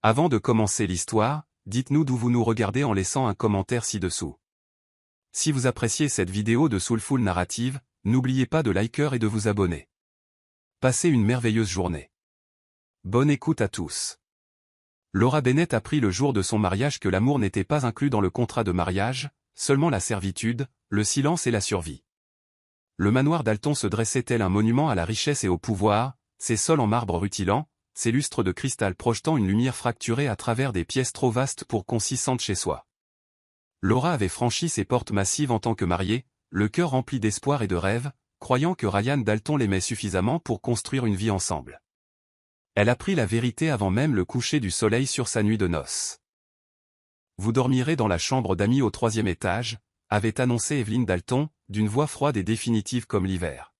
Avant de commencer l'histoire, dites-nous d'où vous nous regardez en laissant un commentaire ci-dessous. Si vous appréciez cette vidéo de Soulful Narrative, n'oubliez pas de liker et de vous abonner. Passez une merveilleuse journée. Bonne écoute à tous. Laura Bennett apprit le jour de son mariage que l'amour n'était pas inclus dans le contrat de mariage, seulement la servitude, le silence et la survie. Le manoir Dalton se dressait tel un monument à la richesse et au pouvoir, ses sols en marbre rutilant, ses lustres de cristal projetant une lumière fracturée à travers des pièces trop vastes pour qu'on s'y sente chez soi. Laura avait franchi ses portes massives en tant que mariée, le cœur rempli d'espoir et de rêves, croyant que Ryan Dalton l'aimait suffisamment pour construire une vie ensemble. Elle apprit la vérité avant même le coucher du soleil sur sa nuit de noces. Vous dormirez dans la chambre d'amis au 3e étage, avait annoncé Evelyn Dalton, d'une voix froide et définitive comme l'hiver.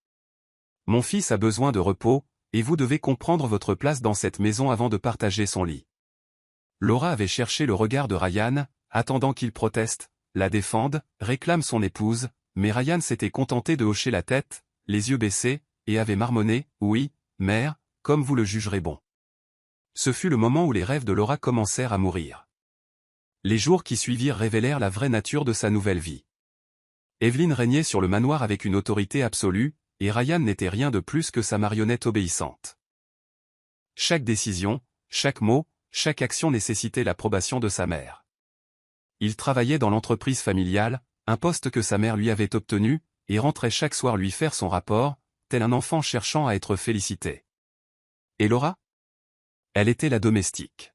Mon fils a besoin de repos, et vous devez comprendre votre place dans cette maison avant de partager son lit. Laura avait cherché le regard de Ryan, attendant qu'il proteste, la défende, réclame son épouse, mais Ryan s'était contenté de hocher la tête, les yeux baissés, et avait marmonné, « Oui, mère, comme vous le jugerez bon. » Ce fut le moment où les rêves de Laura commencèrent à mourir. Les jours qui suivirent révélèrent la vraie nature de sa nouvelle vie. Evelyn régnait sur le manoir avec une autorité absolue, et Ryan n'était rien de plus que sa marionnette obéissante. Chaque décision, chaque mot, chaque action nécessitait l'approbation de sa mère. Il travaillait dans l'entreprise familiale, un poste que sa mère lui avait obtenu, et rentrait chaque soir lui faire son rapport, tel un enfant cherchant à être félicité. Et Laura? Elle était la domestique.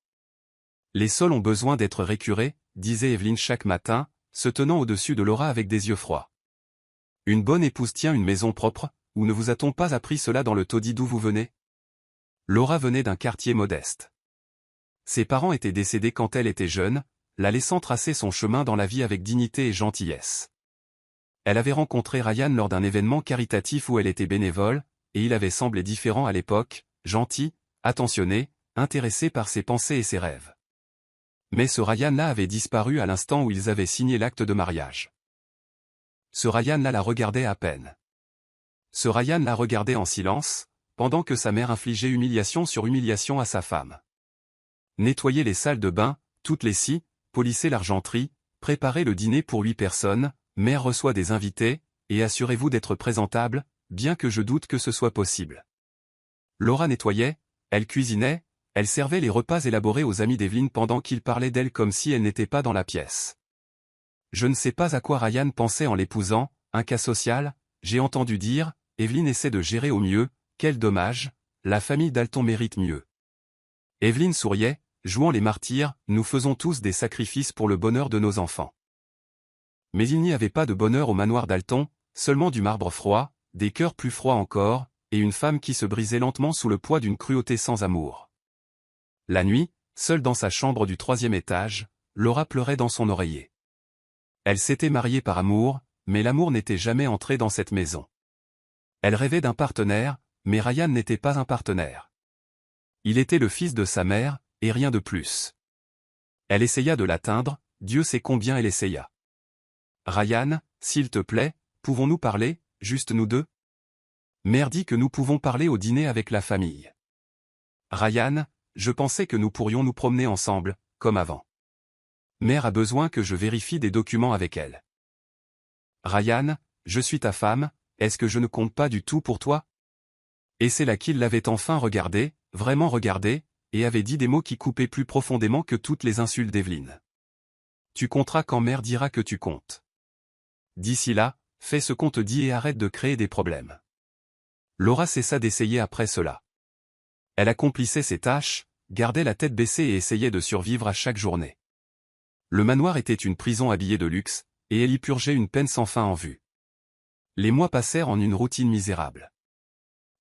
Les sols ont besoin d'être récurés, disait Evelyn chaque matin, se tenant au-dessus de Laura avec des yeux froids. Une bonne épouse tient une maison propre, ou ne vous a-t-on pas appris cela dans le taudis d'où vous venez? Laura venait d'un quartier modeste. Ses parents étaient décédés quand elle était jeune, la laissant tracer son chemin dans la vie avec dignité et gentillesse. Elle avait rencontré Ryan lors d'un événement caritatif où elle était bénévole, et il avait semblé différent à l'époque, gentil, attentionné, intéressé par ses pensées et ses rêves. Mais ce Ryan-là avait disparu à l'instant où ils avaient signé l'acte de mariage. Ce Ryan-là la regardait à peine. Ce Ryan la regardait en silence, pendant que sa mère infligeait humiliation sur humiliation à sa femme. Nettoyer les salles de bain, toutes les scies, polisser l'argenterie, préparer le dîner pour 8 personnes, mère reçoit des invités, et assurez-vous d'être présentable, bien que je doute que ce soit possible. Laura nettoyait, elle cuisinait, elle servait les repas élaborés aux amis d'Evelyn pendant qu'ils parlaient d'elle comme si elle n'était pas dans la pièce. Je ne sais pas à quoi Ryan pensait en l'épousant, un cas social, j'ai entendu dire, Evelyn essaie de gérer au mieux, quel dommage, la famille Dalton mérite mieux. Evelyn souriait, jouant les martyrs, nous faisons tous des sacrifices pour le bonheur de nos enfants. Mais il n'y avait pas de bonheur au manoir Dalton, seulement du marbre froid, des cœurs plus froids encore, et une femme qui se brisait lentement sous le poids d'une cruauté sans amour. La nuit, seule dans sa chambre du 3e étage, Laura pleurait dans son oreiller. Elle s'était mariée par amour, mais l'amour n'était jamais entré dans cette maison. Elle rêvait d'un partenaire, mais Ryan n'était pas un partenaire. Il était le fils de sa mère, et rien de plus. Elle essaya de l'atteindre, Dieu sait combien elle essaya. Ryan, s'il te plaît, pouvons-nous parler, juste nous deux? Mère dit que nous pouvons parler au dîner avec la famille. Ryan, je pensais que nous pourrions nous promener ensemble, comme avant. Mère a besoin que je vérifie des documents avec elle. Ryan, je suis ta femme, est-ce que je ne compte pas du tout pour toi? Et c'est là qu'il l'avait enfin regardé, vraiment regardé, et avait dit des mots qui coupaient plus profondément que toutes les insultes d'Evelyn. Tu compteras quand mère dira que tu comptes. D'ici là, fais ce qu'on te dit et arrête de créer des problèmes. Laura cessa d'essayer après cela. Elle accomplissait ses tâches, gardait la tête baissée et essayait de survivre à chaque journée. Le manoir était une prison habillée de luxe, et elle y purgeait une peine sans fin en vue. Les mois passèrent en une routine misérable.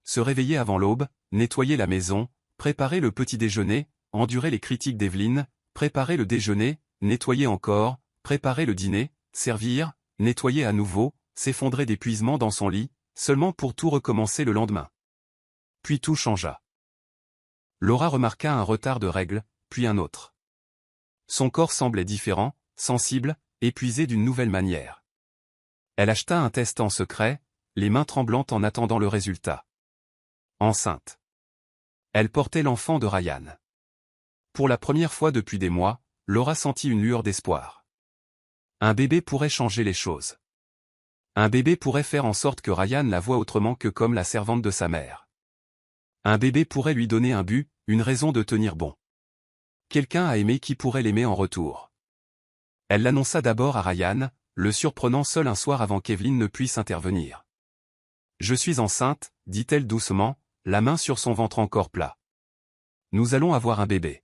Se réveiller avant l'aube, nettoyer la maison, préparer le petit déjeuner, endurer les critiques d'Evelyn, préparer le déjeuner, nettoyer encore, préparer le dîner, servir, nettoyer à nouveau, s'effondrer d'épuisement dans son lit, seulement pour tout recommencer le lendemain. Puis tout changea. Laura remarqua un retard de règles, puis un autre. Son corps semblait différent, sensible, épuisé d'une nouvelle manière. Elle acheta un test en secret, les mains tremblantes en attendant le résultat. Enceinte. Elle portait l'enfant de Ryan. Pour la première fois depuis des mois, Laura sentit une lueur d'espoir. Un bébé pourrait changer les choses. Un bébé pourrait faire en sorte que Ryan la voie autrement que comme la servante de sa mère. Un bébé pourrait lui donner un but, une raison de tenir bon. Quelqu'un à aimer qui pourrait l'aimer en retour. Elle l'annonça d'abord à Ryan, le surprenant seul un soir avant qu'Evelyn ne puisse intervenir. « Je suis enceinte », dit-elle doucement, la main sur son ventre encore plat. « Nous allons avoir un bébé. »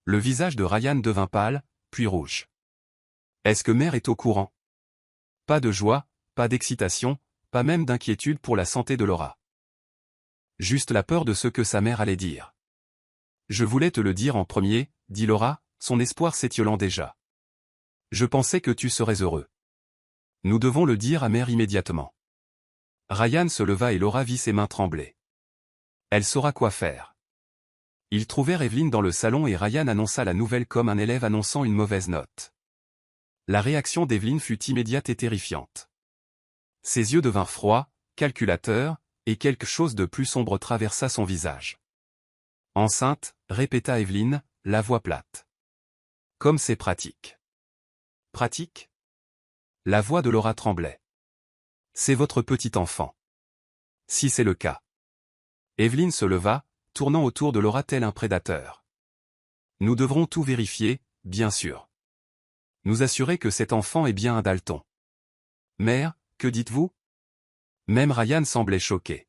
Le visage de Ryan devint pâle, puis rouge. « Est-ce que mère est au courant ?» Pas de joie, pas d'excitation, pas même d'inquiétude pour la santé de Laura. Juste la peur de ce que sa mère allait dire. « Je voulais te le dire en premier, » dit Laura, son espoir s'étiolant déjà. « Je pensais que tu serais heureux. Nous devons le dire à mère immédiatement. » Ryan se leva et Laura vit ses mains trembler. Elle saura quoi faire. Ils trouvèrent Evelyn dans le salon et Ryan annonça la nouvelle comme un élève annonçant une mauvaise note. La réaction d'Evelyn fut immédiate et terrifiante. Ses yeux devinrent froids, calculateurs, et quelque chose de plus sombre traversa son visage. « Enceinte », répéta Evelyn, la voix plate. « Comme c'est pratique. »« Pratique ?» La voix de Laura tremblait. « C'est votre petit enfant. » »« Si c'est le cas. » Evelyn se leva, tournant autour de Laura tel un prédateur. « Nous devrons tout vérifier, bien sûr. Nous assurer que cet enfant est bien un Dalton. »« Mère, que dites-vous » Même Ryan semblait choqué.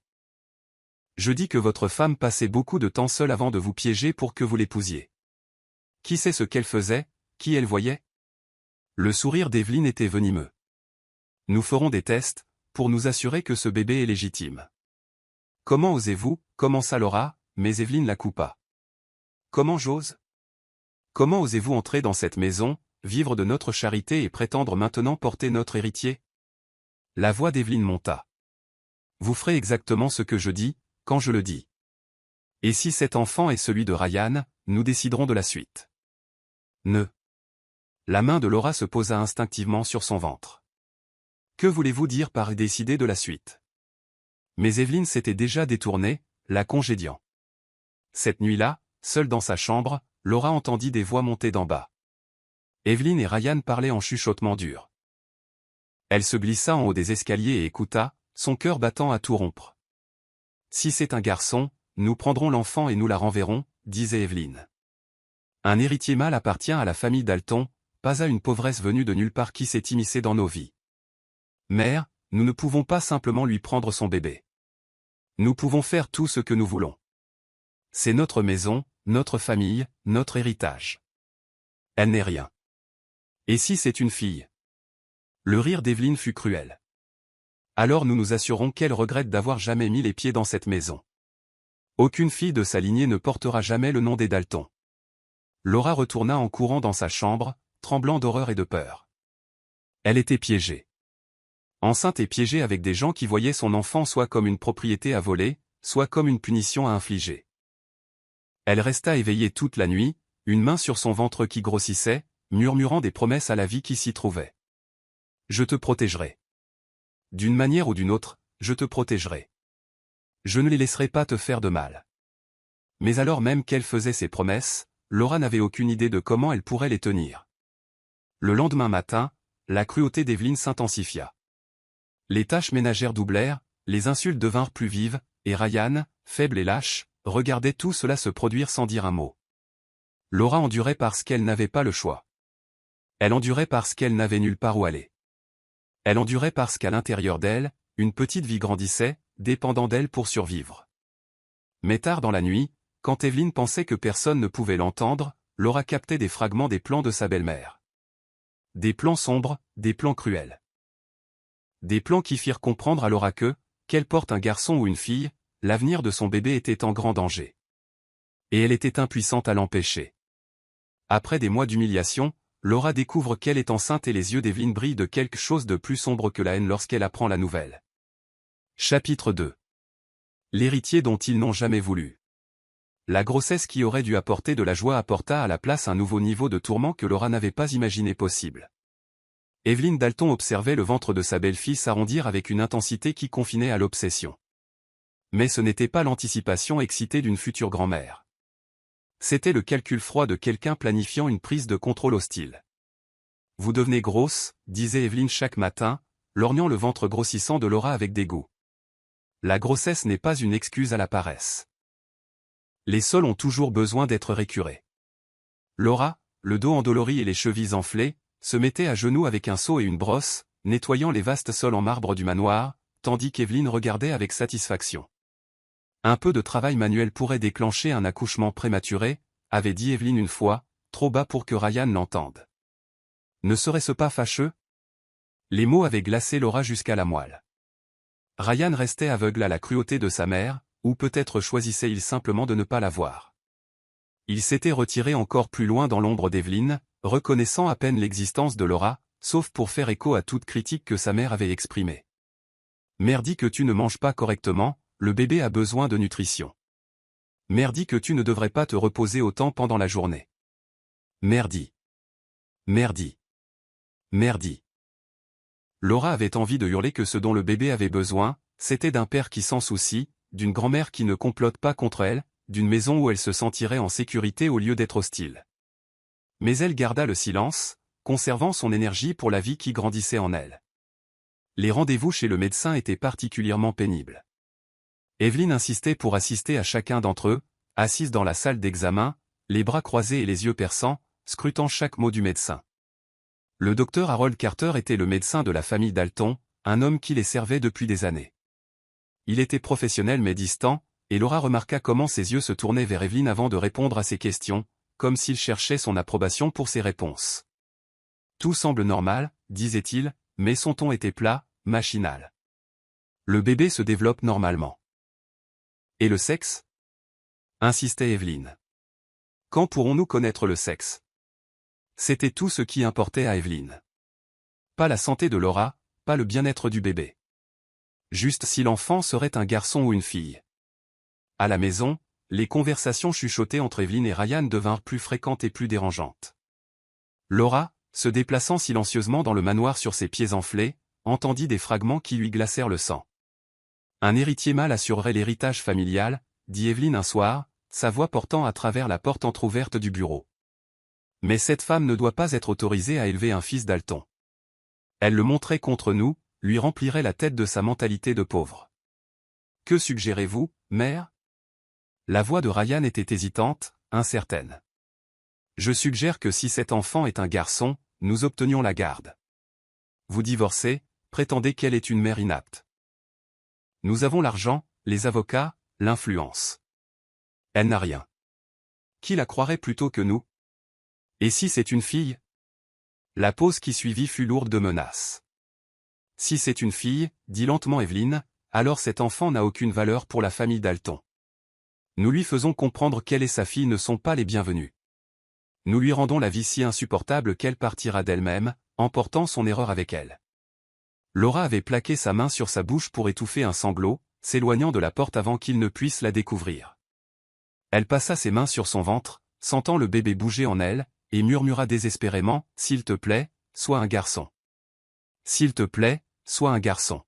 « Je dis que votre femme passait beaucoup de temps seule avant de vous piéger pour que vous l'épousiez. Qui sait ce qu'elle faisait, qui elle voyait ?» Le sourire d'Evelyn était venimeux. « Nous ferons des tests, pour nous assurer que ce bébé est légitime. »« Comment osez-vous » commença Laura, mais Evelyn la coupa. « Comment j'ose ? Comment osez-vous entrer dans cette maison, vivre de notre charité et prétendre maintenant porter notre héritier ?» La voix d'Evelyn monta. « Vous ferez exactement ce que je dis, quand je le dis. Et si cet enfant est celui de Ryan, nous déciderons de la suite. » Ne. La main de Laura se posa instinctivement sur son ventre. « Que voulez-vous dire par décider de la suite ?» Mais Evelyn s'était déjà détournée, la congédiant. Cette nuit-là, seule dans sa chambre, Laura entendit des voix monter d'en bas. Evelyn et Ryan parlaient en chuchotement dur. Elle se glissa en haut des escaliers et écouta, son cœur battant à tout rompre. « Si c'est un garçon, nous prendrons l'enfant et nous la renverrons, » disait Evelyn. Un héritier mâle appartient à la famille Dalton, pas à une pauvresse venue de nulle part qui s'est immiscée dans nos vies. Mère, nous ne pouvons pas simplement lui prendre son bébé. Nous pouvons faire tout ce que nous voulons. C'est notre maison, notre famille, notre héritage. Elle n'est rien. Et si c'est une fille ? Le rire d'Evelyn fut cruel. Alors nous nous assurons qu'elle regrette d'avoir jamais mis les pieds dans cette maison. Aucune fille de sa lignée ne portera jamais le nom des Dalton. Laura retourna en courant dans sa chambre, tremblant d'horreur et de peur. Elle était piégée. Enceinte et piégée avec des gens qui voyaient son enfant soit comme une propriété à voler, soit comme une punition à infliger. Elle resta éveillée toute la nuit, une main sur son ventre qui grossissait, murmurant des promesses à la vie qui s'y trouvait. « Je te protégerai. D'une manière ou d'une autre, je te protégerai. Je ne les laisserai pas te faire de mal. » Mais alors même qu'elle faisait ces promesses, Laura n'avait aucune idée de comment elle pourrait les tenir. Le lendemain matin, la cruauté d'Evelyn s'intensifia. Les tâches ménagères doublèrent, les insultes devinrent plus vives, et Ryan, faible et lâche, regardait tout cela se produire sans dire un mot. Laura endurait parce qu'elle n'avait pas le choix. Elle endurait parce qu'elle n'avait nulle part où aller. Elle endurait parce qu'à l'intérieur d'elle, une petite vie grandissait, dépendant d'elle pour survivre. Mais tard dans la nuit, quand Evelyn pensait que personne ne pouvait l'entendre, Laura captait des fragments des plans de sa belle-mère. Des plans sombres, des plans cruels. Des plans qui firent comprendre à Laura que, qu'elle porte un garçon ou une fille, l'avenir de son bébé était en grand danger. Et elle était impuissante à l'empêcher. Après des mois d'humiliation, Laura découvre qu'elle est enceinte et les yeux d'Evelyn brillent de quelque chose de plus sombre que la haine lorsqu'elle apprend la nouvelle. Chapitre 2. L'héritier dont ils n'ont jamais voulu. La grossesse qui aurait dû apporter de la joie apporta à la place un nouveau niveau de tourment que Laura n'avait pas imaginé possible. Evelyn Dalton observait le ventre de sa belle-fille s'arrondir avec une intensité qui confinait à l'obsession. Mais ce n'était pas l'anticipation excitée d'une future grand-mère. C'était le calcul froid de quelqu'un planifiant une prise de contrôle hostile. Vous devenez grosse, disait Evelyne chaque matin, lorgnant le ventre grossissant de Laura avec dégoût. La grossesse n'est pas une excuse à la paresse. Les sols ont toujours besoin d'être récurés. Laura, le dos endolori et les chevilles enflées, se mettait à genoux avec un seau et une brosse, nettoyant les vastes sols en marbre du manoir, tandis qu'Evelyne regardait avec satisfaction. Un peu de travail manuel pourrait déclencher un accouchement prématuré, avait dit Evelyne une fois, trop bas pour que Ryan l'entende. Ne serait-ce pas fâcheux? Les mots avaient glacé Laura jusqu'à la moelle. Ryan restait aveugle à la cruauté de sa mère, ou peut-être choisissait-il simplement de ne pas la voir. Il s'était retiré encore plus loin dans l'ombre d'Evelyne, reconnaissant à peine l'existence de Laura, sauf pour faire écho à toute critique que sa mère avait exprimée. Mère dit que tu ne manges pas correctement, le bébé a besoin de nutrition. Mère dit que tu ne devrais pas te reposer autant pendant la journée. Mère dit. Mère dit. Mère dit. Laura avait envie de hurler que ce dont le bébé avait besoin, c'était d'un père qui s'en soucie, d'une grand-mère qui ne complote pas contre elle, d'une maison où elle se sentirait en sécurité au lieu d'être hostile. Mais elle garda le silence, conservant son énergie pour la vie qui grandissait en elle. Les rendez-vous chez le médecin étaient particulièrement pénibles. Evelyne insistait pour assister à chacun d'entre eux, assise dans la salle d'examen, les bras croisés et les yeux perçants, scrutant chaque mot du médecin. Le docteur Harold Carter était le médecin de la famille Dalton, un homme qui les servait depuis des années. Il était professionnel mais distant, et Laura remarqua comment ses yeux se tournaient vers Evelyne avant de répondre à ses questions, comme s'il cherchait son approbation pour ses réponses. Tout semble normal, disait-il, mais son ton était plat, machinal. Le bébé se développe normalement. Et le sexe? Insistait Evelyne. Quand pourrons-nous connaître le sexe? C'était tout ce qui importait à Evelyne. Pas la santé de Laura, pas le bien-être du bébé. Juste si l'enfant serait un garçon ou une fille. À la maison, les conversations chuchotées entre Evelyne et Ryan devinrent plus fréquentes et plus dérangeantes. Laura, se déplaçant silencieusement dans le manoir sur ses pieds enflés, entendit des fragments qui lui glacèrent le sang. Un héritier mâle assurerait l'héritage familial, dit Evelyne un soir, sa voix portant à travers la porte entr'ouverte du bureau. Mais cette femme ne doit pas être autorisée à élever un fils Dalton. Elle le montrait contre nous, lui remplirait la tête de sa mentalité de pauvre. Que suggérez-vous, mère? La voix de Ryan était hésitante, incertaine. Je suggère que si cet enfant est un garçon, nous obtenions la garde. Vous divorcez, prétendez qu'elle est une mère inapte. Nous avons l'argent, les avocats, l'influence. Elle n'a rien. Qui la croirait plutôt que nous? Et si c'est une fille? La pause qui suivit fut lourde de menaces. Si c'est une fille, dit lentement Evelyne, alors cet enfant n'a aucune valeur pour la famille Dalton. Nous lui faisons comprendre qu'elle et sa fille ne sont pas les bienvenus. Nous lui rendons la vie si insupportable qu'elle partira d'elle-même, emportant son erreur avec elle. Laura avait plaqué sa main sur sa bouche pour étouffer un sanglot, s'éloignant de la porte avant qu'il ne puisse la découvrir. Elle passa ses mains sur son ventre, sentant le bébé bouger en elle, et murmura désespérément, « S'il te plaît, sois un garçon. S'il te plaît, sois un garçon.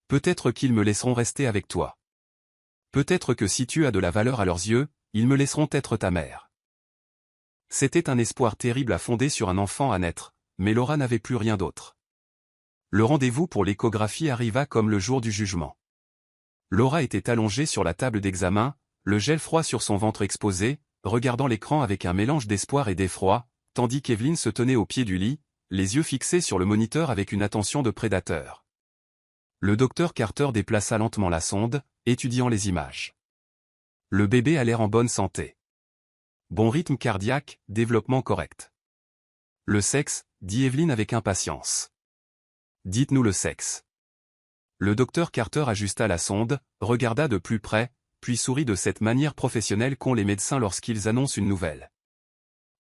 Peut-être qu'ils me laisseront rester avec toi. Peut-être que si tu as de la valeur à leurs yeux, ils me laisseront être ta mère. » C'était un espoir terrible à fonder sur un enfant à naître, mais Laura n'avait plus rien d'autre. Le rendez-vous pour l'échographie arriva comme le jour du jugement. Laura était allongée sur la table d'examen, le gel froid sur son ventre exposé, regardant l'écran avec un mélange d'espoir et d'effroi, tandis qu'Evelyne se tenait au pied du lit, les yeux fixés sur le moniteur avec une attention de prédateur. Le docteur Carter déplaça lentement la sonde, étudiant les images. Le bébé a l'air en bonne santé. Bon rythme cardiaque, développement correct. Le sexe, dit Evelyne avec impatience. Dites-nous le sexe. Le docteur Carter ajusta la sonde, regarda de plus près, puis sourit de cette manière professionnelle qu'ont les médecins lorsqu'ils annoncent une nouvelle.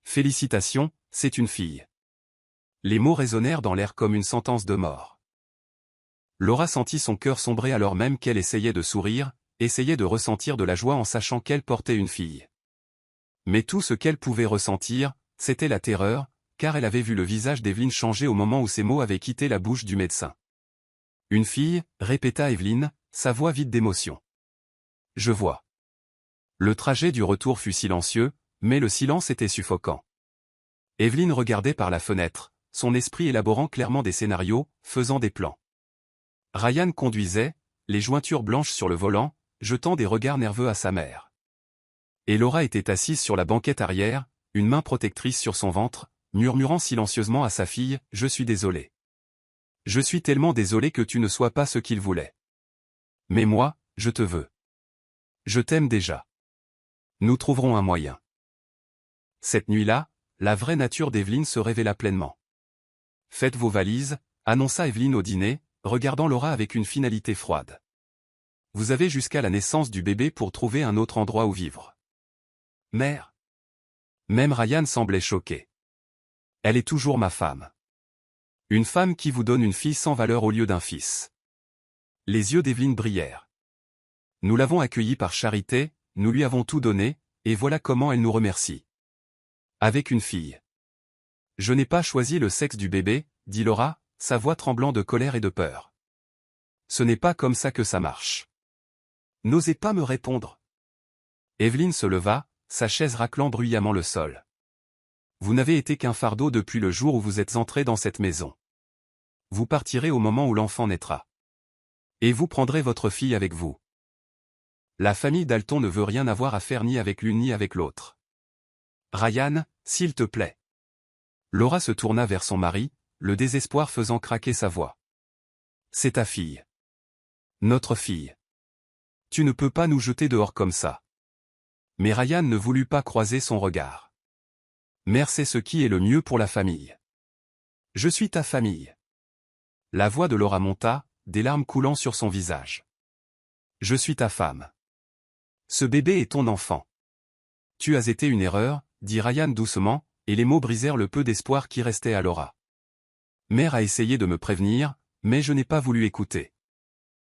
Félicitations, c'est une fille. Les mots résonnèrent dans l'air comme une sentence de mort. Laura sentit son cœur sombrer alors même qu'elle essayait de sourire, essayait de ressentir de la joie en sachant qu'elle portait une fille. Mais tout ce qu'elle pouvait ressentir, c'était la terreur, car elle avait vu le visage d'Evelyne changer au moment où ces mots avaient quitté la bouche du médecin. Une fille, répéta Evelyne, sa voix vide d'émotion. Je vois. Le trajet du retour fut silencieux, mais le silence était suffocant. Evelyne regardait par la fenêtre, son esprit élaborant clairement des scénarios, faisant des plans. Ryan conduisait, les jointures blanches sur le volant, jetant des regards nerveux à sa mère. Et Laura était assise sur la banquette arrière, une main protectrice sur son ventre, murmurant silencieusement à sa fille « Je suis désolé. Je suis tellement désolé que tu ne sois pas ce qu'il voulait. Mais moi, je te veux. Je t'aime déjà. Nous trouverons un moyen. » Cette nuit-là, la vraie nature d'Evelyne se révéla pleinement. « Faites vos valises », annonça Evelyne au dîner, regardant Laura avec une finalité froide. « Vous avez jusqu'à la naissance du bébé pour trouver un autre endroit où vivre. » Mère. Même Ryan semblait choqué. « Elle est toujours ma femme. Une femme qui vous donne une fille sans valeur au lieu d'un fils. » Les yeux d'Evelyne brillèrent. « Nous l'avons accueillie par charité, nous lui avons tout donné, et voilà comment elle nous remercie. Avec une fille. »« Je n'ai pas choisi le sexe du bébé, » dit Laura, sa voix tremblant de colère et de peur. « Ce n'est pas comme ça que ça marche. » N'osez pas me répondre. Evelyne se leva, sa chaise raclant bruyamment le sol. « Vous n'avez été qu'un fardeau depuis le jour où vous êtes entré dans cette maison. Vous partirez au moment où l'enfant naîtra. Et vous prendrez votre fille avec vous. La famille Dalton ne veut rien avoir à faire ni avec l'une ni avec l'autre. Ryan, s'il te plaît. » Laura se tourna vers son mari, le désespoir faisant craquer sa voix. « C'est ta fille. Notre fille. Tu ne peux pas nous jeter dehors comme ça. » Mais Ryan ne voulut pas croiser son regard. « Mère sait ce qui est le mieux pour la famille. Je suis ta famille. » La voix de Laura monta, des larmes coulant sur son visage. « Je suis ta femme. Ce bébé est ton enfant. Tu as été une erreur, » dit Ryan doucement, et les mots brisèrent le peu d'espoir qui restait à Laura. « Mère a essayé de me prévenir, mais je n'ai pas voulu écouter.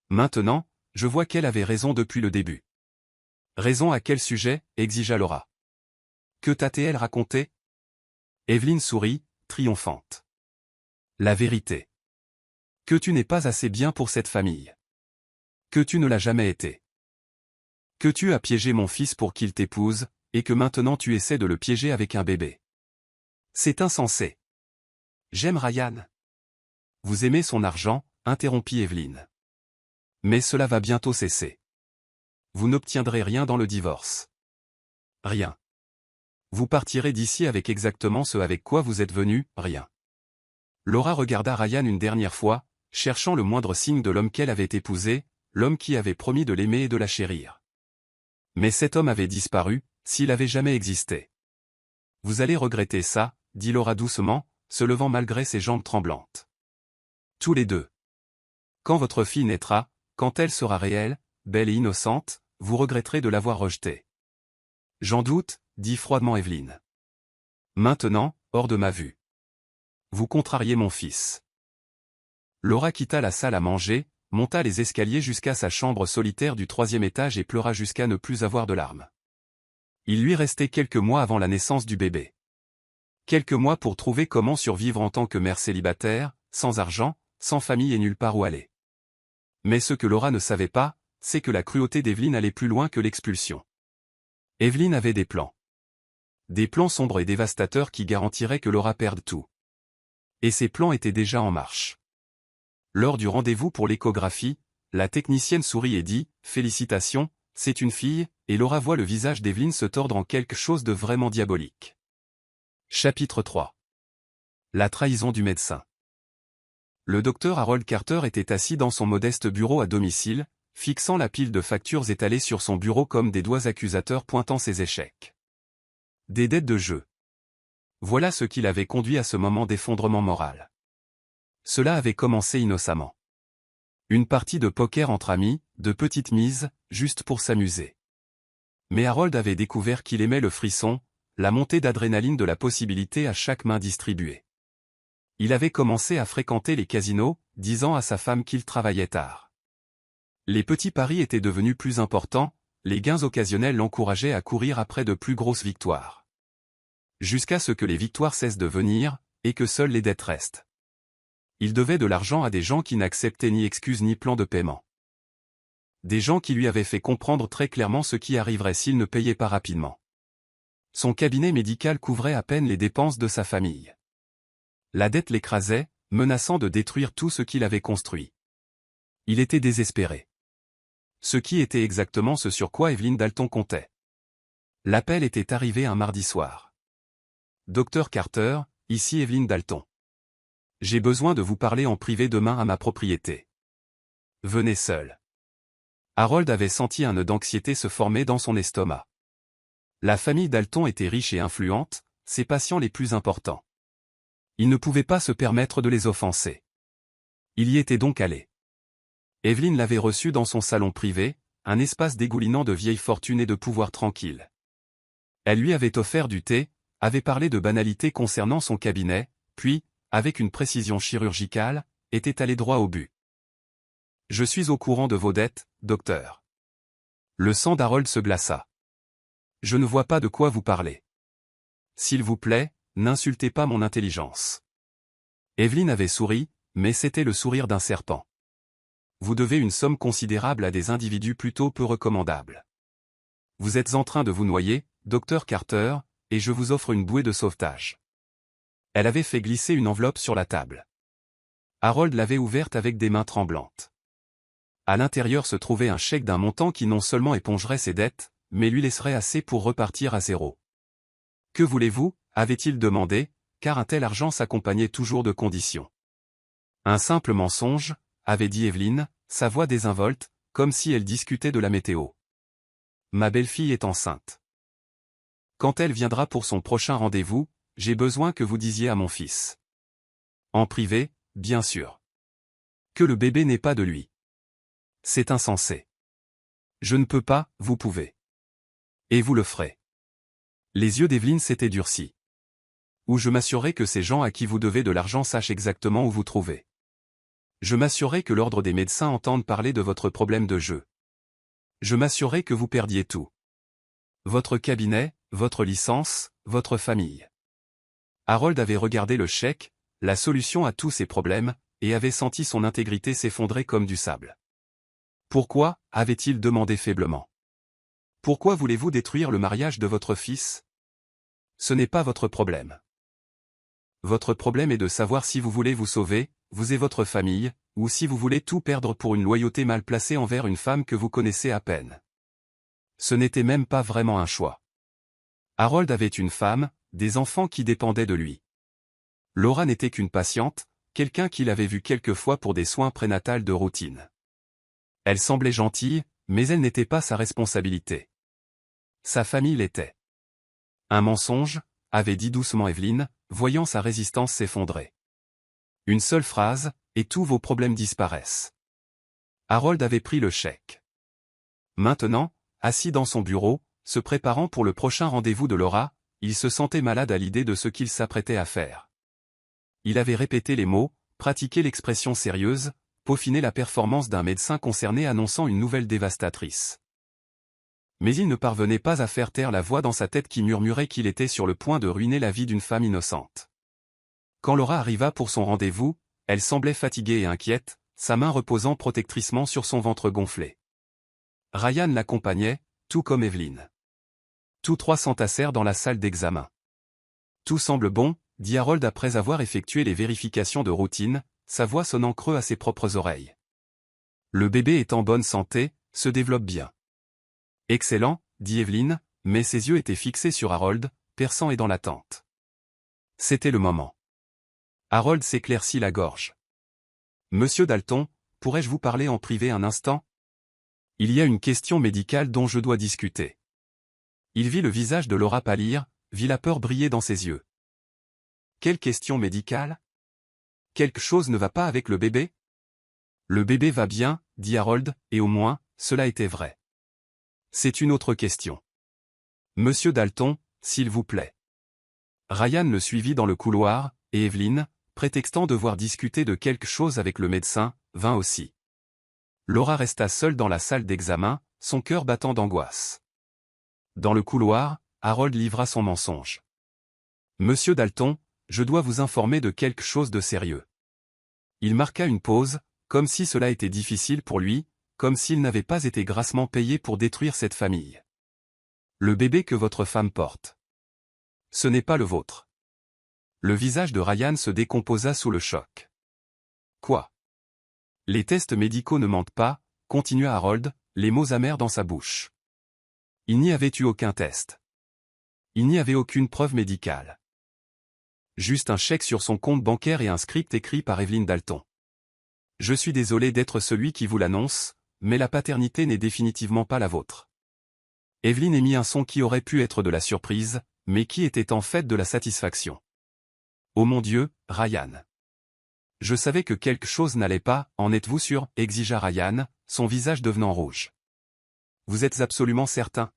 Maintenant, je vois qu'elle avait raison depuis le début. » « Raison à quel sujet ?» exigea Laura. « Que t'a-t-elle raconté ?» Evelyne sourit, triomphante. « La vérité. Que tu n'es pas assez bien pour cette famille. Que tu ne l'as jamais été. Que tu as piégé mon fils pour qu'il t'épouse, et que maintenant tu essaies de le piéger avec un bébé. C'est insensé. »« J'aime Ryan. »« Vous aimez son argent ?» interrompit Evelyne. « Mais cela va bientôt cesser. Vous n'obtiendrez rien dans le divorce. Rien. Vous partirez d'ici avec exactement ce avec quoi vous êtes venu, rien. » Laura regarda Ryan une dernière fois, cherchant le moindre signe de l'homme qu'elle avait épousé, l'homme qui avait promis de l'aimer et de la chérir. Mais cet homme avait disparu, s'il avait jamais existé. « Vous allez regretter ça, » dit Laura doucement, se levant malgré ses jambes tremblantes. « Tous les deux. Quand votre fille naîtra, quand elle sera réelle, belle et innocente, vous regretterez de l'avoir rejetée. »« J'en doute, » dit froidement Evelyne. « Maintenant, hors de ma vue. Vous contrariez mon fils. » Laura quitta la salle à manger, monta les escaliers jusqu'à sa chambre solitaire du 3e étage et pleura jusqu'à ne plus avoir de larmes. Il lui restait quelques mois avant la naissance du bébé. Quelques mois pour trouver comment survivre en tant que mère célibataire, sans argent, sans famille et nulle part où aller. Mais ce que Laura ne savait pas, c'est que la cruauté d'Evelyne allait plus loin que l'expulsion. Evelyne avait des plans. Des plans sombres et dévastateurs qui garantiraient que Laura perde tout. Et ces plans étaient déjà en marche. Lors du rendez-vous pour l'échographie, la technicienne sourit et dit « Félicitations, c'est une fille », et Laura voit le visage d'Evelyne se tordre en quelque chose de vraiment diabolique. Chapitre 3. La trahison du médecin. Le docteur Harold Carter était assis dans son modeste bureau à domicile, fixant la pile de factures étalées sur son bureau comme des doigts accusateurs pointant ses échecs. Des dettes de jeu. Voilà ce qui l'avait conduit à ce moment d'effondrement moral. Cela avait commencé innocemment. Une partie de poker entre amis, de petites mises, juste pour s'amuser. Mais Harold avait découvert qu'il aimait le frisson, la montée d'adrénaline de la possibilité à chaque main distribuée. Il avait commencé à fréquenter les casinos, disant à sa femme qu'il travaillait tard. Les petits paris étaient devenus plus importants, les gains occasionnels l'encourageaient à courir après de plus grosses victoires. Jusqu'à ce que les victoires cessent de venir, et que seules les dettes restent. Il devait de l'argent à des gens qui n'acceptaient ni excuses ni plan de paiement. Des gens qui lui avaient fait comprendre très clairement ce qui arriverait s'il ne payait pas rapidement. Son cabinet médical couvrait à peine les dépenses de sa famille. La dette l'écrasait, menaçant de détruire tout ce qu'il avait construit. Il était désespéré. Ce qui était exactement ce sur quoi Evelyn Dalton comptait. L'appel était arrivé un mardi soir. Dr Carter, ici Evelyn Dalton. J'ai besoin de vous parler en privé demain à ma propriété. Venez seul. Harold avait senti un nœud d'anxiété se former dans son estomac. La famille Dalton était riche et influente, ses patients les plus importants. Il ne pouvait pas se permettre de les offenser. Il y était donc allé. Evelyn l'avait reçu dans son salon privé, un espace dégoulinant de vieille fortune et de pouvoir tranquille. Elle lui avait offert du thé, avait parlé de banalités concernant son cabinet, puis, avec une précision chirurgicale, était allé droit au but. « Je suis au courant de vos dettes, docteur. » Le sang d'Harold se glaça. « Je ne vois pas de quoi vous parlez. S'il vous plaît, n'insultez pas mon intelligence. » Evelyn avait souri, mais c'était le sourire d'un serpent. « Vous devez une somme considérable à des individus plutôt peu recommandables. Vous êtes en train de vous noyer, docteur Carter, et je vous offre une bouée de sauvetage. » Elle avait fait glisser une enveloppe sur la table. Harold l'avait ouverte avec des mains tremblantes. À l'intérieur se trouvait un chèque d'un montant qui non seulement épongerait ses dettes, mais lui laisserait assez pour repartir à zéro. « Que voulez-vous » avait-il demandé, car un tel argent s'accompagnait toujours de conditions. « Un simple mensonge » avait dit Evelyn, sa voix désinvolte, comme si elle discutait de la météo. « Ma belle-fille est enceinte. Quand elle viendra pour son prochain rendez-vous, j'ai besoin que vous disiez à mon fils. En privé, bien sûr. Que le bébé n'est pas de lui. C'est insensé. Je ne peux pas, vous pouvez. Et vous le ferez. » Les yeux d'Evelyn s'étaient durcis. « Ou je m'assurerai que ces gens à qui vous devez de l'argent sachent exactement où vous trouvez. Je m'assurerai que l'ordre des médecins entende parler de votre problème de jeu. Je m'assurerai que vous perdiez tout. Votre cabinet, votre licence, votre famille. » Harold avait regardé le chèque, la solution à tous ses problèmes, et avait senti son intégrité s'effondrer comme du sable. « Pourquoi » avait-il demandé faiblement. « Pourquoi voulez-vous détruire le mariage de votre fils ? Ce n'est pas votre problème. Votre problème est de savoir si vous voulez vous sauver, vous et votre famille, ou si vous voulez tout perdre pour une loyauté mal placée envers une femme que vous connaissez à peine. Ce n'était même pas vraiment un choix. Harold avait une femme, des enfants qui dépendaient de lui. Laura n'était qu'une patiente, quelqu'un qu'il avait vu quelquefois pour des soins prénatals de routine. Elle semblait gentille, mais elle n'était pas sa responsabilité. Sa famille l'était. Un mensonge, avait dit doucement Evelyn, voyant sa résistance s'effondrer. Une seule phrase, et tous vos problèmes disparaissent. Harold avait pris le chèque. Maintenant, assis dans son bureau, se préparant pour le prochain rendez-vous de Laura, il se sentait malade à l'idée de ce qu'il s'apprêtait à faire. Il avait répété les mots, pratiqué l'expression sérieuse, peaufiné la performance d'un médecin concerné annonçant une nouvelle dévastatrice. Mais il ne parvenait pas à faire taire la voix dans sa tête qui murmurait qu'il était sur le point de ruiner la vie d'une femme innocente. Quand Laura arriva pour son rendez-vous, elle semblait fatiguée et inquiète, sa main reposant protectriquement sur son ventre gonflé. Ryan l'accompagnait, tout comme Evelyn. Tous trois s'entassèrent dans la salle d'examen. « Tout semble bon », dit Harold après avoir effectué les vérifications de routine, sa voix sonnant creux à ses propres oreilles. « Le bébé est en bonne santé, se développe bien. »« Excellent », dit Evelyn, mais ses yeux étaient fixés sur Harold, perçants et dans l'attente. C'était le moment. Harold s'éclaircit la gorge. « Monsieur Dalton, pourrais-je vous parler en privé un instant ? Il y a une question médicale dont je dois discuter. » Il vit le visage de Laura pâlir, vit la peur briller dans ses yeux. « Quelle question médicale ? Quelque chose ne va pas avec le bébé ? » « Le bébé va bien, » dit Harold, et au moins, cela était vrai. « C'est une autre question. Monsieur Dalton, s'il vous plaît. » Ryan le suivit dans le couloir, et Evelyn, prétextant devoir discuter de quelque chose avec le médecin, vint aussi. Laura resta seule dans la salle d'examen, son cœur battant d'angoisse. Dans le couloir, Harold livra son mensonge. « Monsieur Dalton, je dois vous informer de quelque chose de sérieux. » Il marqua une pause, comme si cela était difficile pour lui, comme s'il n'avait pas été grassement payé pour détruire cette famille. Le bébé que votre femme porte. Ce n'est pas le vôtre. Le visage de Ryan se décomposa sous le choc. Quoi? Les tests médicaux ne mentent pas, continua Harold, les mots amers dans sa bouche. Il n'y avait eu aucun test. Il n'y avait aucune preuve médicale. Juste un chèque sur son compte bancaire et un script écrit par Evelyn Dalton. Je suis désolé d'être celui qui vous l'annonce, mais la paternité n'est définitivement pas la vôtre. Evelyn émit un son qui aurait pu être de la surprise, mais qui était en fait de la satisfaction. Oh mon Dieu, Ryan. Je savais que quelque chose n'allait pas, en êtes-vous sûr, exigea Ryan, son visage devenant rouge. Vous êtes absolument certain?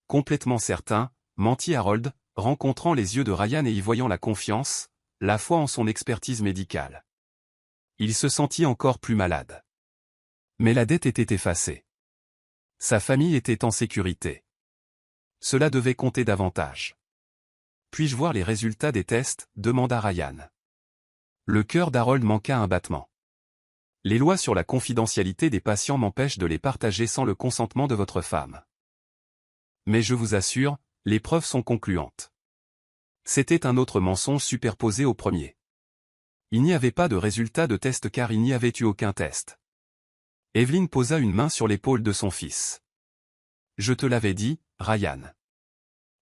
Complètement certain, mentit Harold, rencontrant les yeux de Ryan et y voyant la confiance, la foi en son expertise médicale. Il se sentit encore plus malade. Mais la dette était effacée. Sa famille était en sécurité. Cela devait compter davantage. Puis-je voir les résultats des tests, demanda Ryan. Le cœur d'Harold manqua un battement. Les lois sur la confidentialité des patients m'empêchent de les partager sans le consentement de votre femme. Mais je vous assure, les preuves sont concluantes. C'était un autre mensonge superposé au premier. Il n'y avait pas de résultat de test car il n'y avait eu aucun test. Evelyn posa une main sur l'épaule de son fils. Je te l'avais dit, Ryan.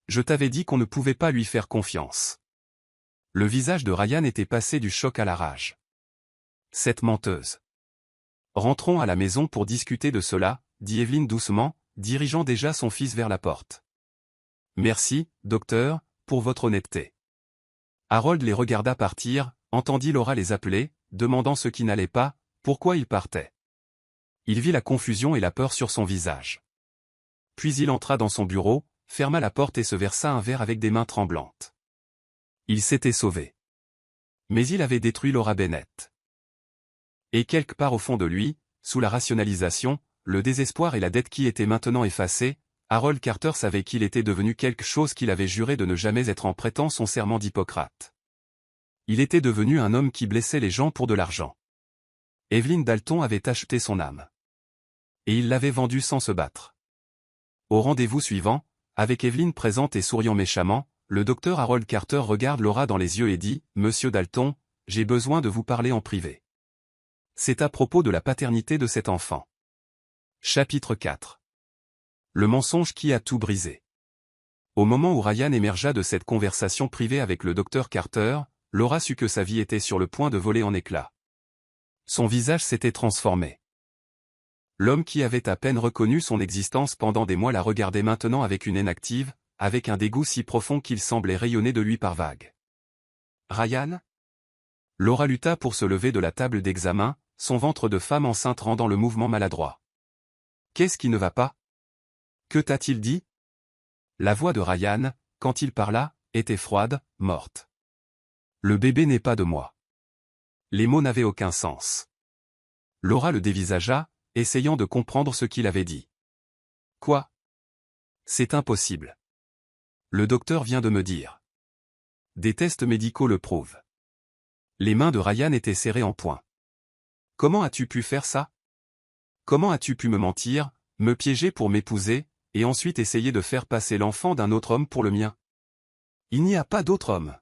Je t'avais dit qu'on ne pouvait pas lui faire confiance. Le visage de Ryan était passé du choc à la rage. Cette menteuse. Rentrons à la maison pour discuter de cela, dit Evelyn doucement, dirigeant déjà son fils vers la porte. Merci, docteur, pour votre honnêteté. Harold les regarda partir, entendit Laura les appeler, demandant ce qui n'allait pas, pourquoi ils partaient. Il vit la confusion et la peur sur son visage. Puis il entra dans son bureau, ferma la porte et se versa un verre avec des mains tremblantes. Il s'était sauvé. Mais il avait détruit Laura Bennett. Et quelque part au fond de lui, sous la rationalisation, le désespoir et la dette qui étaient maintenant effacés, Harold Carter savait qu'il était devenu quelque chose qu'il avait juré de ne jamais être en prêtant son serment d'Hippocrate. Il était devenu un homme qui blessait les gens pour de l'argent. Evelyn Dalton avait acheté son âme. Et il l'avait vendue sans se battre. Au rendez-vous suivant, avec Evelyn présente et souriant méchamment, le docteur Harold Carter regarde Laura dans les yeux et dit « Monsieur Dalton, j'ai besoin de vous parler en privé. C'est à propos de la paternité de cet enfant. » Chapitre 4. Le mensonge qui a tout brisé. Au moment où Ryan émergea de cette conversation privée avec le docteur Carter, Laura sut que sa vie était sur le point de voler en éclats. Son visage s'était transformé. L'homme qui avait à peine reconnu son existence pendant des mois la regardait maintenant avec une haine active, avec un dégoût si profond qu'il semblait rayonner de lui par vagues. Ryan? Laura lutta pour se lever de la table d'examen, son ventre de femme enceinte rendant le mouvement maladroit. Qu'est-ce qui ne va pas? Que t'a-t-il dit? La voix de Ryan, quand il parla, était froide, morte. Le bébé n'est pas de moi. Les mots n'avaient aucun sens. Laura le dévisagea, essayant de comprendre ce qu'il avait dit. Quoi? C'est impossible. Le docteur vient de me dire. Des tests médicaux le prouvent. Les mains de Ryan étaient serrées en poing. Comment as-tu pu faire ça? Comment as-tu pu me mentir, me piéger pour m'épouser, et ensuite essayer de faire passer l'enfant d'un autre homme pour le mien? Il n'y a pas d'autre homme.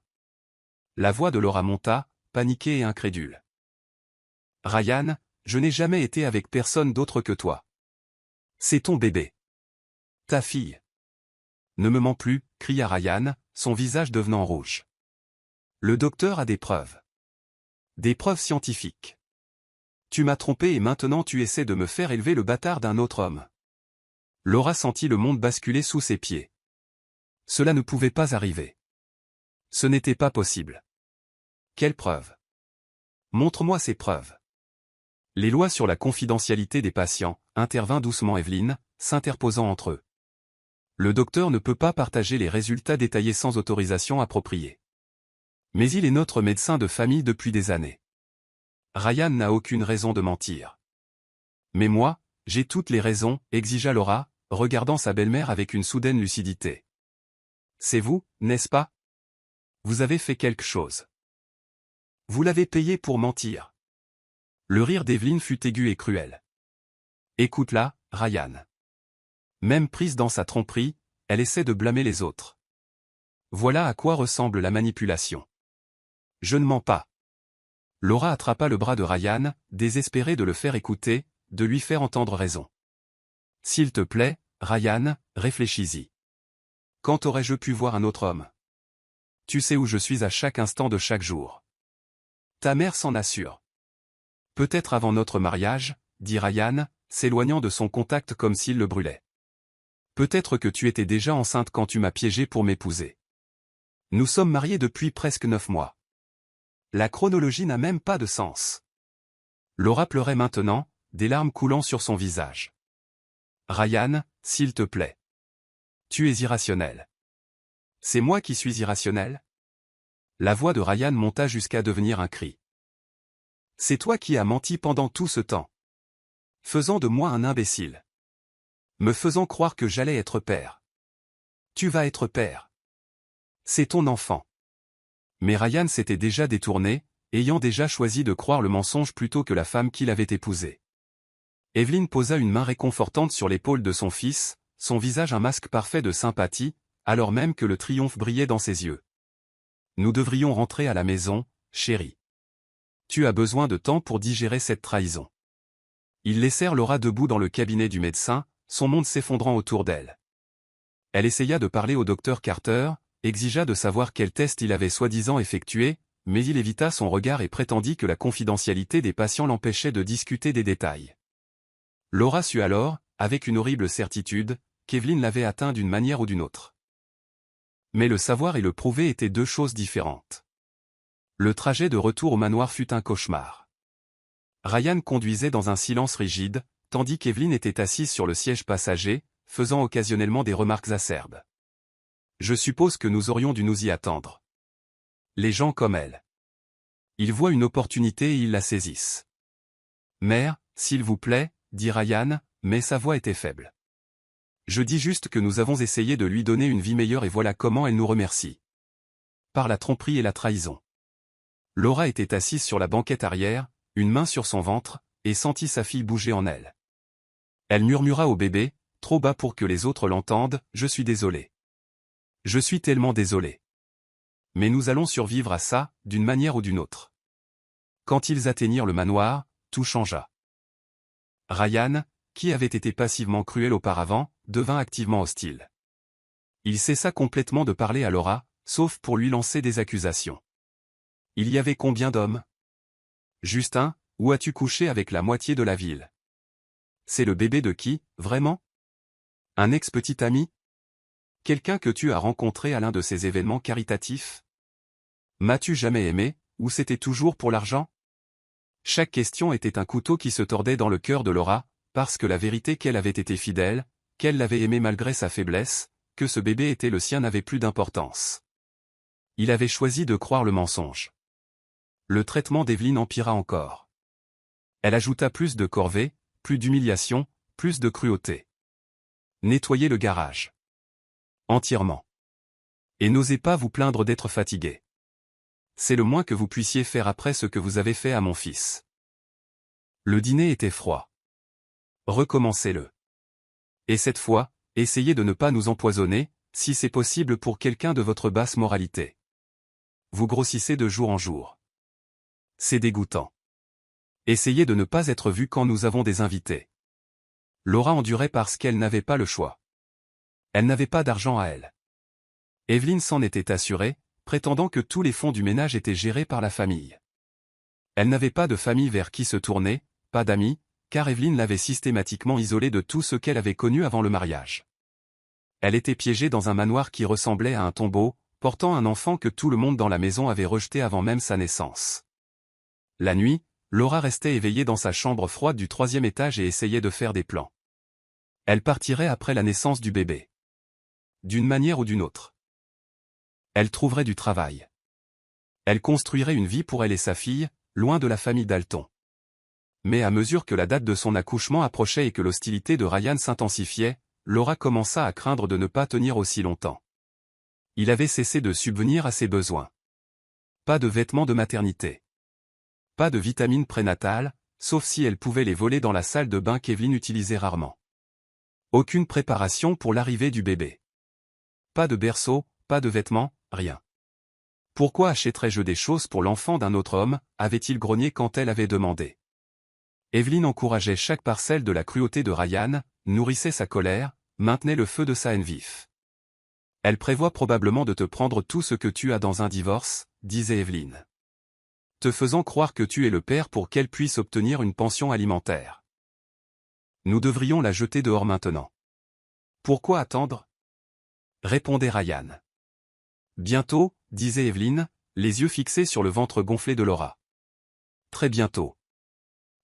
La voix de Laura monta, paniquée et incrédule. Ryan, je n'ai jamais été avec personne d'autre que toi. C'est ton bébé. Ta fille. Ne me mens plus, cria Ryan, son visage devenant rouge. Le docteur a des preuves. Des preuves scientifiques. Tu m'as trompé et maintenant tu essaies de me faire élever le bâtard d'un autre homme. Laura sentit le monde basculer sous ses pieds. Cela ne pouvait pas arriver. Ce n'était pas possible. Quelles preuves? Montre-moi ces preuves. Les lois sur la confidentialité des patients, intervint doucement Evelyn, s'interposant entre eux. Le docteur ne peut pas partager les résultats détaillés sans autorisation appropriée. Mais il est notre médecin de famille depuis des années. Ryan n'a aucune raison de mentir. Mais moi, j'ai toutes les raisons, exigea Laura, regardant sa belle-mère avec une soudaine lucidité. C'est vous, n'est-ce pas? Vous avez fait quelque chose. Vous l'avez payé pour mentir. Le rire d'Evelyn fut aigu et cruel. Écoute-la, Ryan. Même prise dans sa tromperie, elle essaie de blâmer les autres. Voilà à quoi ressemble la manipulation. Je ne mens pas. Laura attrapa le bras de Ryan, désespérée de le faire écouter, de lui faire entendre raison. S'il te plaît, Ryan, réfléchis-y. Quand aurais-je pu voir un autre homme? Tu sais où je suis à chaque instant de chaque jour. Ta mère s'en assure. Peut-être avant notre mariage, dit Ryan, s'éloignant de son contact comme s'il le brûlait. Peut-être que tu étais déjà enceinte quand tu m'as piégé pour m'épouser. Nous sommes mariés depuis presque 9 mois. La chronologie n'a même pas de sens. Laura pleurait maintenant, des larmes coulant sur son visage. Ryan, s'il te plaît. Tu es irrationnel. C'est moi qui suis irrationnel? La voix de Ryan monta jusqu'à devenir un cri. C'est toi qui as menti pendant tout ce temps. Faisant de moi un imbécile. Me faisant croire que j'allais être père. Tu vas être père. C'est ton enfant. Mais Ryan s'était déjà détourné, ayant déjà choisi de croire le mensonge plutôt que la femme qu'il avait épousée. Evelyn posa une main réconfortante sur l'épaule de son fils, son visage un masque parfait de sympathie, alors même que le triomphe brillait dans ses yeux. Nous devrions rentrer à la maison, chérie. Tu as besoin de temps pour digérer cette trahison. Ils laissèrent Laura debout dans le cabinet du médecin, son monde s'effondrant autour d'elle. Elle essaya de parler au docteur Carter, exigea de savoir quel test il avait soi-disant effectué, mais il évita son regard et prétendit que la confidentialité des patients l'empêchait de discuter des détails. Laura sut alors, avec une horrible certitude, qu'Evelyn l'avait atteint d'une manière ou d'une autre. Mais le savoir et le prouver étaient deux choses différentes. Le trajet de retour au manoir fut un cauchemar. Ryan conduisait dans un silence rigide, tandis qu'Evelyn était assise sur le siège passager, faisant occasionnellement des remarques acerbes. Je suppose que nous aurions dû nous y attendre. Les gens comme elle. Ils voient une opportunité et ils la saisissent. Mère, s'il vous plaît, dit Ryan, mais sa voix était faible. Je dis juste que nous avons essayé de lui donner une vie meilleure et voilà comment elle nous remercie. Par la tromperie et la trahison. Laura était assise sur la banquette arrière, une main sur son ventre, et sentit sa fille bouger en elle. Elle murmura au bébé, trop bas pour que les autres l'entendent, « Je suis désolée. Je suis tellement désolée. Mais nous allons survivre à ça, d'une manière ou d'une autre. » Quand ils atteignirent le manoir, tout changea. Ryan, qui avait été passivement cruel auparavant, devint activement hostile. Il cessa complètement de parler à Laura, sauf pour lui lancer des accusations. Il y avait combien d'hommes? Justin, où as-tu couché avec la moitié de la ville? C'est le bébé de qui, vraiment? Un ex-petit ami? Quelqu'un que tu as rencontré à l'un de ces événements caritatifs? M'as-tu jamais aimé, ou c'était toujours pour l'argent? Chaque question était un couteau qui se tordait dans le cœur de Laura, parce que la vérité qu'elle avait été fidèle, qu'elle l'avait aimé malgré sa faiblesse, que ce bébé était le sien n'avait plus d'importance. Il avait choisi de croire le mensonge. Le traitement d'Evelyn empira encore. Elle ajouta plus de corvée, plus d'humiliation, plus de cruauté. Nettoyez le garage. Entièrement. Et n'osez pas vous plaindre d'être fatigué. C'est le moins que vous puissiez faire après ce que vous avez fait à mon fils. Le dîner était froid. Recommencez-le. Et cette fois, essayez de ne pas nous empoisonner, si c'est possible pour quelqu'un de votre basse moralité. Vous grossissez de jour en jour. C'est dégoûtant. Essayez de ne pas être vu quand nous avons des invités. Laura endurait parce qu'elle n'avait pas le choix. Elle n'avait pas d'argent à elle. Evelyn s'en était assurée, prétendant que tous les fonds du ménage étaient gérés par la famille. Elle n'avait pas de famille vers qui se tourner, pas d'amis, car Evelyn l'avait systématiquement isolée de tout ce qu'elle avait connu avant le mariage. Elle était piégée dans un manoir qui ressemblait à un tombeau, portant un enfant que tout le monde dans la maison avait rejeté avant même sa naissance. La nuit, Laura restait éveillée dans sa chambre froide du 3e étage et essayait de faire des plans. Elle partirait après la naissance du bébé. D'une manière ou d'une autre. Elle trouverait du travail. Elle construirait une vie pour elle et sa fille, loin de la famille Dalton. Mais à mesure que la date de son accouchement approchait et que l'hostilité de Ryan s'intensifiait, Laura commença à craindre de ne pas tenir aussi longtemps. Il avait cessé de subvenir à ses besoins. Pas de vêtements de maternité. Pas de vitamines prénatales, sauf si elle pouvait les voler dans la salle de bain qu'Evelyn utilisait rarement. Aucune préparation pour l'arrivée du bébé. Pas de berceau, pas de vêtements, rien. Pourquoi achèterais-je des choses pour l'enfant d'un autre homme, avait-il grogné quand elle avait demandé. Evelyn encourageait chaque parcelle de la cruauté de Ryan, nourrissait sa colère, maintenait le feu de sa haine vif. Elle prévoit probablement de te prendre tout ce que tu as dans un divorce, disait Evelyn. Te faisant croire que tu es le père pour qu'elle puisse obtenir une pension alimentaire. Nous devrions la jeter dehors maintenant. Pourquoi attendre? Répondait Ryan. Bientôt, disait Evelyn, les yeux fixés sur le ventre gonflé de Laura. Très bientôt.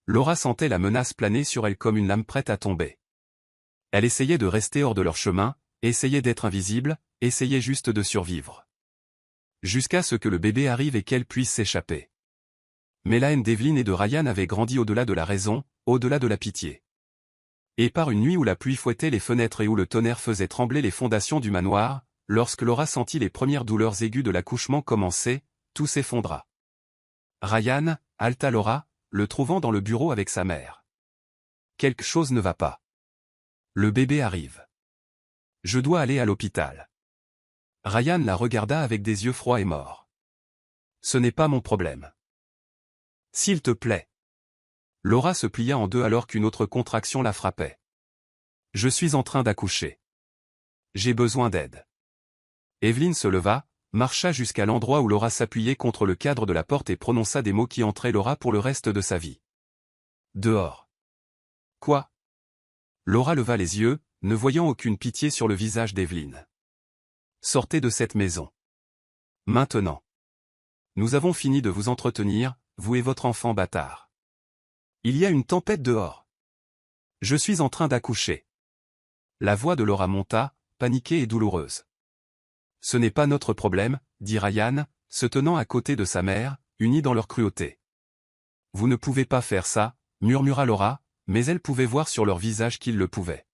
Laura sentait la menace planer sur elle comme une lame prête à tomber. Elle essayait de rester hors de leur chemin, essayait d'être invisible, essayait juste de survivre. Jusqu'à ce que le bébé arrive et qu'elle puisse s'échapper. Mais la haine d'Evelyn et de Ryan avait grandi au-delà de la raison, au-delà de la pitié. Et par une nuit où la pluie fouettait les fenêtres et où le tonnerre faisait trembler les fondations du manoir, lorsque Laura sentit les premières douleurs aiguës de l'accouchement commencer, tout s'effondra. Ryan, halta Laura, le trouvant dans le bureau avec sa mère. Quelque chose ne va pas. Le bébé arrive. Je dois aller à l'hôpital. Ryan la regarda avec des yeux froids et morts. Ce n'est pas mon problème. S'il te plaît. Laura se plia en deux alors qu'une autre contraction la frappait. Je suis en train d'accoucher. J'ai besoin d'aide. Evelyn se leva, marcha jusqu'à l'endroit où Laura s'appuyait contre le cadre de la porte et prononça des mots qui hantaient Laura pour le reste de sa vie. Dehors. Quoi? Laura leva les yeux, ne voyant aucune pitié sur le visage d'Evelyn. Sortez de cette maison. Maintenant. Nous avons fini de vous entretenir, vous et votre enfant bâtard. Il y a une tempête dehors. Je suis en train d'accoucher. La voix de Laura monta, paniquée et douloureuse. Ce n'est pas notre problème, dit Ryan, se tenant à côté de sa mère, unis dans leur cruauté. Vous ne pouvez pas faire ça, murmura Laura, mais elle pouvait voir sur leur visage qu'ils le pouvaient.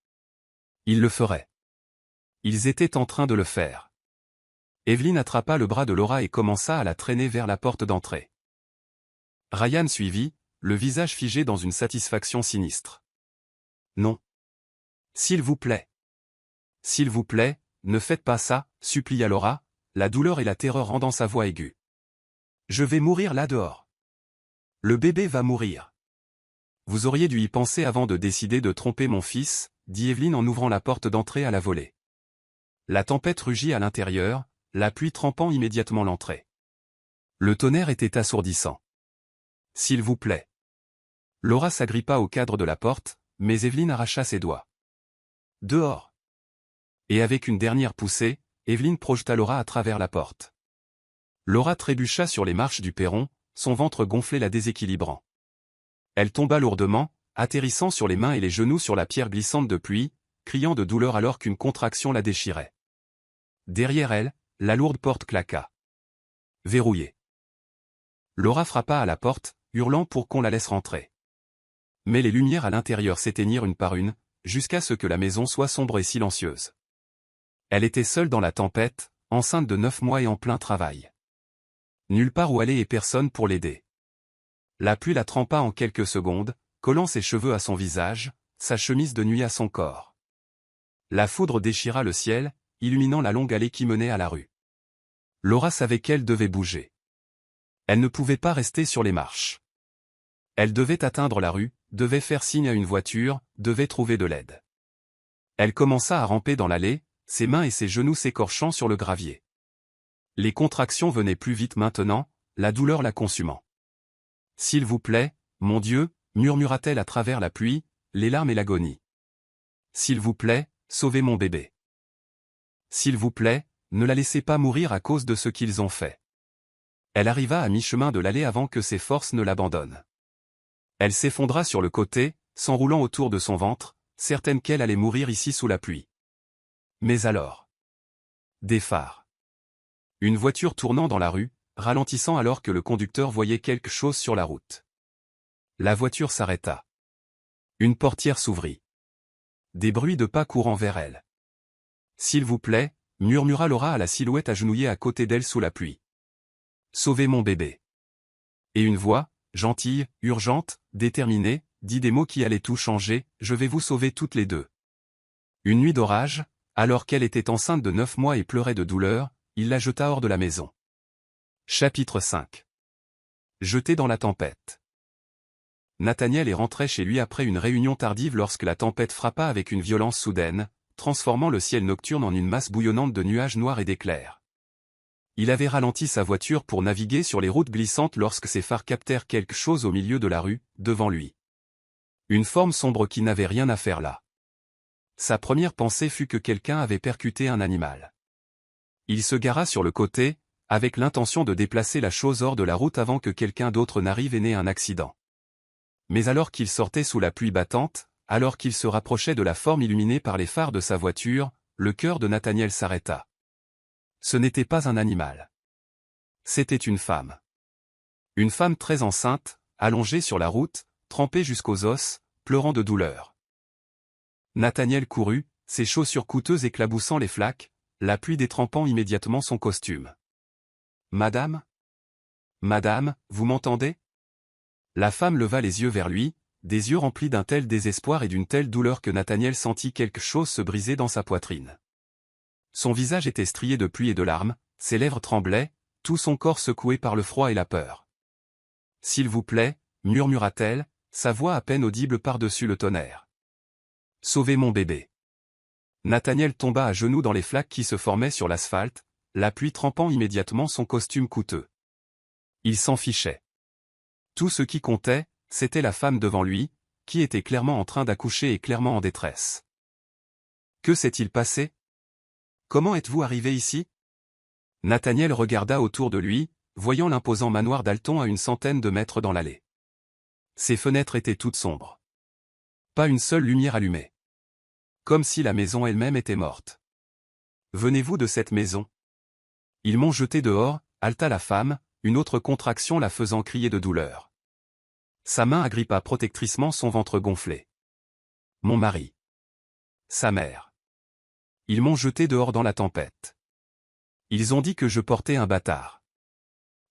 Ils le feraient. Ils étaient en train de le faire. Evelyn attrapa le bras de Laura et commença à la traîner vers la porte d'entrée. Ryan suivit, le visage figé dans une satisfaction sinistre. Non. S'il vous plaît. S'il vous plaît, ne faites pas ça, supplia Laura, la douleur et la terreur rendant sa voix aiguë. Je vais mourir là dehors. Le bébé va mourir. Vous auriez dû y penser avant de décider de tromper mon fils, dit Evelyn en ouvrant la porte d'entrée à la volée. La tempête rugit à l'intérieur, la pluie trempant immédiatement l'entrée. Le tonnerre était assourdissant. S'il vous plaît. Laura s'agrippa au cadre de la porte, mais Evelyn arracha ses doigts. Dehors. Et avec une dernière poussée, Evelyn projeta Laura à travers la porte. Laura trébucha sur les marches du perron, son ventre gonflé la déséquilibrant. Elle tomba lourdement, atterrissant sur les mains et les genoux sur la pierre glissante de pluie, criant de douleur alors qu'une contraction la déchirait. Derrière elle, la lourde porte claqua. Verrouillée. Laura frappa à la porte, hurlant pour qu'on la laisse rentrer. Mais les lumières à l'intérieur s'éteignirent une par une, jusqu'à ce que la maison soit sombre et silencieuse. Elle était seule dans la tempête, enceinte de 9 mois et en plein travail. Nulle part où aller et personne pour l'aider. La pluie la trempa en quelques secondes, collant ses cheveux à son visage, sa chemise de nuit à son corps. La foudre déchira le ciel, illuminant la longue allée qui menait à la rue. Laura savait qu'elle devait bouger. Elle ne pouvait pas rester sur les marches. Elle devait atteindre la rue, devait faire signe à une voiture, devait trouver de l'aide. Elle commença à ramper dans l'allée, ses mains et ses genoux s'écorchant sur le gravier. Les contractions venaient plus vite maintenant, la douleur la consumant. « S'il vous plaît, mon Dieu » murmura-t-elle à travers la pluie, les larmes et l'agonie. « S'il vous plaît, sauvez mon bébé. S'il vous plaît, ne la laissez pas mourir à cause de ce qu'ils ont fait. » Elle arriva à mi-chemin de l'allée avant que ses forces ne l'abandonnent. Elle s'effondra sur le côté, s'enroulant autour de son ventre, certaine qu'elle allait mourir ici sous la pluie. Mais alors... Des phares. Une voiture tournant dans la rue, ralentissant alors que le conducteur voyait quelque chose sur la route. La voiture s'arrêta. Une portière s'ouvrit. Des bruits de pas courant vers elle. « S'il vous plaît » murmura Laura à la silhouette agenouillée à côté d'elle sous la pluie. « Sauvez mon bébé. » Et une voix, gentille, urgente, déterminée, dit des mots qui allaient tout changer, je vais vous sauver toutes les deux. Une nuit d'orage, alors qu'elle était enceinte de 9 mois et pleurait de douleur, il la jeta hors de la maison. Chapitre 5. Jeté dans la tempête. Nathaniel est rentré chez lui après une réunion tardive lorsque la tempête frappa avec une violence soudaine, transformant le ciel nocturne en une masse bouillonnante de nuages noirs et d'éclairs. Il avait ralenti sa voiture pour naviguer sur les routes glissantes lorsque ses phares captèrent quelque chose au milieu de la rue, devant lui. Une forme sombre qui n'avait rien à faire là. Sa première pensée fut que quelqu'un avait percuté un animal. Il se gara sur le côté, avec l'intention de déplacer la chose hors de la route avant que quelqu'un d'autre n'arrive et n'ait un accident. Mais alors qu'il sortait sous la pluie battante, alors qu'il se rapprochait de la forme illuminée par les phares de sa voiture, le cœur de Nathaniel s'arrêta. Ce n'était pas un animal. C'était une femme. Une femme très enceinte, allongée sur la route, trempée jusqu'aux os, pleurant de douleur. Nathaniel courut, ses chaussures coûteuses éclaboussant les flaques, la pluie détrempant immédiatement son costume. « Madame ? Madame, vous m'entendez » La femme leva les yeux vers lui, des yeux remplis d'un tel désespoir et d'une telle douleur que Nathaniel sentit quelque chose se briser dans sa poitrine. Son visage était strié de pluie et de larmes, ses lèvres tremblaient, tout son corps secoué par le froid et la peur. « S'il vous plaît, murmura-t-elle, sa voix à peine audible par-dessus le tonnerre. « Sauvez mon bébé. » Nathaniel tomba à genoux dans les flaques qui se formaient sur l'asphalte, la pluie trempant immédiatement son costume coûteux. Il s'en fichait. Tout ce qui comptait, c'était la femme devant lui, qui était clairement en train d'accoucher et clairement en détresse. Que s'est-il passé ? Comment êtes-vous arrivé ici ? Nathaniel regarda autour de lui, voyant l'imposant manoir Dalton à une centaine de mètres dans l'allée. Ses fenêtres étaient toutes sombres. Pas une seule lumière allumée. Comme si la maison elle-même était morte. « Venez-vous de cette maison ? Ils m'ont jeté dehors, » haleta la femme, une autre contraction la faisant crier de douleur. Sa main agrippa protectricement son ventre gonflé. « Mon mari. Sa mère. Ils m'ont jeté dehors dans la tempête. Ils ont dit que je portais un bâtard.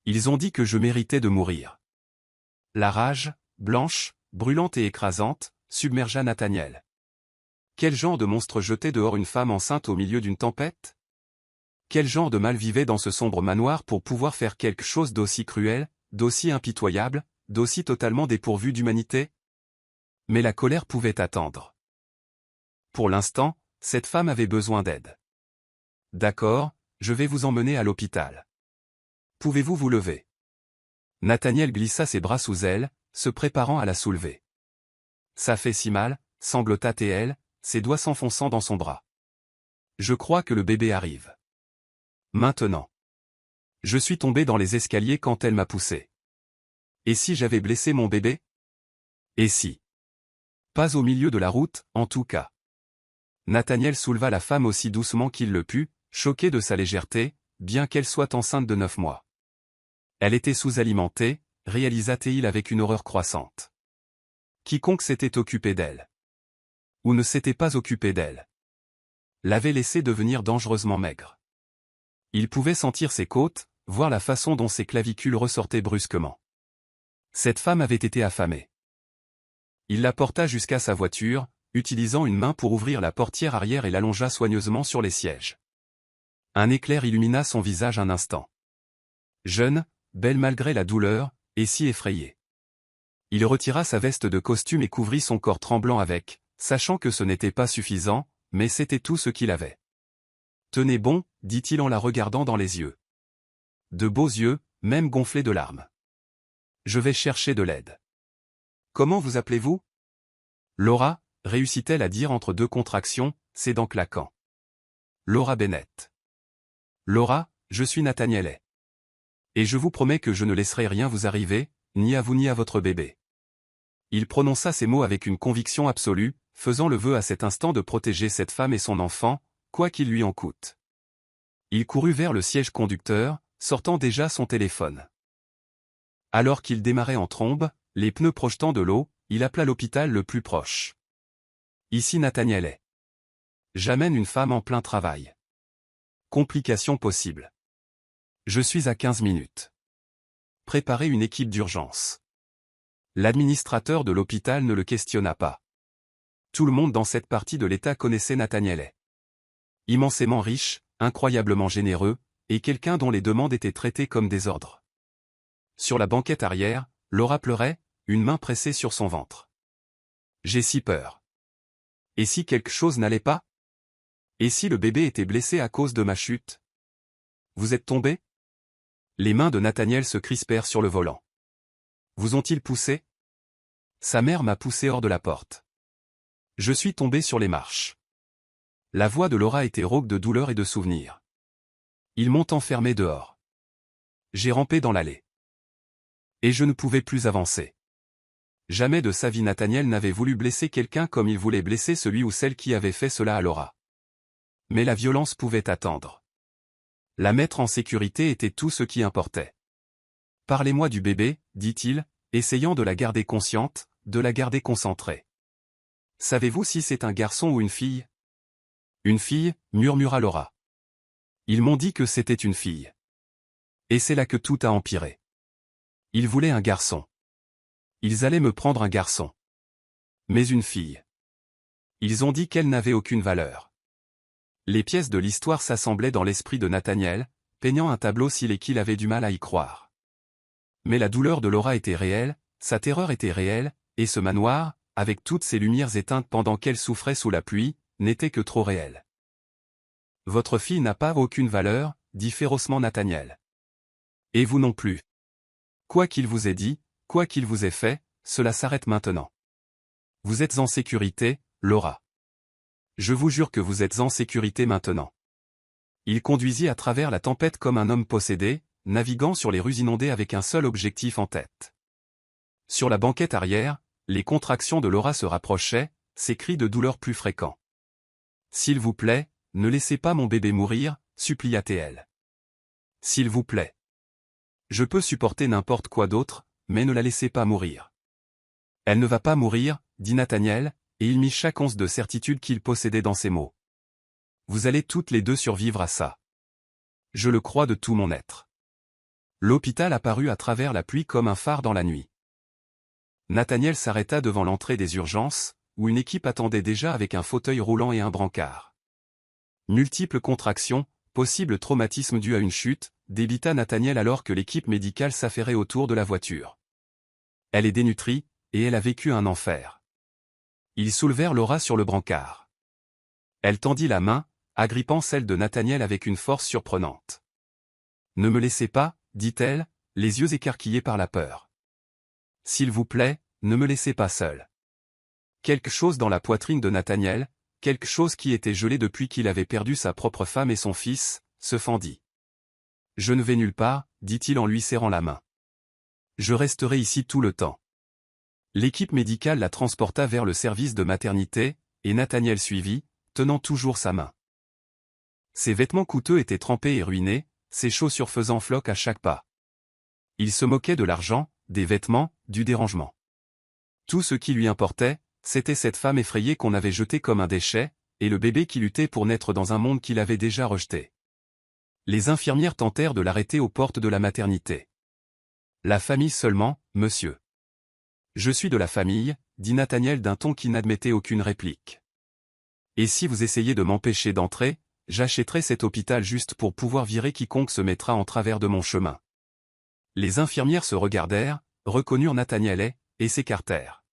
Ils ont dit que je méritais de mourir. » La rage, blanche, brûlante et écrasante, submergea Nathaniel. Quel genre de monstre jetait dehors une femme enceinte au milieu d'une tempête ? Quel genre de mal vivait dans ce sombre manoir pour pouvoir faire quelque chose d'aussi cruel, d'aussi impitoyable, d'aussi totalement dépourvu d'humanité ? Mais la colère pouvait attendre. Pour l'instant, cette femme avait besoin d'aide. « D'accord, je vais vous emmener à l'hôpital. Pouvez-vous vous lever ?» Nathaniel glissa ses bras sous elle, se préparant à la soulever. « Ça fait si mal » sanglota-t-elle, ses doigts s'enfonçant dans son bras. « Je crois que le bébé arrive. Maintenant. Je suis tombé dans les escaliers quand elle m'a poussé. Et si j'avais blessé mon bébé ? Et si ? Pas au milieu de la route, en tout cas. » Nathaniel souleva la femme aussi doucement qu'il le put, choqué de sa légèreté, bien qu'elle soit enceinte de 9 mois. Elle était sous-alimentée, réalisa-t-il avec une horreur croissante. Quiconque s'était occupé d'elle. Ou ne s'était pas occupé d'elle. L'avait laissée devenir dangereusement maigre. Il pouvait sentir ses côtes, voir la façon dont ses clavicules ressortaient brusquement. Cette femme avait été affamée. Il la porta jusqu'à sa voiture, utilisant une main pour ouvrir la portière arrière et l'allongea soigneusement sur les sièges. Un éclair illumina son visage un instant. Jeune, belle malgré la douleur, et si effrayée. Il retira sa veste de costume et couvrit son corps tremblant avec, sachant que ce n'était pas suffisant, mais c'était tout ce qu'il avait. « Tenez bon, » dit-il en la regardant dans les yeux. De beaux yeux, même gonflés de larmes. « Je vais chercher de l'aide. »« Comment vous appelez-vous » Laura, réussit-elle à dire entre deux contractions, ses dents claquant. « Laura Bennett. »« Laura, je suis Nathaniel. Et je vous promets que je ne laisserai rien vous arriver, ni à vous ni à votre bébé. » Il prononça ces mots avec une conviction absolue, faisant le vœu à cet instant de protéger cette femme et son enfant, quoi qu'il lui en coûte. Il courut vers le siège conducteur, sortant déjà son téléphone. Alors qu'il démarrait en trombe, les pneus projetant de l'eau, il appela l'hôpital le plus proche. Ici Nathaniel. J'amène une femme en plein travail. Complications possibles. Je suis à 15 minutes. Préparez une équipe d'urgence. L'administrateur de l'hôpital ne le questionna pas. Tout le monde dans cette partie de l'État connaissait Nathaniel. Immensément riche, incroyablement généreux, et quelqu'un dont les demandes étaient traitées comme des ordres. Sur la banquette arrière, Laura pleurait, une main pressée sur son ventre. J'ai si peur. Et si quelque chose n'allait pas? Et si le bébé était blessé à cause de ma chute? Vous êtes tombé? Les mains de Nathaniel se crispèrent sur le volant. Vous ont-ils poussé? Sa mère m'a poussé hors de la porte. Je suis tombé sur les marches. La voix de Laura était rauque de douleur et de souvenirs. Ils m'ont enfermé dehors. J'ai rampé dans l'allée. Et je ne pouvais plus avancer. Jamais de sa vie Nathaniel n'avait voulu blesser quelqu'un comme il voulait blesser celui ou celle qui avait fait cela à Laura. Mais la violence pouvait attendre. La mettre en sécurité était tout ce qui importait. Parlez-moi du bébé, dit-il, essayant de la garder consciente, de la garder concentrée. Savez-vous si c'est un garçon ou une fille? Une fille, murmura Laura. Ils m'ont dit que c'était une fille. Et c'est là que tout a empiré. Ils voulaient un garçon. Ils allaient me prendre un garçon. Mais une fille. Ils ont dit qu'elle n'avait aucune valeur. Les pièces de l'histoire s'assemblaient dans l'esprit de Nathaniel, peignant un tableau qu'il avait du mal à y croire. Mais la douleur de Laura était réelle, sa terreur était réelle, et ce manoir, avec toutes ses lumières éteintes pendant qu'elle souffrait sous la pluie, n'était que trop réel. Votre fille n'a pas aucune valeur, dit férocement Nathaniel. Et vous non plus. Quoi qu'il vous ait dit, quoi qu'il vous ait fait, cela s'arrête maintenant. Vous êtes en sécurité, Laura. Je vous jure que vous êtes en sécurité maintenant. Il conduisit à travers la tempête comme un homme possédé, naviguant sur les rues inondées avec un seul objectif en tête. Sur la banquette arrière, les contractions de Laura se rapprochaient, ses cris de douleur plus fréquents. S'il vous plaît, ne laissez pas mon bébé mourir, supplia-t-elle. S'il vous plaît. Je peux supporter n'importe quoi d'autre, mais ne la laissez pas mourir. Elle ne va pas mourir, dit Nathaniel, et il mit chaque once de certitude qu'il possédait dans ses mots. Vous allez toutes les deux survivre à ça. Je le crois de tout mon être. L'hôpital apparut à travers la pluie comme un phare dans la nuit. Nathaniel s'arrêta devant l'entrée des urgences, où une équipe attendait déjà avec un fauteuil roulant et un brancard. Multiples contractions, possible traumatisme dû à une chute, débita Nathaniel alors que l'équipe médicale s'affairait autour de la voiture. Elle est dénutrie, et elle a vécu un enfer. Ils soulevèrent Laura sur le brancard. Elle tendit la main, agrippant celle de Nathaniel avec une force surprenante. Ne me laissez pas, dit-elle, les yeux écarquillés par la peur. S'il vous plaît, ne me laissez pas seul. Quelque chose dans la poitrine de Nathaniel, quelque chose qui était gelé depuis qu'il avait perdu sa propre femme et son fils, se fendit. Je ne vais nulle part, dit-il en lui serrant la main. Je resterai ici tout le temps. L'équipe médicale la transporta vers le service de maternité, et Nathaniel suivit, tenant toujours sa main. Ses vêtements coûteux étaient trempés et ruinés, ses chaussures faisant floc à chaque pas. Il se moquait de l'argent, des vêtements, du dérangement. Tout ce qui lui importait, c'était cette femme effrayée qu'on avait jetée comme un déchet, et le bébé qui luttait pour naître dans un monde qu'il avait déjà rejeté. Les infirmières tentèrent de l'arrêter aux portes de la maternité. La famille seulement, monsieur. Je suis de la famille, dit Nathaniel d'un ton qui n'admettait aucune réplique. Et si vous essayez de m'empêcher d'entrer, j'achèterai cet hôpital juste pour pouvoir virer quiconque se mettra en travers de mon chemin. Les infirmières se regardèrent, reconnurent Nathaniel et s'écartèrent.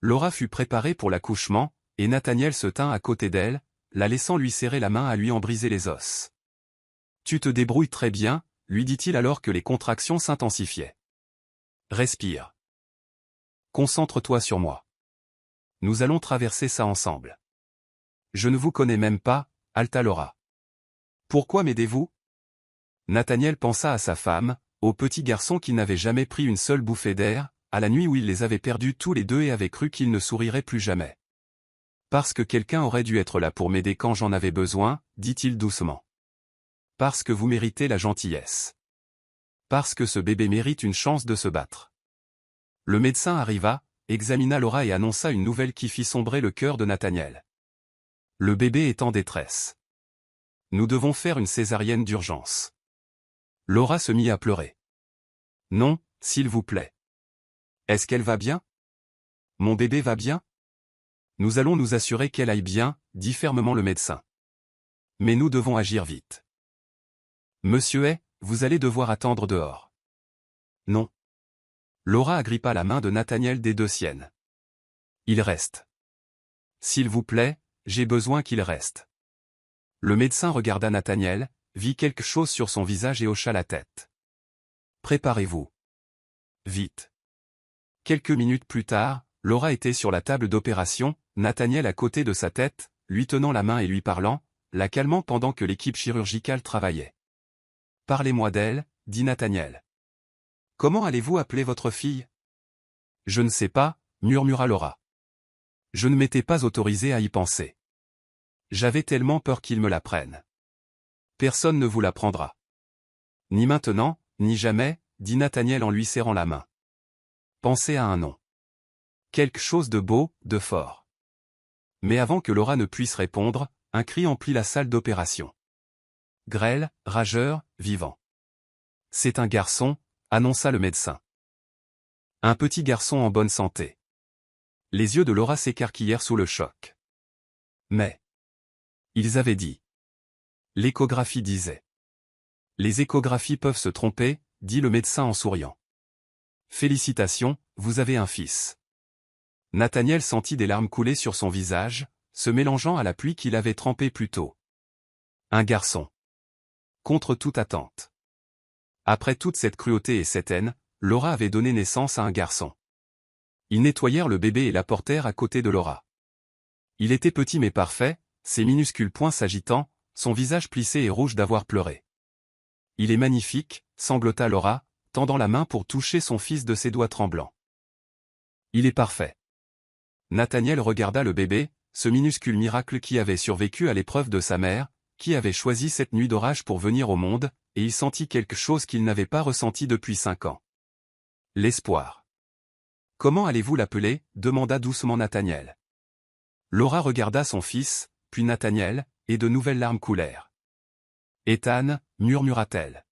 Laura fut préparée pour l'accouchement, et Nathaniel se tint à côté d'elle, la laissant lui serrer la main à lui en briser les os. Tu te débrouilles très bien, lui dit-il alors que les contractions s'intensifiaient. Respire. Concentre-toi sur moi. Nous allons traverser ça ensemble. Je ne vous connais même pas, halta Laura. Pourquoi m'aidez-vous? Nathaniel pensa à sa femme, au petit garçon qui n'avait jamais pris une seule bouffée d'air, à la nuit où il les avait perdus tous les deux et avait cru qu'il ne sourirait plus jamais. Parce que quelqu'un aurait dû être là pour m'aider quand j'en avais besoin, dit-il doucement. Parce que vous méritez la gentillesse. Parce que ce bébé mérite une chance de se battre. Le médecin arriva, examina Laura et annonça une nouvelle qui fit sombrer le cœur de Nathaniel. Le bébé est en détresse. Nous devons faire une césarienne d'urgence. Laura se mit à pleurer. Non, s'il vous plaît. Est-ce qu'elle va bien? Mon bébé va bien? Nous allons nous assurer qu'elle aille bien, dit fermement le médecin. Mais nous devons agir vite. Monsieur Hay, vous allez devoir attendre dehors. Non. Laura agrippa la main de Nathaniel des deux siennes. Il reste. S'il vous plaît, j'ai besoin qu'il reste. Le médecin regarda Nathaniel, vit quelque chose sur son visage et hocha la tête. Préparez-vous. Vite. Quelques minutes plus tard, Laura était sur la table d'opération, Nathaniel à côté de sa tête, lui tenant la main et lui parlant, la calmant pendant que l'équipe chirurgicale travaillait. Parlez-moi d'elle, dit Nathaniel. Comment allez-vous appeler votre fille? Je ne sais pas, murmura Laura. Je ne m'étais pas autorisé à y penser. J'avais tellement peur qu'ils me la prennent. Personne ne vous la prendra. Ni maintenant, ni jamais, dit Nathaniel en lui serrant la main. Pensez à un nom. Quelque chose de beau, de fort. Mais avant que Laura ne puisse répondre, un cri emplit la salle d'opération. Grêle, rageur, vivant. C'est un garçon, annonça le médecin. Un petit garçon en bonne santé. Les yeux de Laura s'écarquillèrent sous le choc. Mais ils avaient dit. L'échographie disait. Les échographies peuvent se tromper, dit le médecin en souriant. Félicitations, vous avez un fils. Nathaniel sentit des larmes couler sur son visage, se mélangeant à la pluie qu'il avait trempée plus tôt. Un garçon. Contre toute attente. Après toute cette cruauté et cette haine, Laura avait donné naissance à un garçon. Ils nettoyèrent le bébé et l'apportèrent à côté de Laura. Il était petit mais parfait, ses minuscules poings s'agitant, son visage plissé et rouge d'avoir pleuré. Il est magnifique, sanglota Laura, tendant la main pour toucher son fils de ses doigts tremblants. Il est parfait. Nathaniel regarda le bébé, ce minuscule miracle qui avait survécu à l'épreuve de sa mère, qui avait choisi cette nuit d'orage pour venir au monde, et il sentit quelque chose qu'il n'avait pas ressenti depuis 5 ans. L'espoir. Comment allez-vous l'appeler? Demanda doucement Nathaniel. Laura regarda son fils, puis Nathaniel, et de nouvelles larmes coulèrent. Ethan, murmura-t-elle.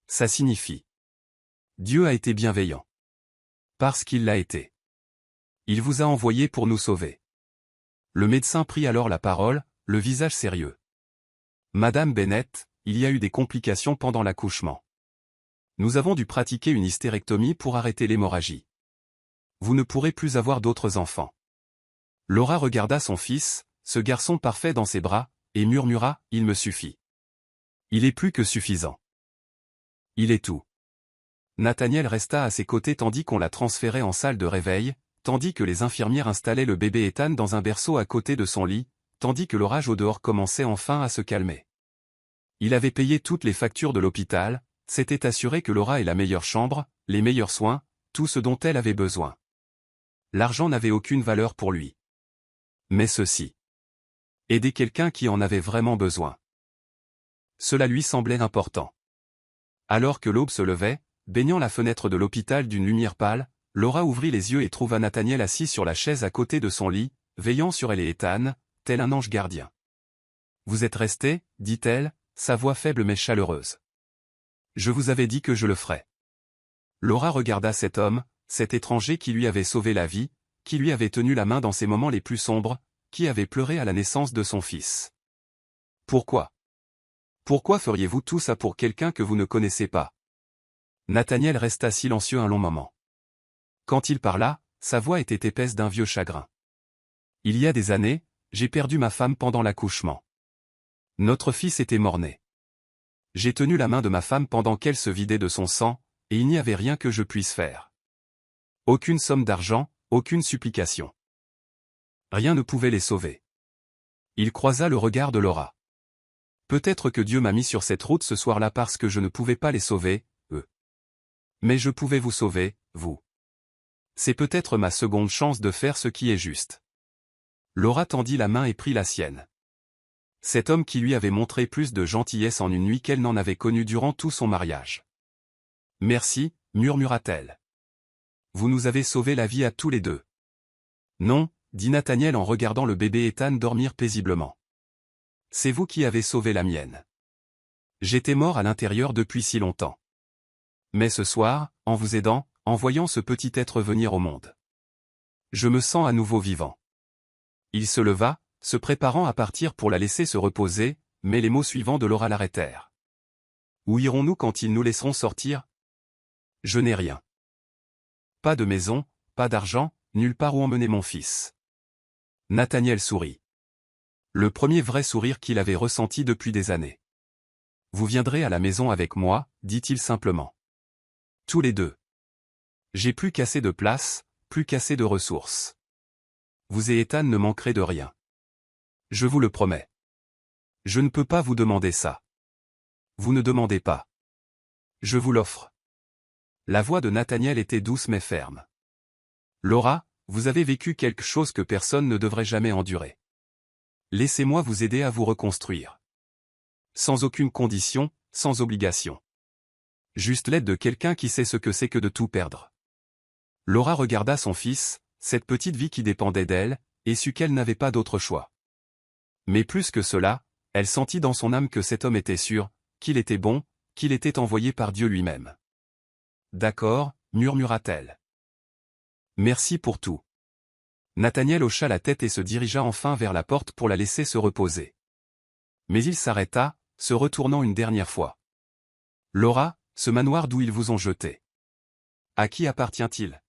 Ça signifie. Dieu a été bienveillant. Parce qu'il l'a été. Il vous a envoyé pour nous sauver. Le médecin prit alors la parole, le visage sérieux. Madame Bennett, il y a eu des complications pendant l'accouchement. Nous avons dû pratiquer une hystérectomie pour arrêter l'hémorragie. Vous ne pourrez plus avoir d'autres enfants. Laura regarda son fils, ce garçon parfait dans ses bras, et murmura, il me suffit. Il est plus que suffisant. Il est tout. Nathaniel resta à ses côtés tandis qu'on la transférait en salle de réveil, tandis que les infirmières installaient le bébé Ethan dans un berceau à côté de son lit, tandis que l'orage au dehors commençait enfin à se calmer. Il avait payé toutes les factures de l'hôpital, s'était assuré que Laura ait la meilleure chambre, les meilleurs soins, tout ce dont elle avait besoin. L'argent n'avait aucune valeur pour lui. Mais ceci. Aider quelqu'un qui en avait vraiment besoin. Cela lui semblait important. Alors que l'aube se levait, baignant la fenêtre de l'hôpital d'une lumière pâle, Laura ouvrit les yeux et trouva Nathaniel assis sur la chaise à côté de son lit, veillant sur elle et Ethan, tel un ange gardien. Vous êtes resté, dit-elle, sa voix faible mais chaleureuse. Je vous avais dit que je le ferais. Laura regarda cet homme, cet étranger qui lui avait sauvé la vie, qui lui avait tenu la main dans ses moments les plus sombres, qui avait pleuré à la naissance de son fils. Pourquoi? Pourquoi feriez-vous tout ça pour quelqu'un que vous ne connaissez pas? Nathaniel resta silencieux un long moment. Quand il parla, sa voix était épaisse d'un vieux chagrin. Il y a des années, j'ai perdu ma femme pendant l'accouchement. Notre fils était mort-né. J'ai tenu la main de ma femme pendant qu'elle se vidait de son sang, et il n'y avait rien que je puisse faire. Aucune somme d'argent, aucune supplication. Rien ne pouvait les sauver. Il croisa le regard de Laura. Peut-être que Dieu m'a mis sur cette route ce soir-là parce que je ne pouvais pas les sauver, eux. Mais je pouvais vous sauver, vous. C'est peut-être ma seconde chance de faire ce qui est juste. Laura tendit la main et prit la sienne. Cet homme qui lui avait montré plus de gentillesse en une nuit qu'elle n'en avait connue durant tout son mariage. Merci, murmura-t-elle. Vous nous avez sauvé la vie à tous les deux. Non, dit Nathaniel en regardant le bébé Ethan dormir paisiblement. C'est vous qui avez sauvé la mienne. J'étais mort à l'intérieur depuis si longtemps. Mais ce soir, en vous aidant, en voyant ce petit être venir au monde. Je me sens à nouveau vivant. Il se leva, se préparant à partir pour la laisser se reposer, mais les mots suivants de Laura l'arrêtèrent. Où irons-nous quand ils nous laisseront sortir? Je n'ai rien. Pas de maison, pas d'argent, nulle part où emmener mon fils. Nathaniel sourit. Le premier vrai sourire qu'il avait ressenti depuis des années. Vous viendrez à la maison avec moi, dit-il simplement. Tous les deux. J'ai plus qu'assez de place, plus qu'assez de ressources. Vous et Ethan ne manquerez de rien. Je vous le promets. Je ne peux pas vous demander ça. Vous ne demandez pas. Je vous l'offre. La voix de Nathaniel était douce mais ferme. Laura, vous avez vécu quelque chose que personne ne devrait jamais endurer. Laissez-moi vous aider à vous reconstruire. Sans aucune condition, sans obligation. Juste l'aide de quelqu'un qui sait ce que c'est que de tout perdre. Laura regarda son fils, cette petite vie qui dépendait d'elle, et sut qu'elle n'avait pas d'autre choix. Mais plus que cela, elle sentit dans son âme que cet homme était sûr, qu'il était bon, qu'il était envoyé par Dieu lui-même. D'accord, murmura-t-elle. Merci pour tout. Nathaniel hocha la tête et se dirigea enfin vers la porte pour la laisser se reposer. Mais il s'arrêta, se retournant une dernière fois. Laura, ce manoir d'où ils vous ont jeté. À qui appartient-il?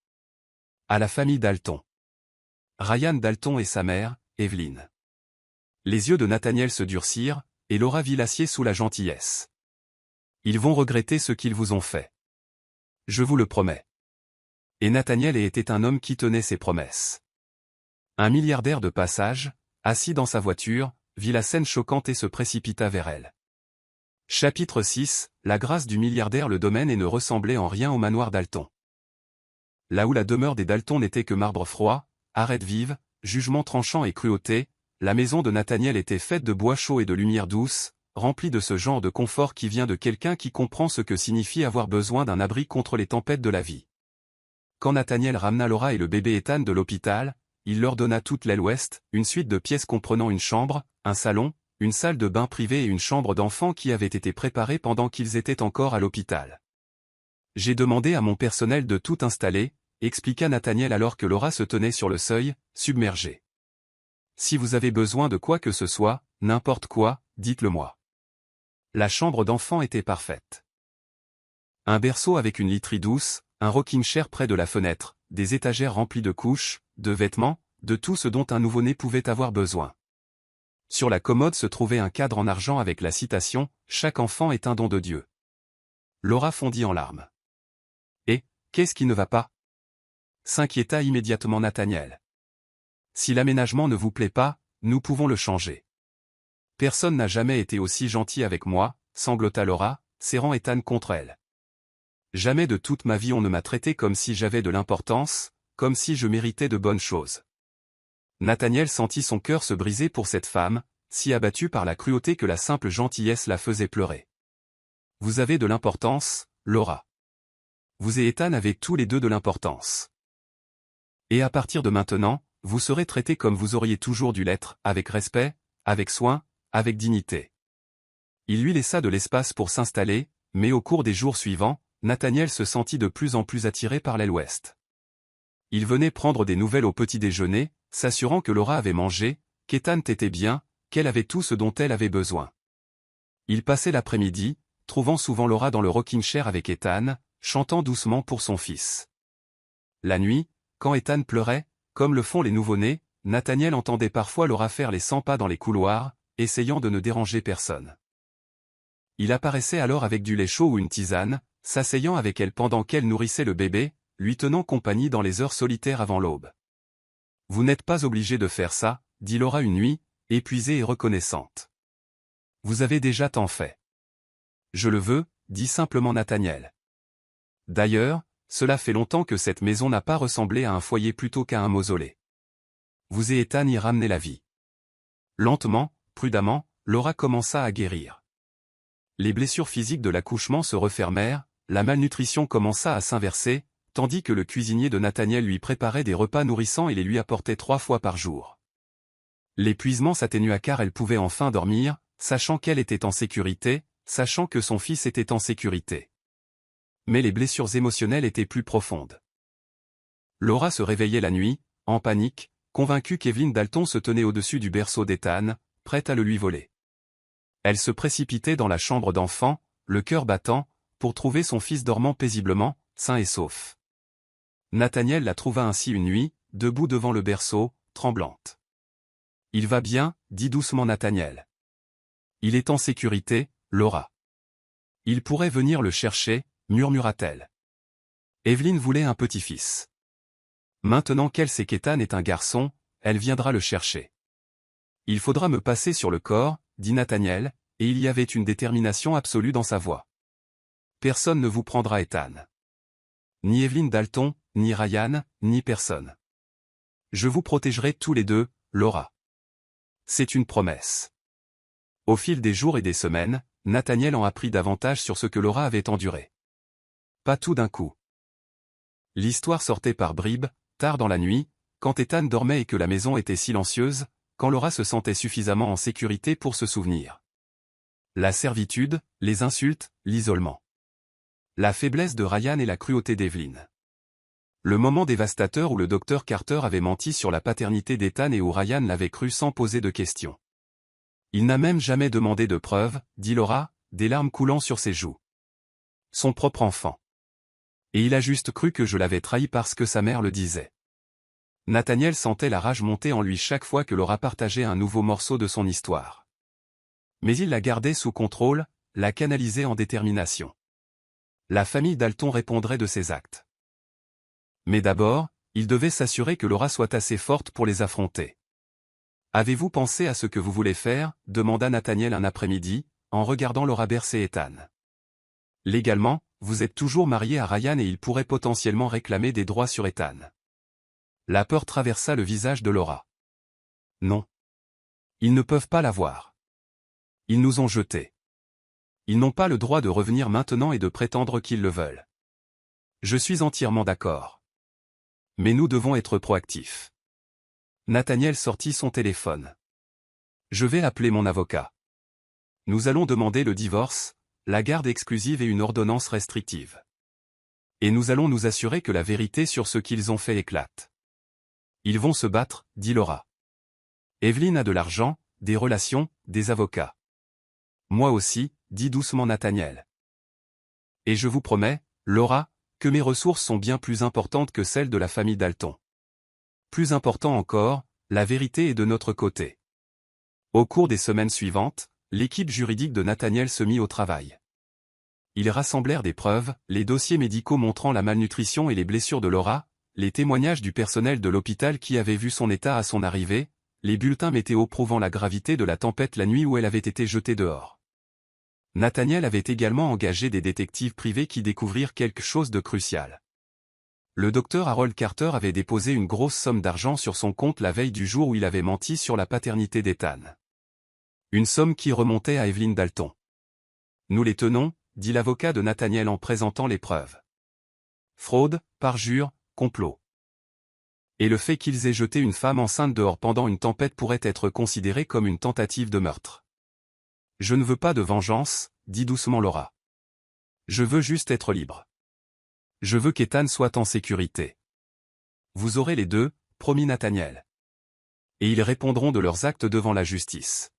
À la famille Dalton. Ryan Dalton et sa mère, Evelyn. Les yeux de Nathaniel se durcirent, et Laura vit l'acier sous la gentillesse. Ils vont regretter ce qu'ils vous ont fait. Je vous le promets. Et Nathaniel était un homme qui tenait ses promesses. Un milliardaire de passage, assis dans sa voiture, vit la scène choquante et se précipita vers elle. Chapitre 6, la grâce du milliardaire. Le domaine et ne ressemblait en rien au manoir Dalton. Là où la demeure des Dalton n'était que marbre froid, arêtes vives, jugement tranchant et cruauté, la maison de Nathaniel était faite de bois chaud et de lumière douce, remplie de ce genre de confort qui vient de quelqu'un qui comprend ce que signifie avoir besoin d'un abri contre les tempêtes de la vie. Quand Nathaniel ramena Laura et le bébé Ethan de l'hôpital, il leur donna toute l'aile ouest, une suite de pièces comprenant une chambre, un salon, une salle de bain privée et une chambre d'enfant qui avait été préparée pendant qu'ils étaient encore à l'hôpital. J'ai demandé à mon personnel de tout installer, expliqua Nathaniel alors que Laura se tenait sur le seuil, submergée. Si vous avez besoin de quoi que ce soit, n'importe quoi, dites-le-moi. La chambre d'enfant était parfaite. Un berceau avec une literie douce, un rocking chair près de la fenêtre, des étagères remplies de couches, de vêtements, de tout ce dont un nouveau-né pouvait avoir besoin. Sur la commode se trouvait un cadre en argent avec la citation « Chaque enfant est un don de Dieu ». Laura fondit en larmes. Et, qu'est-ce qui ne va pas? S'inquiéta immédiatement Nathaniel. Si l'aménagement ne vous plaît pas, nous pouvons le changer. Personne n'a jamais été aussi gentil avec moi, sanglota Laura, serrant Ethan contre elle. Jamais de toute ma vie on ne m'a traité comme si j'avais de l'importance, comme si je méritais de bonnes choses. Nathaniel sentit son cœur se briser pour cette femme, si abattue par la cruauté que la simple gentillesse la faisait pleurer. Vous avez de l'importance, Laura. Vous et Ethan avez tous les deux de l'importance. Et à partir de maintenant, vous serez traités comme vous auriez toujours dû l'être, avec respect, avec soin, avec dignité. Il lui laissa de l'espace pour s'installer, mais au cours des jours suivants, Nathaniel se sentit de plus en plus attiré par l'aile ouest. Il venait prendre des nouvelles au petit déjeuner, s'assurant que Laura avait mangé, qu'Ethan était bien, qu'elle avait tout ce dont elle avait besoin. Il passait l'après-midi, trouvant souvent Laura dans le rocking chair avec Ethan, chantant doucement pour son fils. La nuit, quand Ethan pleurait, comme le font les nouveau-nés, Nathaniel entendait parfois Laura faire les 100 pas dans les couloirs, essayant de ne déranger personne. Il apparaissait alors avec du lait chaud ou une tisane, s'asseyant avec elle pendant qu'elle nourrissait le bébé, lui tenant compagnie dans les heures solitaires avant l'aube. « Vous n'êtes pas obligé de faire ça, » dit Laura une nuit, épuisée et reconnaissante. « Vous avez déjà tant fait. »« Je le veux, » dit simplement Nathaniel. D'ailleurs, cela fait longtemps que cette maison n'a pas ressemblé à un foyer plutôt qu'à un mausolée. Vous et Ethan y ramenez la vie. Lentement, prudemment, Laura commença à guérir. Les blessures physiques de l'accouchement se refermèrent, la malnutrition commença à s'inverser, tandis que le cuisinier de Nathaniel lui préparait des repas nourrissants et les lui apportait 3 fois par jour. L'épuisement s'atténua car elle pouvait enfin dormir, sachant qu'elle était en sécurité, sachant que son fils était en sécurité. Mais les blessures émotionnelles étaient plus profondes. Laura se réveillait la nuit, en panique, convaincue qu'Evelyn Dalton se tenait au-dessus du berceau d'Ethan, prête à le lui voler. Elle se précipitait dans la chambre d'enfant, le cœur battant, pour trouver son fils dormant paisiblement, sain et sauf. Nathaniel la trouva ainsi une nuit, debout devant le berceau, tremblante. « Il va bien » dit doucement Nathaniel. « Il est en sécurité, Laura. Il pourrait venir le chercher » murmura-t-elle. Evelyn voulait un petit-fils. Maintenant qu'elle sait qu'Ethan est un garçon, elle viendra le chercher. Il faudra me passer sur le corps, dit Nathaniel, et il y avait une détermination absolue dans sa voix. Personne ne vous prendra Ethan. Ni Evelyn Dalton, ni Ryan, ni personne. Je vous protégerai tous les deux, Laura. C'est une promesse. Au fil des jours et des semaines, Nathaniel en apprit davantage sur ce que Laura avait enduré. Pas tout d'un coup. L'histoire sortait par bribes, tard dans la nuit, quand Ethan dormait et que la maison était silencieuse, quand Laura se sentait suffisamment en sécurité pour se souvenir. La servitude, les insultes, l'isolement. La faiblesse de Ryan et la cruauté d'Evelyn. Le moment dévastateur où le docteur Carter avait menti sur la paternité d'Ethan et où Ryan l'avait cru sans poser de questions. Il n'a même jamais demandé de preuves, dit Laura, des larmes coulant sur ses joues. Son propre enfant. Et il a juste cru que je l'avais trahi parce que sa mère le disait. Nathaniel sentait la rage monter en lui chaque fois que Laura partageait un nouveau morceau de son histoire. Mais il la gardait sous contrôle, la canalisait en détermination. La famille Dalton répondrait de ses actes. Mais d'abord, il devait s'assurer que Laura soit assez forte pour les affronter. « Avez-vous pensé à ce que vous voulez faire » demanda Nathaniel un après-midi, en regardant Laura bercer Ethan. « Légalement, vous êtes toujours marié à Ryan et il pourrait potentiellement réclamer des droits sur Ethan. » La peur traversa le visage de Laura. « Non. Ils ne peuvent pas l'avoir. Ils nous ont jetés. Ils n'ont pas le droit de revenir maintenant et de prétendre qu'ils le veulent. Je suis entièrement d'accord. Mais nous devons être proactifs. » Nathaniel sortit son téléphone. « Je vais appeler mon avocat. Nous allons demander le divorce, la garde exclusive et une ordonnance restrictive. Et nous allons nous assurer que la vérité sur ce qu'ils ont fait éclate. Ils vont se battre, dit Laura. Evelyn a de l'argent, des relations, des avocats. Moi aussi, dit doucement Nathaniel. Et je vous promets, Laura, que mes ressources sont bien plus importantes que celles de la famille Dalton. Plus important encore, la vérité est de notre côté. Au cours des semaines suivantes, l'équipe juridique de Nathaniel se mit au travail. Ils rassemblèrent des preuves, les dossiers médicaux montrant la malnutrition et les blessures de Laura, les témoignages du personnel de l'hôpital qui avait vu son état à son arrivée, les bulletins météo prouvant la gravité de la tempête la nuit où elle avait été jetée dehors. Nathaniel avait également engagé des détectives privés qui découvrirent quelque chose de crucial. Le docteur Harold Carter avait déposé une grosse somme d'argent sur son compte la veille du jour où il avait menti sur la paternité d'Ethan. Une somme qui remontait à Evelyn Dalton. Nous les tenons, dit l'avocat de Nathaniel en présentant les preuves. Fraude, parjure, complot. Et le fait qu'ils aient jeté une femme enceinte dehors pendant une tempête pourrait être considéré comme une tentative de meurtre. Je ne veux pas de vengeance, dit doucement Laura. Je veux juste être libre. Je veux qu'Ethan soit en sécurité. Vous aurez les deux, promit Nathaniel. Et ils répondront de leurs actes devant la justice.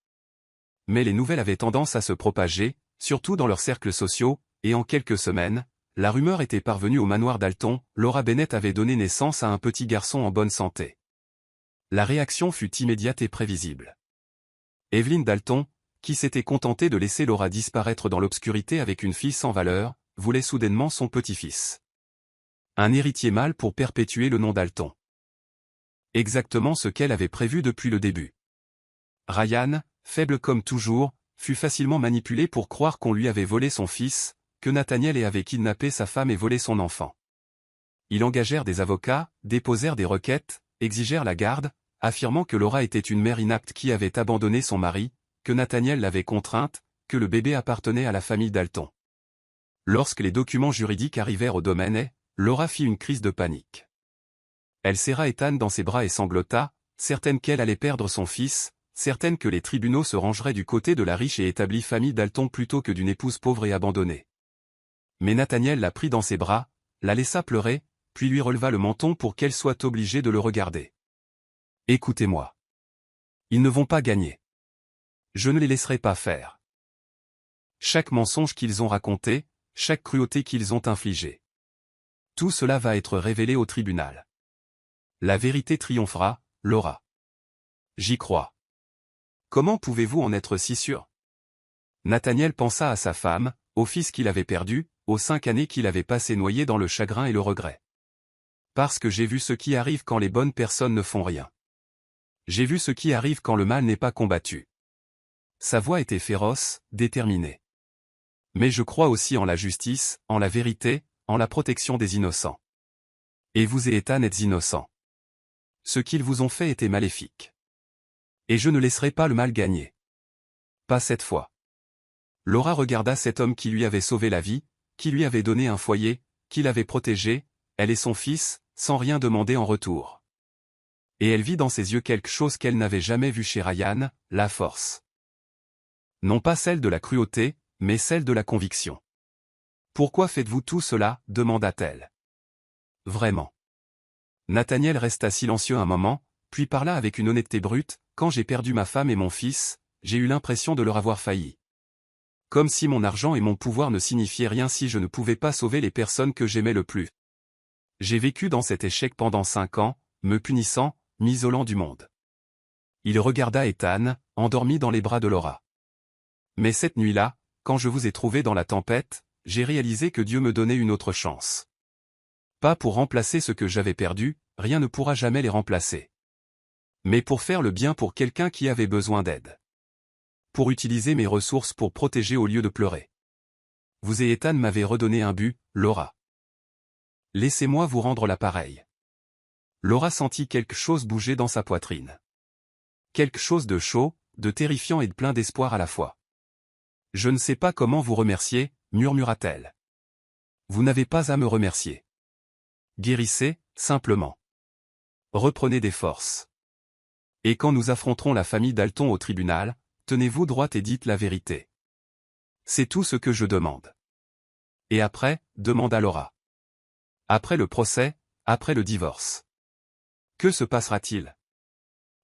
Mais les nouvelles avaient tendance à se propager, surtout dans leurs cercles sociaux, et en quelques semaines, la rumeur était parvenue au manoir Dalton, Laura Bennett avait donné naissance à un petit garçon en bonne santé. La réaction fut immédiate et prévisible. Evelyn Dalton, qui s'était contentée de laisser Laura disparaître dans l'obscurité avec une fille sans valeur, voulait soudainement son petit-fils. Un héritier mâle pour perpétuer le nom Dalton. Exactement ce qu'elle avait prévu depuis le début. Ryan, faible comme toujours, fut facilement manipulé pour croire qu'on lui avait volé son fils, que Nathaniel avait kidnappé sa femme et volé son enfant. Ils engagèrent des avocats, déposèrent des requêtes, exigèrent la garde, affirmant que Laura était une mère inapte qui avait abandonné son mari, que Nathaniel l'avait contrainte, que le bébé appartenait à la famille Dalton. Lorsque les documents juridiques arrivèrent au domaine, Laura fit une crise de panique. Elle serra Ethan dans ses bras et sanglota, certaine qu'elle allait perdre son fils, certaine que les tribunaux se rangeraient du côté de la riche et établie famille Dalton plutôt que d'une épouse pauvre et abandonnée. Mais Nathaniel la prit dans ses bras, la laissa pleurer, puis lui releva le menton pour qu'elle soit obligée de le regarder. « Écoutez-moi. Ils ne vont pas gagner. Je ne les laisserai pas faire. Chaque mensonge qu'ils ont raconté, chaque cruauté qu'ils ont infligée. Tout cela va être révélé au tribunal. La vérité triomphera, Laura. J'y crois. Comment pouvez-vous en être si sûr? Nathaniel pensa à sa femme, au fils qu'il avait perdu, aux 5 années qu'il avait passées noyé dans le chagrin et le regret. Parce que j'ai vu ce qui arrive quand les bonnes personnes ne font rien. J'ai vu ce qui arrive quand le mal n'est pas combattu. Sa voix était féroce, déterminée. Mais je crois aussi en la justice, en la vérité, en la protection des innocents. Et vous et Ethan êtes innocents. Ce qu'ils vous ont fait était maléfique. Et je ne laisserai pas le mal gagner. Pas cette fois. Laura regarda cet homme qui lui avait sauvé la vie, qui lui avait donné un foyer, qui l'avait protégé, elle et son fils, sans rien demander en retour. Et elle vit dans ses yeux quelque chose qu'elle n'avait jamais vu chez Ryan, la force. Non pas celle de la cruauté, mais celle de la conviction. « Pourquoi faites-vous tout cela » demanda-t-elle. « Vraiment. » Nathaniel resta silencieux un moment, puis parla avec une honnêteté brute. « Quand j'ai perdu ma femme et mon fils, j'ai eu l'impression de leur avoir failli. Comme si mon argent et mon pouvoir ne signifiaient rien si je ne pouvais pas sauver les personnes que j'aimais le plus. J'ai vécu dans cet échec pendant 5 ans, me punissant, m'isolant du monde. » Il regarda Ethan, endormi dans les bras de Laura. « Mais cette nuit-là, quand je vous ai trouvé dans la tempête, j'ai réalisé que Dieu me donnait une autre chance. Pas pour remplacer ce que j'avais perdu, rien ne pourra jamais les remplacer. Mais pour faire le bien pour quelqu'un qui avait besoin d'aide. Pour utiliser mes ressources pour protéger au lieu de pleurer. Vous et Ethan m'avez redonné un but, Laura. Laissez-moi vous rendre l'appareil. » Laura sentit quelque chose bouger dans sa poitrine. Quelque chose de chaud, de terrifiant et de plein d'espoir à la fois. « Je ne sais pas comment vous remercier, » murmura-t-elle. « Vous n'avez pas à me remercier. Guérissez, simplement. Reprenez des forces. Et quand nous affronterons la famille Dalton au tribunal, tenez-vous droite et dites la vérité. C'est tout ce que je demande. » « Et après » demanda Laura. « Après le procès, après le divorce. Que se passera-t-il »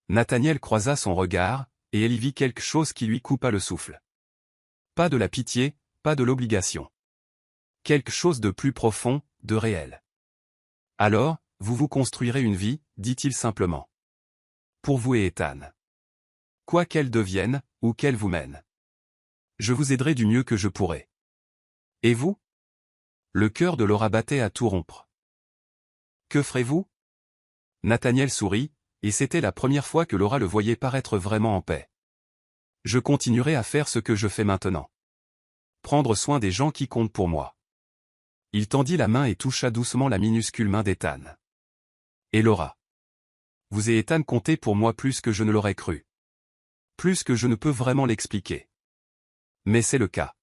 Nathaniel croisa son regard, et elle y vit quelque chose qui lui coupa le souffle. Pas de la pitié, pas de l'obligation. Quelque chose de plus profond, de réel. « Alors, vous vous construirez une vie, dit-il simplement. Pour vous et Ethan. Quoi qu'elle devienne, ou qu'elle vous mène. Je vous aiderai du mieux que je pourrai. Et vous ? » Le cœur de Laura battait à tout rompre. « Que ferez-vous » Nathaniel sourit, et c'était la première fois que Laura le voyait paraître vraiment en paix. « Je continuerai à faire ce que je fais maintenant. Prendre soin des gens qui comptent pour moi. » Il tendit la main et toucha doucement la minuscule main d'Ethan. « Et Laura. Vous et Ethan comptez pour moi plus que je ne l'aurais cru. Plus que je ne peux vraiment l'expliquer. Mais c'est le cas. »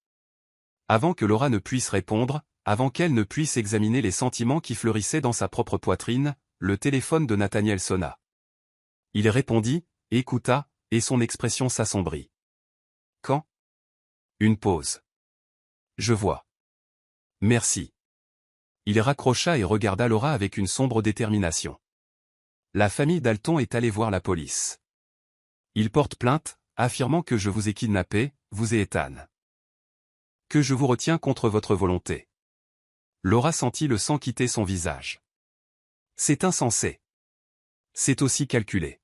Avant que Laura ne puisse répondre, avant qu'elle ne puisse examiner les sentiments qui fleurissaient dans sa propre poitrine, le téléphone de Nathaniel sonna. Il répondit, écouta, et son expression s'assombrit. « Quand » Une pause. « Je vois. Merci. » Il raccrocha et regarda Laura avec une sombre détermination. « La famille Dalton est allée voir la police. Ils portent plainte, affirmant que je vous ai kidnappé, vous et Ethan. Que je vous retiens contre votre volonté. » Laura sentit le sang quitter son visage. C'est insensé. C'est aussi calculé.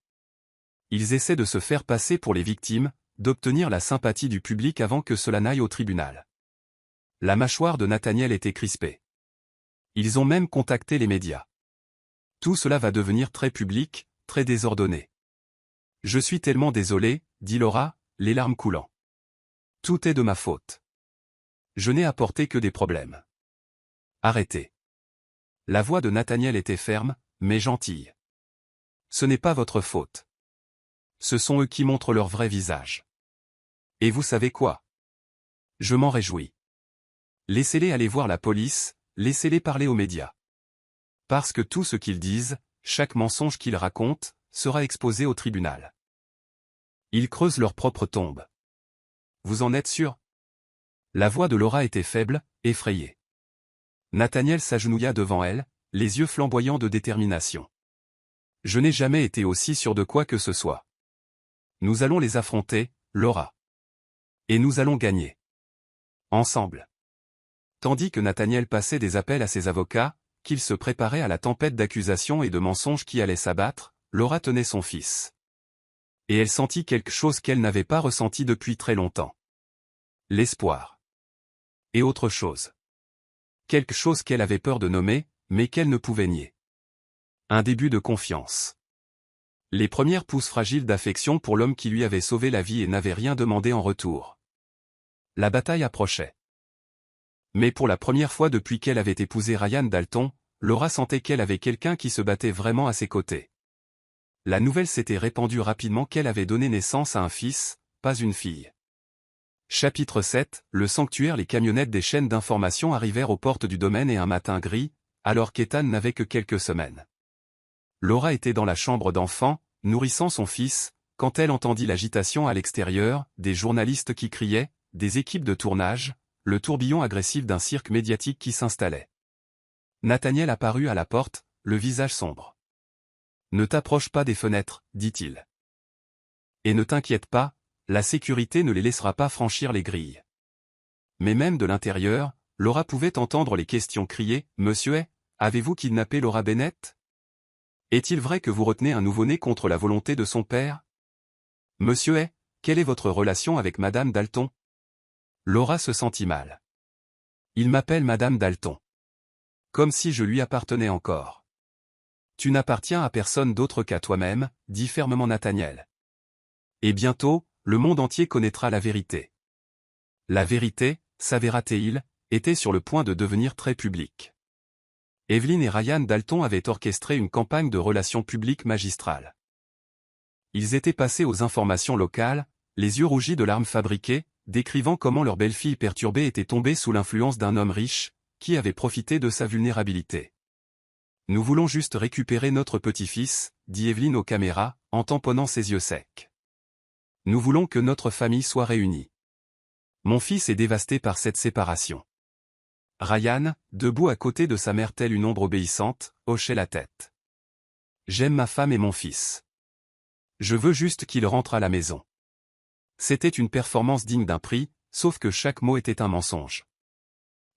Ils essaient de se faire passer pour les victimes, d'obtenir la sympathie du public avant que cela n'aille au tribunal. La mâchoire de Nathaniel était crispée. Ils ont même contacté les médias. Tout cela va devenir très public, très désordonné. Je suis tellement désolé, dit Laura, les larmes coulant. Tout est de ma faute. Je n'ai apporté que des problèmes. Arrêtez. La voix de Nathaniel était ferme, mais gentille. Ce n'est pas votre faute. Ce sont eux qui montrent leur vrai visage. Et vous savez quoi? Je m'en réjouis. Laissez-les aller voir la police, laissez-les parler aux médias. Parce que tout ce qu'ils disent, chaque mensonge qu'ils racontent, sera exposé au tribunal. Ils creusent leur propre tombe. Vous en êtes sûr? La voix de Laura était faible, effrayée. Nathaniel s'agenouilla devant elle, les yeux flamboyants de détermination. Je n'ai jamais été aussi sûr de quoi que ce soit. Nous allons les affronter, Laura. Et nous allons gagner. Ensemble. Tandis que Nathaniel passait des appels à ses avocats, qu'il se préparait à la tempête d'accusations et de mensonges qui allait s'abattre, Laura tenait son fils. Et elle sentit quelque chose qu'elle n'avait pas ressenti depuis très longtemps. L'espoir. Et autre chose. Quelque chose qu'elle avait peur de nommer, mais qu'elle ne pouvait nier. Un début de confiance. Les premières pousses fragiles d'affection pour l'homme qui lui avait sauvé la vie et n'avait rien demandé en retour. La bataille approchait. Mais pour la première fois depuis qu'elle avait épousé Ryan Dalton, Laura sentait qu'elle avait quelqu'un qui se battait vraiment à ses côtés. La nouvelle s'était répandue rapidement qu'elle avait donné naissance à un fils, pas une fille. Chapitre 7, le sanctuaire. Les camionnettes des chaînes d'information arrivèrent aux portes du domaine et un matin gris, alors qu'Ethan n'avait que quelques semaines. Laura était dans la chambre d'enfant, nourrissant son fils, quand elle entendit l'agitation à l'extérieur, des journalistes qui criaient, des équipes de tournage, le tourbillon agressif d'un cirque médiatique qui s'installait. Nathaniel apparut à la porte, le visage sombre. « Ne t'approche pas des fenêtres, dit-il. Et ne t'inquiète pas, la sécurité ne les laissera pas franchir les grilles. » Mais même de l'intérieur, Laura pouvait entendre les questions criées, « Monsieur, avez-vous kidnappé Laura Bennett? Est-il vrai que vous retenez un nouveau-né contre la volonté de son père? Monsieur, quelle est votre relation avec Madame Dalton? » Laura se sentit mal. « Il m'appelle Madame Dalton. Comme si je lui appartenais encore. » « Tu n'appartiens à personne d'autre qu'à toi-même, » dit fermement Nathaniel. « Et bientôt, le monde entier connaîtra la vérité. » La vérité, s'avéra-t-il, était sur le point de devenir très publique. Evelyn et Ryan Dalton avaient orchestré une campagne de relations publiques magistrale. Ils étaient passés aux informations locales, les yeux rougis de larmes fabriquées, décrivant comment leur belle-fille perturbée était tombée sous l'influence d'un homme riche, qui avait profité de sa vulnérabilité. « Nous voulons juste récupérer notre petit-fils, » dit Evelyn aux caméras, en tamponnant ses yeux secs. « Nous voulons que notre famille soit réunie. Mon fils est dévasté par cette séparation. » Ryan, debout à côté de sa mère telle une ombre obéissante, hochait la tête. « J'aime ma femme et mon fils. Je veux juste qu'il rentre à la maison. » C'était une performance digne d'un prix, sauf que chaque mot était un mensonge.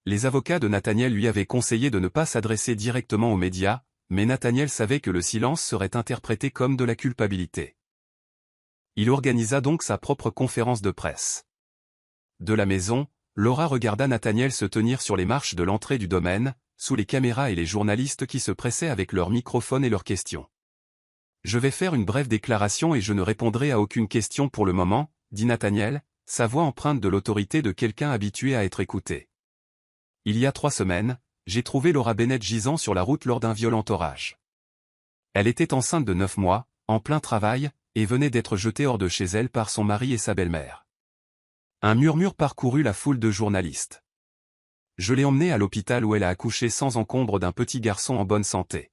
Les avocats de Nathaniel lui avaient conseillé de ne pas s'adresser directement aux médias, mais Nathaniel savait que le silence serait interprété comme de la culpabilité. Il organisa donc sa propre conférence de presse. De la maison, Laura regarda Nathaniel se tenir sur les marches de l'entrée du domaine, sous les caméras et les journalistes qui se pressaient avec leurs microphones et leurs questions. « Je vais faire une brève déclaration et je ne répondrai à aucune question pour le moment, » dit Nathaniel, sa voix empreinte de l'autorité de quelqu'un habitué à être écouté. Il y a 3 semaines, j'ai trouvé Laura Bennett gisant sur la route lors d'un violent orage. Elle était enceinte de 9 mois, en plein travail, et venait d'être jetée hors de chez elle par son mari et sa belle-mère. Un murmure parcourut la foule de journalistes. Je l'ai emmenée à l'hôpital où elle a accouché sans encombre d'un petit garçon en bonne santé.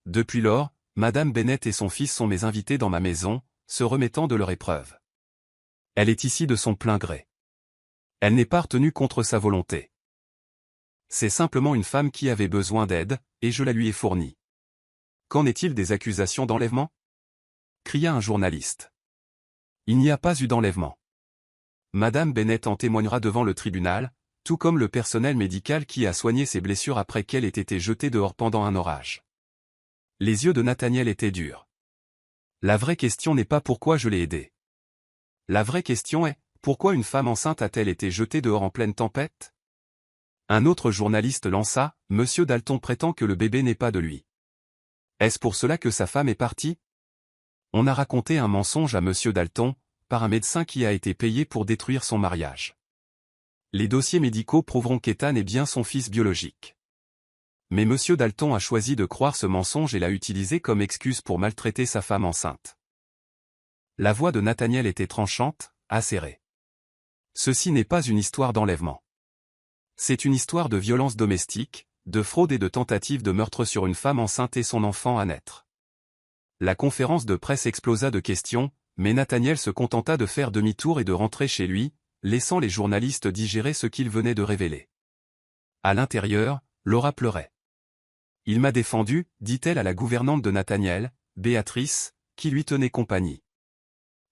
Depuis lors, Madame Bennett et son fils sont mes invités dans ma maison, se remettant de leur épreuve. Elle est ici de son plein gré. Elle n'est pas retenue contre sa volonté. C'est simplement une femme qui avait besoin d'aide, et je la lui ai fournie. Qu'en est-il des accusations d'enlèvement? Cria un journaliste. Il n'y a pas eu d'enlèvement. Madame Bennett en témoignera devant le tribunal, tout comme le personnel médical qui a soigné ses blessures après qu'elle ait été jetée dehors pendant un orage. Les yeux de Nathaniel étaient durs. La vraie question n'est pas pourquoi je l'ai aidée. La vraie question est, pourquoi une femme enceinte a-t-elle été jetée dehors en pleine tempête? Un autre journaliste lança, « Monsieur Dalton prétend que le bébé n'est pas de lui. Est-ce pour cela que sa femme est partie? » On a raconté un mensonge à Monsieur Dalton, par un médecin qui a été payé pour détruire son mariage. Les dossiers médicaux prouveront qu'Ethan est bien son fils biologique. Mais Monsieur Dalton a choisi de croire ce mensonge et l'a utilisé comme excuse pour maltraiter sa femme enceinte. La voix de Nathaniel était tranchante, acérée. Ceci n'est pas une histoire d'enlèvement. C'est une histoire de violence domestique, de fraude et de tentative de meurtre sur une femme enceinte et son enfant à naître. La conférence de presse explosa de questions, mais Nathaniel se contenta de faire demi-tour et de rentrer chez lui, laissant les journalistes digérer ce qu'il venait de révéler. À l'intérieur, Laura pleurait. Il m'a défendu, dit-elle à la gouvernante de Nathaniel, Béatrice, qui lui tenait compagnie.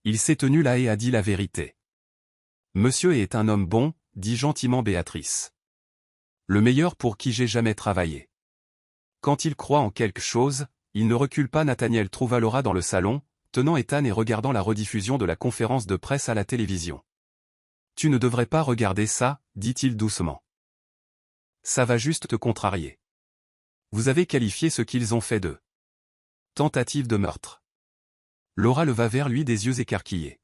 Il s'est tenu là et a dit la vérité. Monsieur est un homme bon, dit gentiment Béatrice. Le meilleur pour qui j'ai jamais travaillé. Quand il croit en quelque chose, il ne recule pas. Nathaniel trouva Laura dans le salon, tenant Ethan et regardant la rediffusion de la conférence de presse à la télévision. Tu ne devrais pas regarder ça, dit-il doucement. Ça va juste te contrarier. Vous avez qualifié ce qu'ils ont fait de tentative de meurtre. Laura leva vers lui des yeux écarquillés.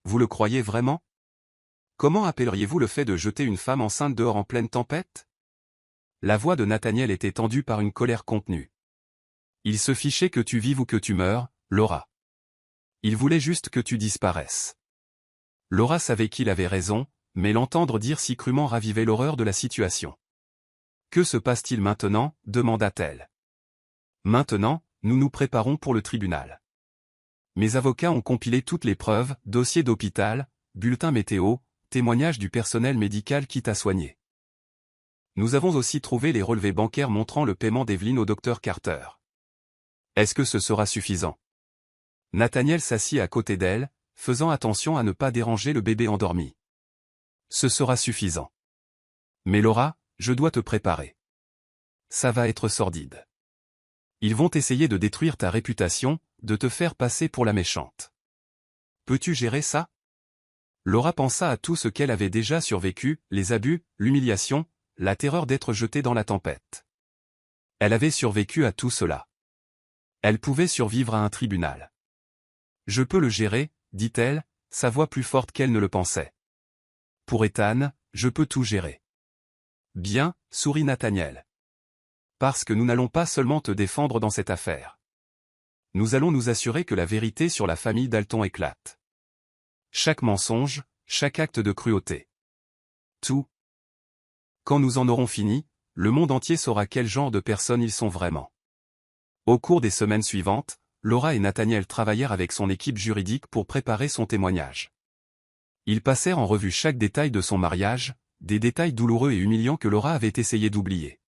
Vous le croyez vraiment? Comment appelleriez-vous le fait de jeter une femme enceinte dehors en pleine tempête? La voix de Nathaniel était tendue par une colère contenue. Il se fichait que tu vives ou que tu meurs, Laura. Il voulait juste que tu disparaisses. Laura savait qu'il avait raison, mais l'entendre dire si crûment ravivait l'horreur de la situation. Que se passe-t-il maintenant? Demanda-t-elle. Maintenant, nous nous préparons pour le tribunal. Mes avocats ont compilé toutes les preuves, dossier d'hôpital, bulletin météo, témoignages du personnel médical qui t'a soigné. Nous avons aussi trouvé les relevés bancaires montrant le paiement d'Evelyn au docteur Carter. Est-ce que ce sera suffisant? Nathaniel s'assit à côté d'elle, faisant attention à ne pas déranger le bébé endormi. Ce sera suffisant. Mais Laura, je dois te préparer. Ça va être sordide. Ils vont essayer de détruire ta réputation, de te faire passer pour la méchante. Peux-tu gérer ça? Laura pensa à tout ce qu'elle avait déjà survécu, les abus, l'humiliation, la terreur d'être jetée dans la tempête. Elle avait survécu à tout cela. Elle pouvait survivre à un tribunal. Je peux le gérer, dit-elle, sa voix plus forte qu'elle ne le pensait. Pour Ethan, je peux tout gérer. Bien, sourit Nathaniel. Parce que nous n'allons pas seulement te défendre dans cette affaire. Nous allons nous assurer que la vérité sur la famille Dalton éclate. Chaque mensonge, chaque acte de cruauté. Tout. Quand nous en aurons fini, le monde entier saura quel genre de personnes ils sont vraiment. Au cours des semaines suivantes, Laura et Nathaniel travaillèrent avec son équipe juridique pour préparer son témoignage. Ils passèrent en revue chaque détail de son mariage, des détails douloureux et humiliants que Laura avait essayé d'oublier.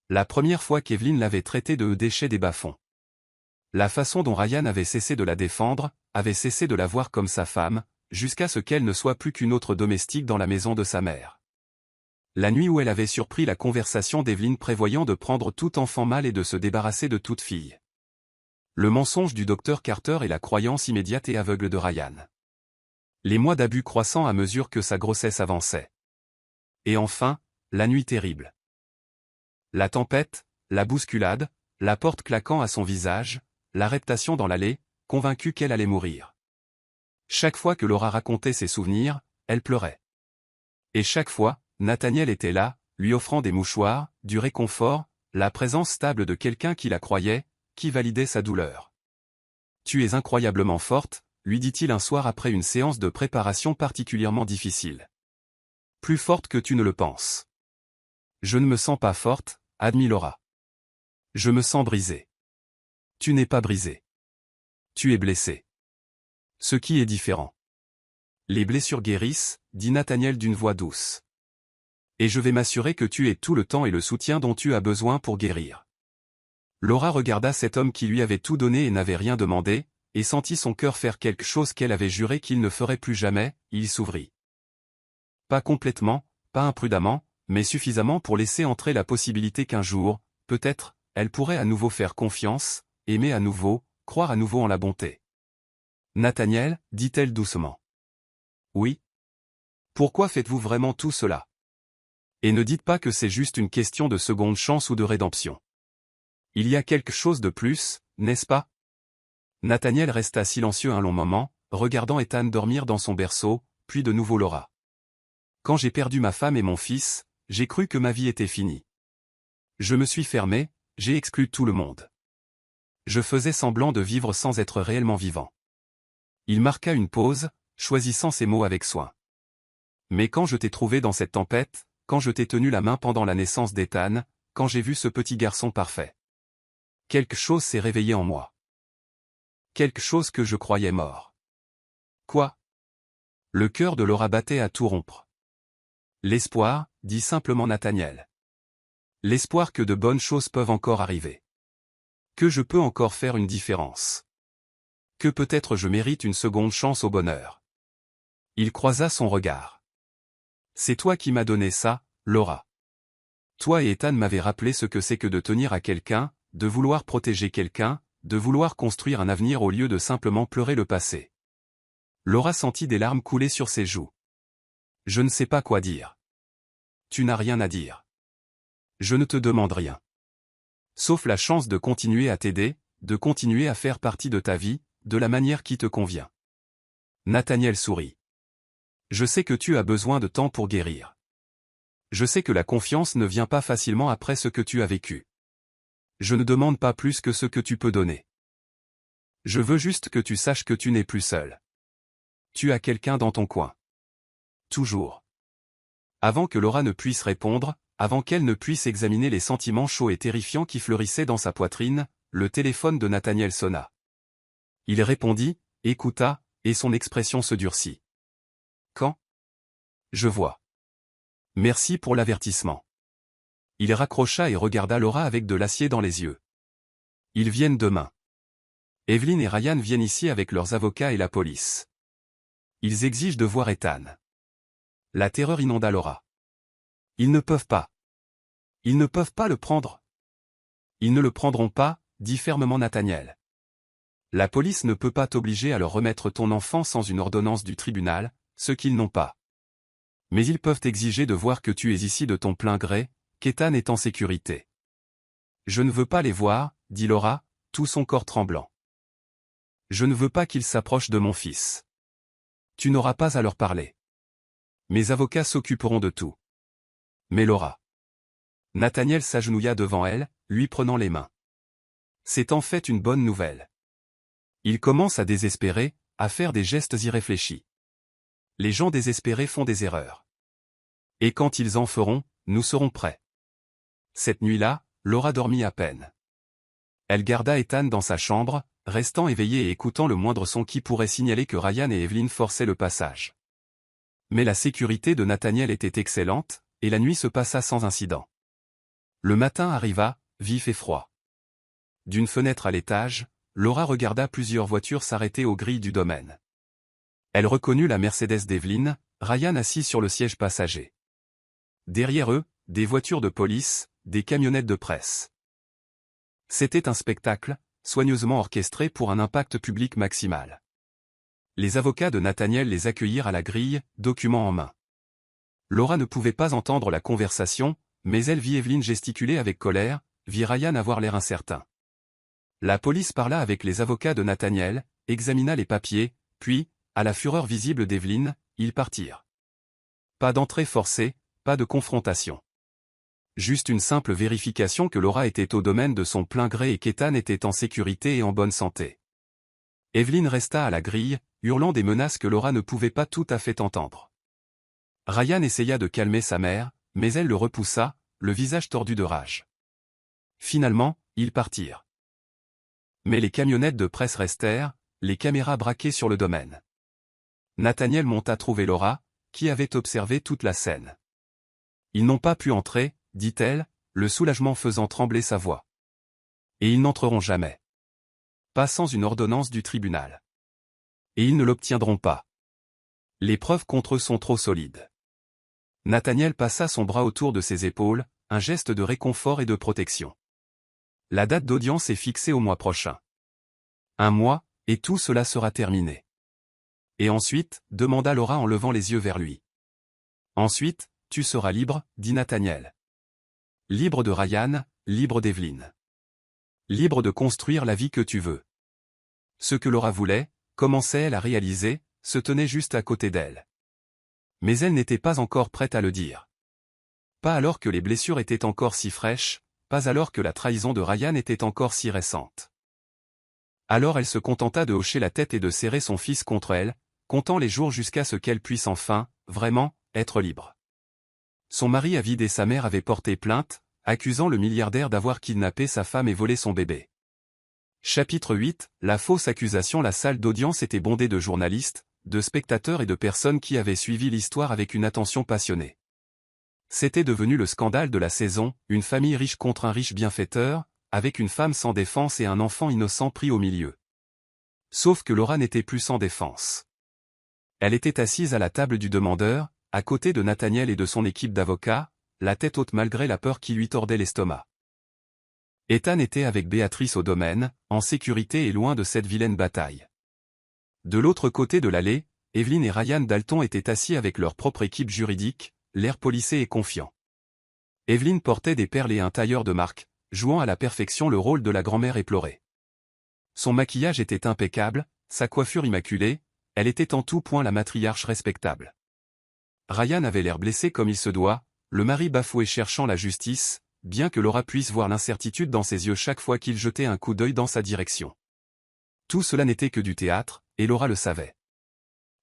La première fois qu'Evelyn l'avait traité de déchet des bas-fonds. La façon dont Ryan avait cessé de la défendre, avait cessé de la voir comme sa femme, jusqu'à ce qu'elle ne soit plus qu'une autre domestique dans la maison de sa mère. La nuit où elle avait surpris la conversation d'Evelyn prévoyant de prendre tout enfant mâle et de se débarrasser de toute fille. Le mensonge du docteur Carter et la croyance immédiate et aveugle de Ryan. Les mois d'abus croissant à mesure que sa grossesse avançait. Et enfin, la nuit terrible. La tempête, la bousculade, la porte claquant à son visage, la reptation dans l'allée, convaincue qu'elle allait mourir. Chaque fois que Laura racontait ses souvenirs, elle pleurait. Et chaque fois, Nathaniel était là, lui offrant des mouchoirs, du réconfort, la présence stable de quelqu'un qui la croyait, qui validait sa douleur. « Tu es incroyablement forte », lui dit-il un soir après une séance de préparation particulièrement difficile. « Plus forte que tu ne le penses. »« Je ne me sens pas forte », admit Laura. « Je me sens brisée. »« Tu n'es pas brisée. Tu es blessée. » Ce qui est différent. « Les blessures guérissent », dit Nathaniel d'une voix douce. « Et je vais m'assurer que tu aies tout le temps et le soutien dont tu as besoin pour guérir. » Laura regarda cet homme qui lui avait tout donné et n'avait rien demandé, et sentit son cœur faire quelque chose qu'elle avait juré qu'il ne ferait plus jamais, il s'ouvrit. Pas complètement, pas imprudemment, mais suffisamment pour laisser entrer la possibilité qu'un jour, peut-être, elle pourrait à nouveau faire confiance, aimer à nouveau, croire à nouveau en la bonté. Nathaniel, dit-elle doucement. Oui. Pourquoi faites-vous vraiment tout cela? Et ne dites pas que c'est juste une question de seconde chance ou de rédemption. Il y a quelque chose de plus, n'est-ce pas? Nathaniel resta silencieux un long moment, regardant Ethan dormir dans son berceau, puis de nouveau Laura. Quand j'ai perdu ma femme et mon fils, j'ai cru que ma vie était finie. Je me suis fermé, j'ai exclu tout le monde. Je faisais semblant de vivre sans être réellement vivant. Il marqua une pause, choisissant ses mots avec soin. Mais quand je t'ai trouvé dans cette tempête, quand je t'ai tenu la main pendant la naissance d'Ethan, quand j'ai vu ce petit garçon parfait. Quelque chose s'est réveillé en moi. Quelque chose que je croyais mort. Quoi? Le cœur de Laura battait à tout rompre. L'espoir, dit simplement Nathaniel. L'espoir que de bonnes choses peuvent encore arriver. Que je peux encore faire une différence. Que peut-être je mérite une seconde chance au bonheur. Il croisa son regard. C'est toi qui m'as donné ça, Laura. Toi et Ethan m'avez rappelé ce que c'est que de tenir à quelqu'un, de vouloir protéger quelqu'un, de vouloir construire un avenir au lieu de simplement pleurer le passé. Laura sentit des larmes couler sur ses joues. Je ne sais pas quoi dire. Tu n'as rien à dire. Je ne te demande rien. Sauf la chance de continuer à t'aider, de continuer à faire partie de ta vie, de la manière qui te convient. Nathaniel sourit. Je sais que tu as besoin de temps pour guérir. Je sais que la confiance ne vient pas facilement après ce que tu as vécu. Je ne demande pas plus que ce que tu peux donner. Je veux juste que tu saches que tu n'es plus seul. Tu as quelqu'un dans ton coin. Toujours. Avant que Laura ne puisse répondre, avant qu'elle ne puisse examiner les sentiments chauds et terrifiants qui fleurissaient dans sa poitrine, le téléphone de Nathaniel sonna. Il répondit, écouta, et son expression se durcit. Quand? Je vois. Merci pour l'avertissement. Il raccrocha et regarda Laura avec de l'acier dans les yeux. Ils viennent demain. Evelyn et Ryan viennent ici avec leurs avocats et la police. Ils exigent de voir Ethan. La terreur inonda Laura. Ils ne peuvent pas. Ils ne peuvent pas le prendre. Ils ne le prendront pas, dit fermement Nathaniel. La police ne peut pas t'obliger à leur remettre ton enfant sans une ordonnance du tribunal, ce qu'ils n'ont pas. Mais ils peuvent exiger de voir que tu es ici de ton plein gré, qu'Ethan est en sécurité. Je ne veux pas les voir, dit Laura, tout son corps tremblant. Je ne veux pas qu'ils s'approchent de mon fils. Tu n'auras pas à leur parler. Mes avocats s'occuperont de tout. Mais Laura. Nathaniel s'agenouilla devant elle, lui prenant les mains. C'est en fait une bonne nouvelle. Il commence à désespérer, à faire des gestes irréfléchis. Les gens désespérés font des erreurs. Et quand ils en feront, nous serons prêts. Cette nuit-là, Laura dormit à peine. Elle garda Ethan dans sa chambre, restant éveillée et écoutant le moindre son qui pourrait signaler que Ryan et Evelyn forçaient le passage. Mais la sécurité de Nathaniel était excellente, et la nuit se passa sans incident. Le matin arriva, vif et froid. D'une fenêtre à l'étage, Laura regarda plusieurs voitures s'arrêter aux grilles du domaine. Elle reconnut la Mercedes d'Evelyn, Ryan assis sur le siège passager. Derrière eux, des voitures de police, des camionnettes de presse. C'était un spectacle, soigneusement orchestré pour un impact public maximal. Les avocats de Nathaniel les accueillirent à la grille, documents en main. Laura ne pouvait pas entendre la conversation, mais elle vit Evelyn gesticuler avec colère, vit Ryan avoir l'air incertain. La police parla avec les avocats de Nathaniel, examina les papiers, puis, à la fureur visible d'Evelyn, ils partirent. Pas d'entrée forcée, pas de confrontation. Juste une simple vérification que Laura était au domaine de son plein gré et qu'Ethan était en sécurité et en bonne santé. Evelyn resta à la grille, hurlant des menaces que Laura ne pouvait pas tout à fait entendre. Ryan essaya de calmer sa mère, mais elle le repoussa, le visage tordu de rage. Finalement, ils partirent. Mais les camionnettes de presse restèrent, les caméras braquées sur le domaine. Nathaniel monta trouver Laura, qui avait observé toute la scène. Ils n'ont pas pu entrer, dit-elle, le soulagement faisant trembler sa voix. Et ils n'entreront jamais. Pas sans une ordonnance du tribunal. Et ils ne l'obtiendront pas. Les preuves contre eux sont trop solides. Nathaniel passa son bras autour de ses épaules, un geste de réconfort et de protection. La date d'audience est fixée au mois prochain. Un mois, et tout cela sera terminé. Et ensuite, demanda Laura en levant les yeux vers lui. Ensuite, tu seras libre, dit Nathaniel. Libre de Ryan, libre d'Evelyn. Libre de construire la vie que tu veux. Ce que Laura voulait, commençait-elle à réaliser, se tenait juste à côté d'elle. Mais elle n'était pas encore prête à le dire. Pas alors que les blessures étaient encore si fraîches, pas alors que la trahison de Ryan était encore si récente. Alors elle se contenta de hocher la tête et de serrer son fils contre elle, comptant les jours jusqu'à ce qu'elle puisse enfin, vraiment, être libre. Son mari avide et sa mère avaient porté plainte, accusant le milliardaire d'avoir kidnappé sa femme et volé son bébé. Chapitre 8, la fausse accusation. La salle d'audience était bondée de journalistes, de spectateurs et de personnes qui avaient suivi l'histoire avec une attention passionnée. C'était devenu le scandale de la saison, une famille riche contre un riche bienfaiteur, avec une femme sans défense et un enfant innocent pris au milieu. Sauf que Laura n'était plus sans défense. Elle était assise à la table du demandeur, à côté de Nathaniel et de son équipe d'avocats, la tête haute malgré la peur qui lui tordait l'estomac. Ethan était avec Béatrice au domaine, en sécurité et loin de cette vilaine bataille. De l'autre côté de l'allée, Evelyn et Ryan Dalton étaient assis avec leur propre équipe juridique, l'air policé et confiant. Evelyn portait des perles et un tailleur de marque, jouant à la perfection le rôle de la grand-mère éplorée. Son maquillage était impeccable, sa coiffure immaculée, elle était en tout point la matriarche respectable. Ryan avait l'air blessé comme il se doit, le mari bafoué cherchant la justice, bien que Laura puisse voir l'incertitude dans ses yeux chaque fois qu'il jetait un coup d'œil dans sa direction. Tout cela n'était que du théâtre, et Laura le savait.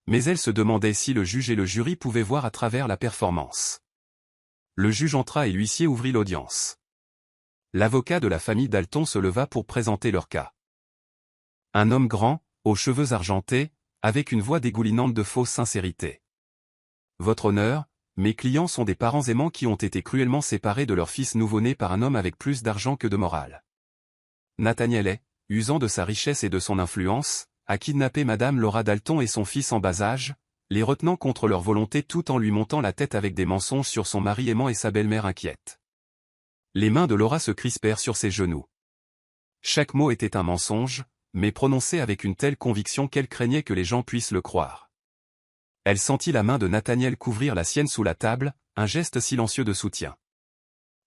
Mais elle se demandait si le juge et le jury pouvaient voir à travers la performance. Le juge entra et l'huissier ouvrit l'audience. L'avocat de la famille Dalton se leva pour présenter leur cas. Un homme grand, aux cheveux argentés, avec une voix dégoulinante de fausse sincérité. Votre honneur, mes clients sont des parents aimants qui ont été cruellement séparés de leur fils nouveau-né par un homme avec plus d'argent que de morale. Nathaniel est, usant de sa richesse et de son influence, a kidnappé Madame Laura Dalton et son fils en bas âge, les retenant contre leur volonté tout en lui montant la tête avec des mensonges sur son mari aimant et sa belle-mère inquiète. Les mains de Laura se crispèrent sur ses genoux. Chaque mot était un mensonge, mais prononcé avec une telle conviction qu'elle craignait que les gens puissent le croire. Elle sentit la main de Nathaniel couvrir la sienne sous la table, un geste silencieux de soutien.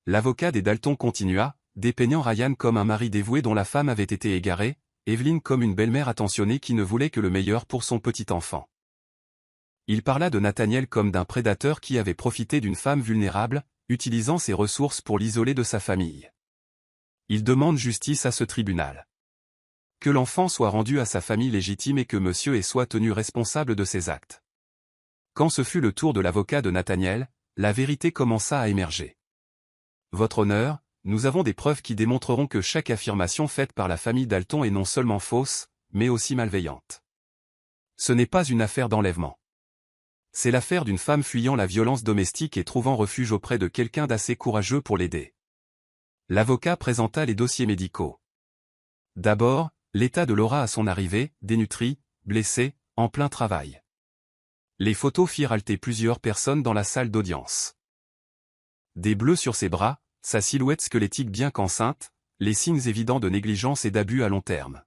L'avocat des Dalton continua, dépeignant Ryan comme un mari dévoué dont la femme avait été égarée, Evelyn comme une belle-mère attentionnée qui ne voulait que le meilleur pour son petit enfant. Il parla de Nathaniel comme d'un prédateur qui avait profité d'une femme vulnérable, utilisant ses ressources pour l'isoler de sa famille. Il demande justice à ce tribunal. Que l'enfant soit rendu à sa famille légitime et que monsieur et soit tenu responsable de ses actes. Quand ce fut le tour de l'avocat de Nathaniel, la vérité commença à émerger. Votre honneur, nous avons des preuves qui démontreront que chaque affirmation faite par la famille Dalton est non seulement fausse, mais aussi malveillante. Ce n'est pas une affaire d'enlèvement. C'est l'affaire d'une femme fuyant la violence domestique et trouvant refuge auprès de quelqu'un d'assez courageux pour l'aider. L'avocat présenta les dossiers médicaux. D'abord, l'état de Laura à son arrivée, dénutrie, blessée, en plein travail. Les photos firent halter plusieurs personnes dans la salle d'audience. Des bleus sur ses bras, sa silhouette squelettique bien qu'enceinte, les signes évidents de négligence et d'abus à long terme.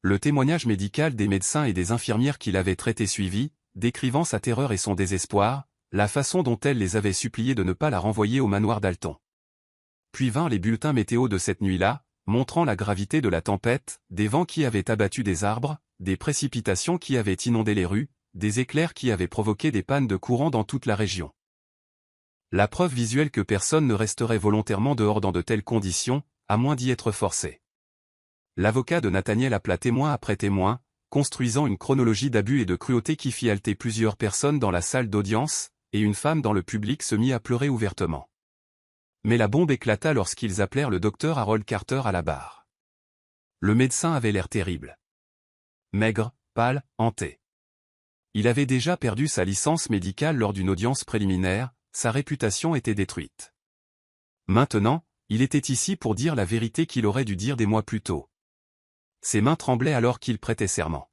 Le témoignage médical des médecins et des infirmières qui l'avaient traité suivi, décrivant sa terreur et son désespoir, la façon dont elle les avait suppliés de ne pas la renvoyer au manoir Dalton. Puis vinrent les bulletins météo de cette nuit-là, montrant la gravité de la tempête, des vents qui avaient abattu des arbres, des précipitations qui avaient inondé les rues, des éclairs qui avaient provoqué des pannes de courant dans toute la région. La preuve visuelle que personne ne resterait volontairement dehors dans de telles conditions, à moins d'y être forcé. L'avocat de Nathaniel appela témoin après témoin, construisant une chronologie d'abus et de cruauté qui fit halter plusieurs personnes dans la salle d'audience, et une femme dans le public se mit à pleurer ouvertement. Mais la bombe éclata lorsqu'ils appelèrent le docteur Harold Carter à la barre. Le médecin avait l'air terrible. Maigre, pâle, hanté. Il avait déjà perdu sa licence médicale lors d'une audience préliminaire, sa réputation était détruite. Maintenant, il était ici pour dire la vérité qu'il aurait dû dire des mois plus tôt. Ses mains tremblaient alors qu'il prêtait serment.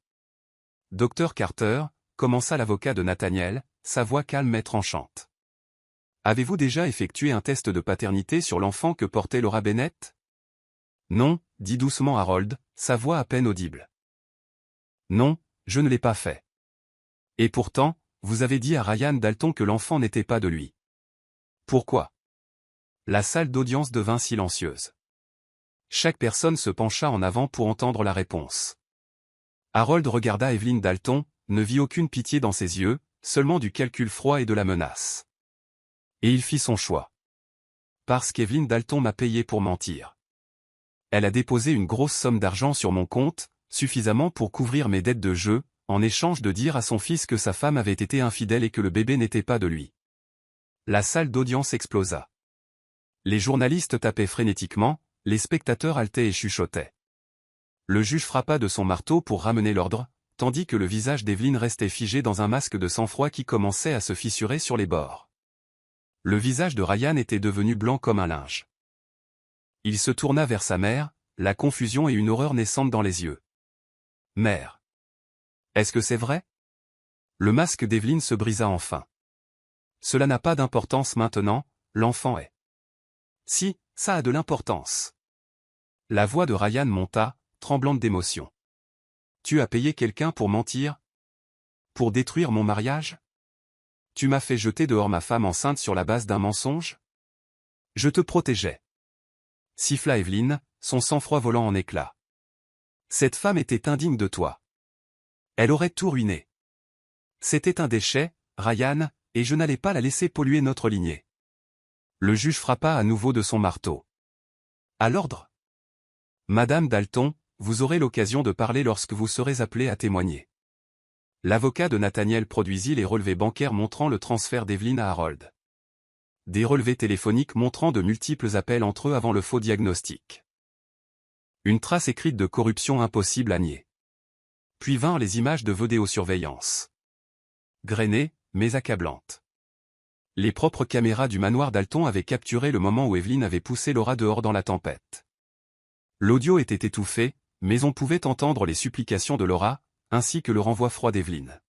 Docteur Carter, commença l'avocat de Nathaniel, sa voix calme et tranchante. Avez-vous déjà effectué un test de paternité sur l'enfant que portait Laura Bennett? Non, dit doucement Harold, sa voix à peine audible. Non, je ne l'ai pas fait. Et pourtant, vous avez dit à Ryan Dalton que l'enfant n'était pas de lui. Pourquoi? La salle d'audience devint silencieuse. Chaque personne se pencha en avant pour entendre la réponse. Harold regarda Evelyn Dalton, ne vit aucune pitié dans ses yeux, seulement du calcul froid et de la menace. Et il fit son choix. Parce qu'Evelyn Dalton m'a payé pour mentir. Elle a déposé une grosse somme d'argent sur mon compte, suffisamment pour couvrir mes dettes de jeu, en échange de dire à son fils que sa femme avait été infidèle et que le bébé n'était pas de lui. La salle d'audience explosa. Les journalistes tapaient frénétiquement, les spectateurs haletaient et chuchotaient. Le juge frappa de son marteau pour ramener l'ordre, tandis que le visage d'Evelyn restait figé dans un masque de sang-froid qui commençait à se fissurer sur les bords. Le visage de Ryan était devenu blanc comme un linge. Il se tourna vers sa mère, la confusion et une horreur naissante dans les yeux. « Mère. Est-ce que c'est vrai ?» Le masque d'Evelyn se brisa enfin. « Cela n'a pas d'importance maintenant, l'enfant est. »« Si, ça a de l'importance. » La voix de Ryan monta, tremblante d'émotion. « Tu as payé quelqu'un pour mentir? Pour détruire mon mariage? Tu m'as fait jeter dehors ma femme enceinte sur la base d'un mensonge? Je te protégeais. » Siffla Evelyn, son sang-froid volant en éclats. Cette femme était indigne de toi. Elle aurait tout ruiné. C'était un déchet, Ryan, et je n'allais pas la laisser polluer notre lignée. Le juge frappa à nouveau de son marteau. À l'ordre. Madame Dalton, vous aurez l'occasion de parler lorsque vous serez appelée à témoigner. L'avocat de Nathaniel produisit les relevés bancaires montrant le transfert d'Evelyn à Harold. Des relevés téléphoniques montrant de multiples appels entre eux avant le faux diagnostic. Une trace écrite de corruption impossible à nier. Puis vinrent les images de vidéosurveillance. Grainées, mais accablantes. Les propres caméras du manoir Dalton avaient capturé le moment où Evelyn avait poussé Laura dehors dans la tempête. L'audio était étouffé, mais on pouvait entendre les supplications de Laura, ainsi que le renvoi froid d'Evelyn.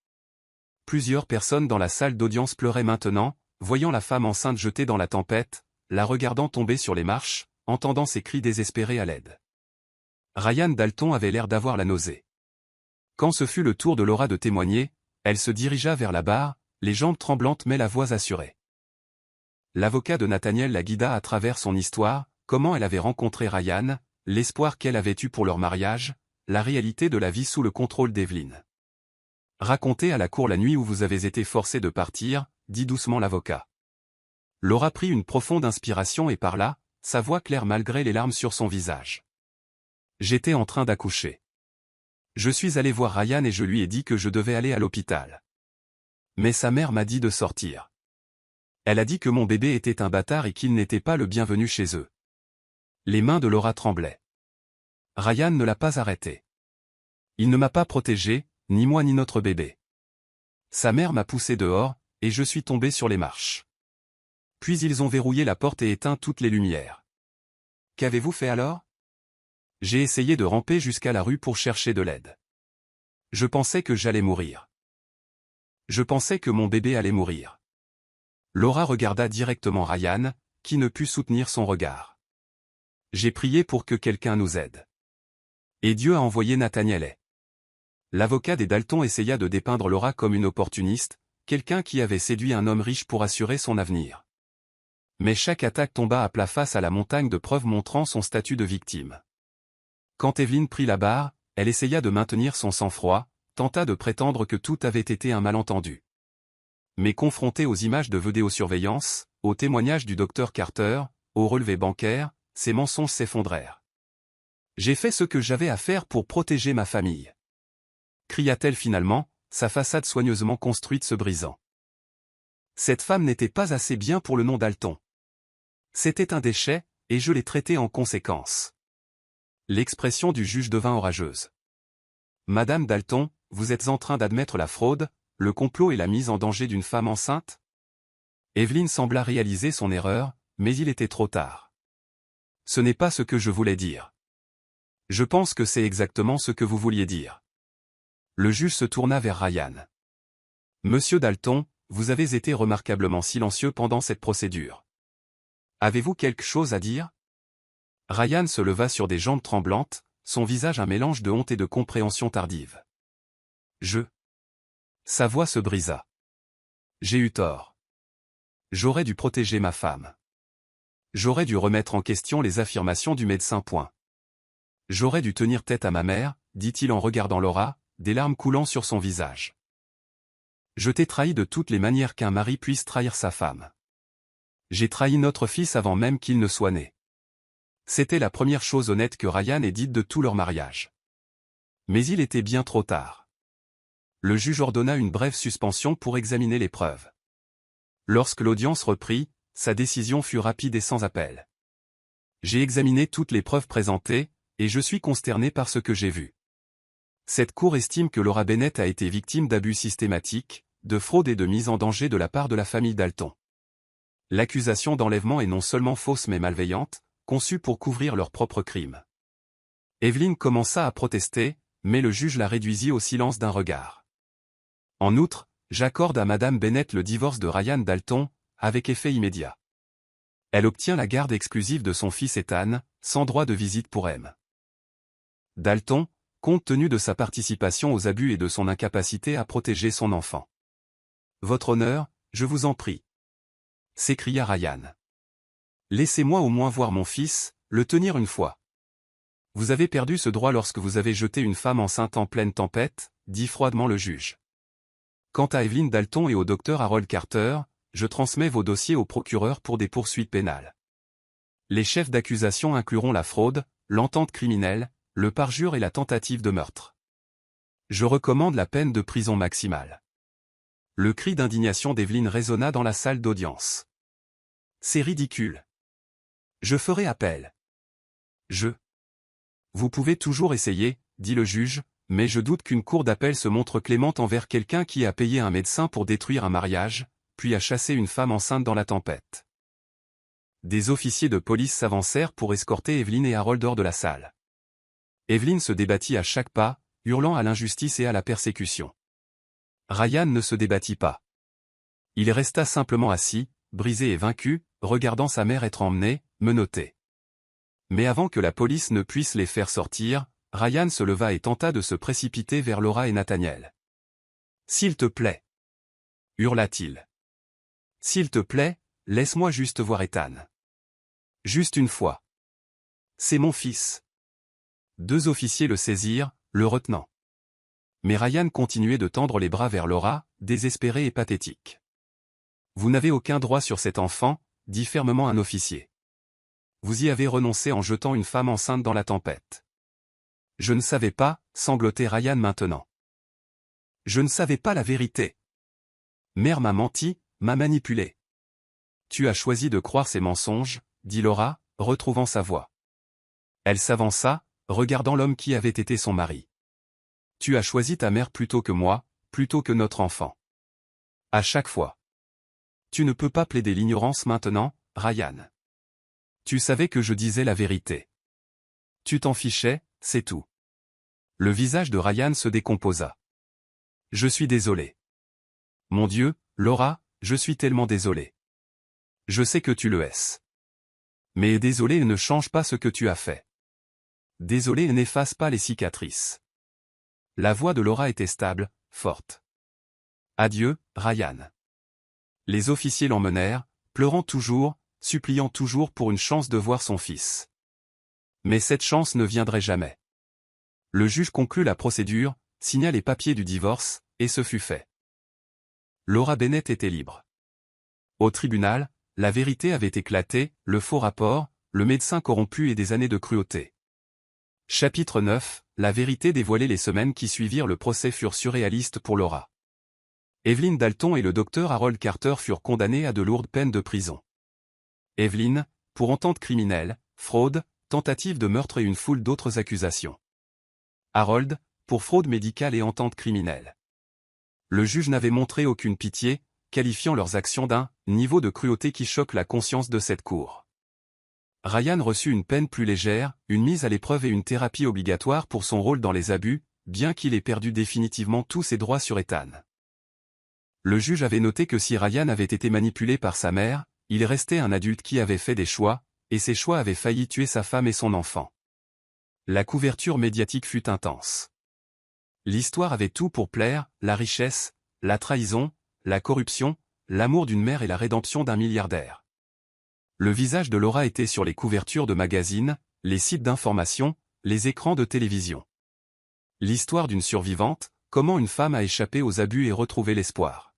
Plusieurs personnes dans la salle d'audience pleuraient maintenant, voyant la femme enceinte jetée dans la tempête, la regardant tomber sur les marches, entendant ses cris désespérés à l'aide. Ryan Dalton avait l'air d'avoir la nausée. Quand ce fut le tour de Laura de témoigner, elle se dirigea vers la barre, les jambes tremblantes mais la voix assurée. L'avocat de Nathaniel la guida à travers son histoire, comment elle avait rencontré Ryan, l'espoir qu'elle avait eu pour leur mariage, la réalité de la vie sous le contrôle d'Evelyn. Racontez à la cour la nuit où vous avez été forcé de partir, dit doucement l'avocat. Laura prit une profonde inspiration et parla, sa voix claire malgré les larmes sur son visage. J'étais en train d'accoucher. Je suis allé voir Ryan et je lui ai dit que je devais aller à l'hôpital. Mais sa mère m'a dit de sortir. Elle a dit que mon bébé était un bâtard et qu'il n'était pas le bienvenu chez eux. Les mains de Laura tremblaient. Ryan ne l'a pas arrêté. Il ne m'a pas protégé, ni moi ni notre bébé. Sa mère m'a poussé dehors, et je suis tombé sur les marches. Puis ils ont verrouillé la porte et éteint toutes les lumières. Qu'avez-vous fait alors? J'ai essayé de ramper jusqu'à la rue pour chercher de l'aide. Je pensais que j'allais mourir. Je pensais que mon bébé allait mourir. Laura regarda directement Ryan, qui ne put soutenir son regard. J'ai prié pour que quelqu'un nous aide. Et Dieu a envoyé Nathaniel. L'avocat des Dalton essaya de dépeindre Laura comme une opportuniste, quelqu'un qui avait séduit un homme riche pour assurer son avenir. Mais chaque attaque tomba à plat face à la montagne de preuves montrant son statut de victime. Quand Evelyn prit la barre, elle essaya de maintenir son sang-froid, tenta de prétendre que tout avait été un malentendu. Mais confrontée aux images de vidéosurveillance, aux témoignages du docteur Carter, aux relevés bancaires, ses mensonges s'effondrèrent. J'ai fait ce que j'avais à faire pour protéger ma famille. Cria-t-elle finalement, sa façade soigneusement construite se brisant. Cette femme n'était pas assez bien pour le nom Dalton. C'était un déchet, et je l'ai traité en conséquence. L'expression du juge devint orageuse. Madame Dalton, vous êtes en train d'admettre la fraude, le complot et la mise en danger d'une femme enceinte? Evelyn sembla réaliser son erreur, mais il était trop tard. Ce n'est pas ce que je voulais dire. Je pense que c'est exactement ce que vous vouliez dire. Le juge se tourna vers Ryan. Monsieur Dalton, vous avez été remarquablement silencieux pendant cette procédure. Avez-vous quelque chose à dire? Ryan se leva sur des jambes tremblantes, son visage un mélange de honte et de compréhension tardive. Sa voix se brisa. J'ai eu tort. J'aurais dû protéger ma femme. J'aurais dû remettre en question les affirmations du médecin. J'aurais dû tenir tête à ma mère, dit-il en regardant Laura, des larmes coulant sur son visage. Je t'ai trahi de toutes les manières qu'un mari puisse trahir sa femme. J'ai trahi notre fils avant même qu'il ne soit né. C'était la première chose honnête que Ryan ait dite de tout leur mariage. Mais il était bien trop tard. Le juge ordonna une brève suspension pour examiner les preuves. Lorsque l'audience reprit, sa décision fut rapide et sans appel. J'ai examiné toutes les preuves présentées, et je suis consterné par ce que j'ai vu. Cette cour estime que Laura Bennett a été victime d'abus systématiques, de fraude et de mise en danger de la part de la famille Dalton. L'accusation d'enlèvement est non seulement fausse mais malveillante, conçue pour couvrir leur propre crime. Evelyn commença à protester, mais le juge la réduisit au silence d'un regard. En outre, j'accorde à Madame Bennett le divorce de Ryan Dalton, avec effet immédiat. Elle obtient la garde exclusive de son fils Ethan, sans droit de visite pour M. Dalton, compte tenu de sa participation aux abus et de son incapacité à protéger son enfant. Votre honneur, je vous en prie. S'écria Ryan. Laissez-moi au moins voir mon fils, le tenir une fois. Vous avez perdu ce droit lorsque vous avez jeté une femme enceinte en pleine tempête, dit froidement le juge. Quant à Evelyn Dalton et au docteur Harold Carter, je transmets vos dossiers au procureur pour des poursuites pénales. Les chefs d'accusation incluront la fraude, l'entente criminelle, le parjure et la tentative de meurtre. Je recommande la peine de prison maximale. Le cri d'indignation d'Evelyn résonna dans la salle d'audience. C'est ridicule. Je ferai appel. Vous pouvez toujours essayer, dit le juge, mais je doute qu'une cour d'appel se montre clémente envers quelqu'un qui a payé un médecin pour détruire un mariage, puis a chassé une femme enceinte dans la tempête. Des officiers de police s'avancèrent pour escorter Evelyn et Harold hors de la salle. Evelyn se débattit à chaque pas, hurlant à l'injustice et à la persécution. Ryan ne se débattit pas. Il resta simplement assis, brisé et vaincu, regardant sa mère être emmenée, menottée. Mais avant que la police ne puisse les faire sortir, Ryan se leva et tenta de se précipiter vers Laura et Nathaniel. « S'il te plaît » hurla-t-il. « S'il te plaît, laisse-moi juste voir Ethan. Juste une fois. C'est mon fils. » Deux officiers le saisirent, le retenant. Mais Ryan continuait de tendre les bras vers Laura, désespéré et pathétique. « Vous n'avez aucun droit sur cet enfant, » dit fermement un officier. « Vous y avez renoncé en jetant une femme enceinte dans la tempête. » « Je ne savais pas, » sanglotait Ryan maintenant. « Je ne savais pas la vérité. Mère m'a menti, m'a manipulé. »« Tu as choisi de croire ces mensonges, » dit Laura, retrouvant sa voix. Elle s'avança, regardant l'homme qui avait été son mari. « Tu as choisi ta mère plutôt que moi, plutôt que notre enfant. À chaque fois. Tu ne peux pas plaider l'ignorance maintenant, Ryan. Tu savais que je disais la vérité. Tu t'en fichais, c'est tout. » Le visage de Ryan se décomposa. « Je suis désolé. Mon Dieu, Laura, je suis tellement désolé. Je sais que tu le es. Mais désolé ne change pas ce que tu as fait. Désolé n'efface pas les cicatrices. » La voix de Laura était stable, forte. « Adieu, Ryan. » Les officiers l'emmenèrent, pleurant toujours, suppliant toujours pour une chance de voir son fils. Mais cette chance ne viendrait jamais. Le juge conclut la procédure, signa les papiers du divorce, et ce fut fait. Laura Bennett était libre. Au tribunal, la vérité avait éclaté, le faux rapport, le médecin corrompu et des années de cruauté. Chapitre 9, la vérité dévoilée. Les semaines qui suivirent le procès furent surréalistes pour Laura. Evelyn Dalton et le docteur Harold Carter furent condamnés à de lourdes peines de prison. Evelyn, pour entente criminelle, fraude, tentative de meurtre et une foule d'autres accusations. Harold, pour fraude médicale et entente criminelle. Le juge n'avait montré aucune pitié, qualifiant leurs actions d'un niveau de cruauté qui choque la conscience de cette cour. Ryan reçut une peine plus légère, une mise à l'épreuve et une thérapie obligatoire pour son rôle dans les abus, bien qu'il ait perdu définitivement tous ses droits sur Ethan. Le juge avait noté que si Ryan avait été manipulé par sa mère, il restait un adulte qui avait fait des choix, et ces choix avaient failli tuer sa femme et son enfant. La couverture médiatique fut intense. L'histoire avait tout pour plaire, la richesse, la trahison, la corruption, l'amour d'une mère et la rédemption d'un milliardaire. Le visage de Laura était sur les couvertures de magazines, les sites d'information, les écrans de télévision. L'histoire d'une survivante, comment une femme a échappé aux abus et retrouvé l'espoir.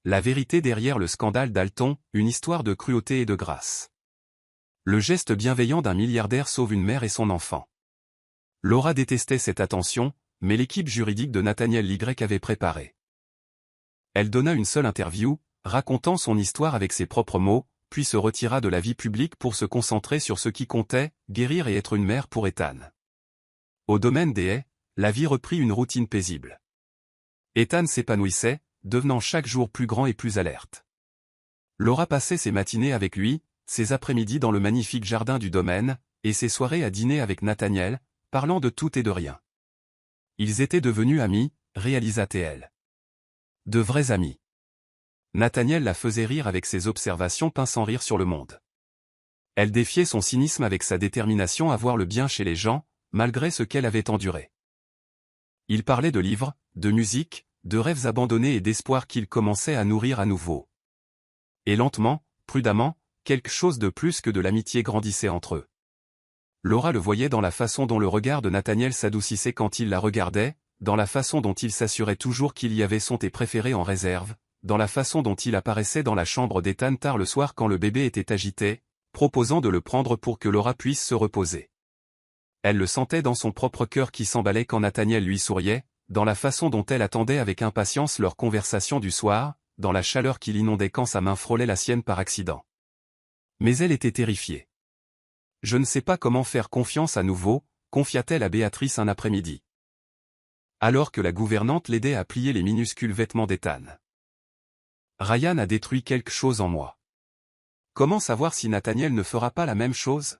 La vérité derrière le scandale Dalton, une histoire de cruauté et de grâce. Le geste bienveillant d'un milliardaire sauve une mère et son enfant. Laura détestait cette attention, mais l'équipe juridique de Nathaniel Y avait préparé. Elle donna une seule interview, racontant son histoire avec ses propres mots, puis se retira de la vie publique pour se concentrer sur ce qui comptait, guérir et être une mère pour Ethan. Au domaine des haies, la vie reprit une routine paisible. Ethan s'épanouissait, devenant chaque jour plus grand et plus alerte. Laura passait ses matinées avec lui, ses après-midi dans le magnifique jardin du domaine, et ses soirées à dîner avec Nathaniel, parlant de tout et de rien. Ils étaient devenus amis, réalisa-t-elle. De vrais amis. Nathaniel la faisait rire avec ses observations pinçant rire sur le monde. Elle défiait son cynisme avec sa détermination à voir le bien chez les gens, malgré ce qu'elle avait enduré. Il parlait de livres, de musique, de rêves abandonnés et d'espoir qu'il commençait à nourrir à nouveau. Et lentement, prudemment, quelque chose de plus que de l'amitié grandissait entre eux. Laura le voyait dans la façon dont le regard de Nathaniel s'adoucissait quand il la regardait, dans la façon dont il s'assurait toujours qu'il y avait son thé préféré en réserve, dans la façon dont il apparaissait dans la chambre d'Ethan tard le soir quand le bébé était agité, proposant de le prendre pour que Laura puisse se reposer. Elle le sentait dans son propre cœur qui s'emballait quand Nathaniel lui souriait, dans la façon dont elle attendait avec impatience leur conversation du soir, dans la chaleur qui l'inondait quand sa main frôlait la sienne par accident. Mais elle était terrifiée. « Je ne sais pas comment faire confiance à nouveau », confia-t-elle à Béatrice un après-midi. Alors que la gouvernante l'aidait à plier les minuscules vêtements d'Ethan. « Ryan a détruit quelque chose en moi. Comment savoir si Nathaniel ne fera pas la même chose ?»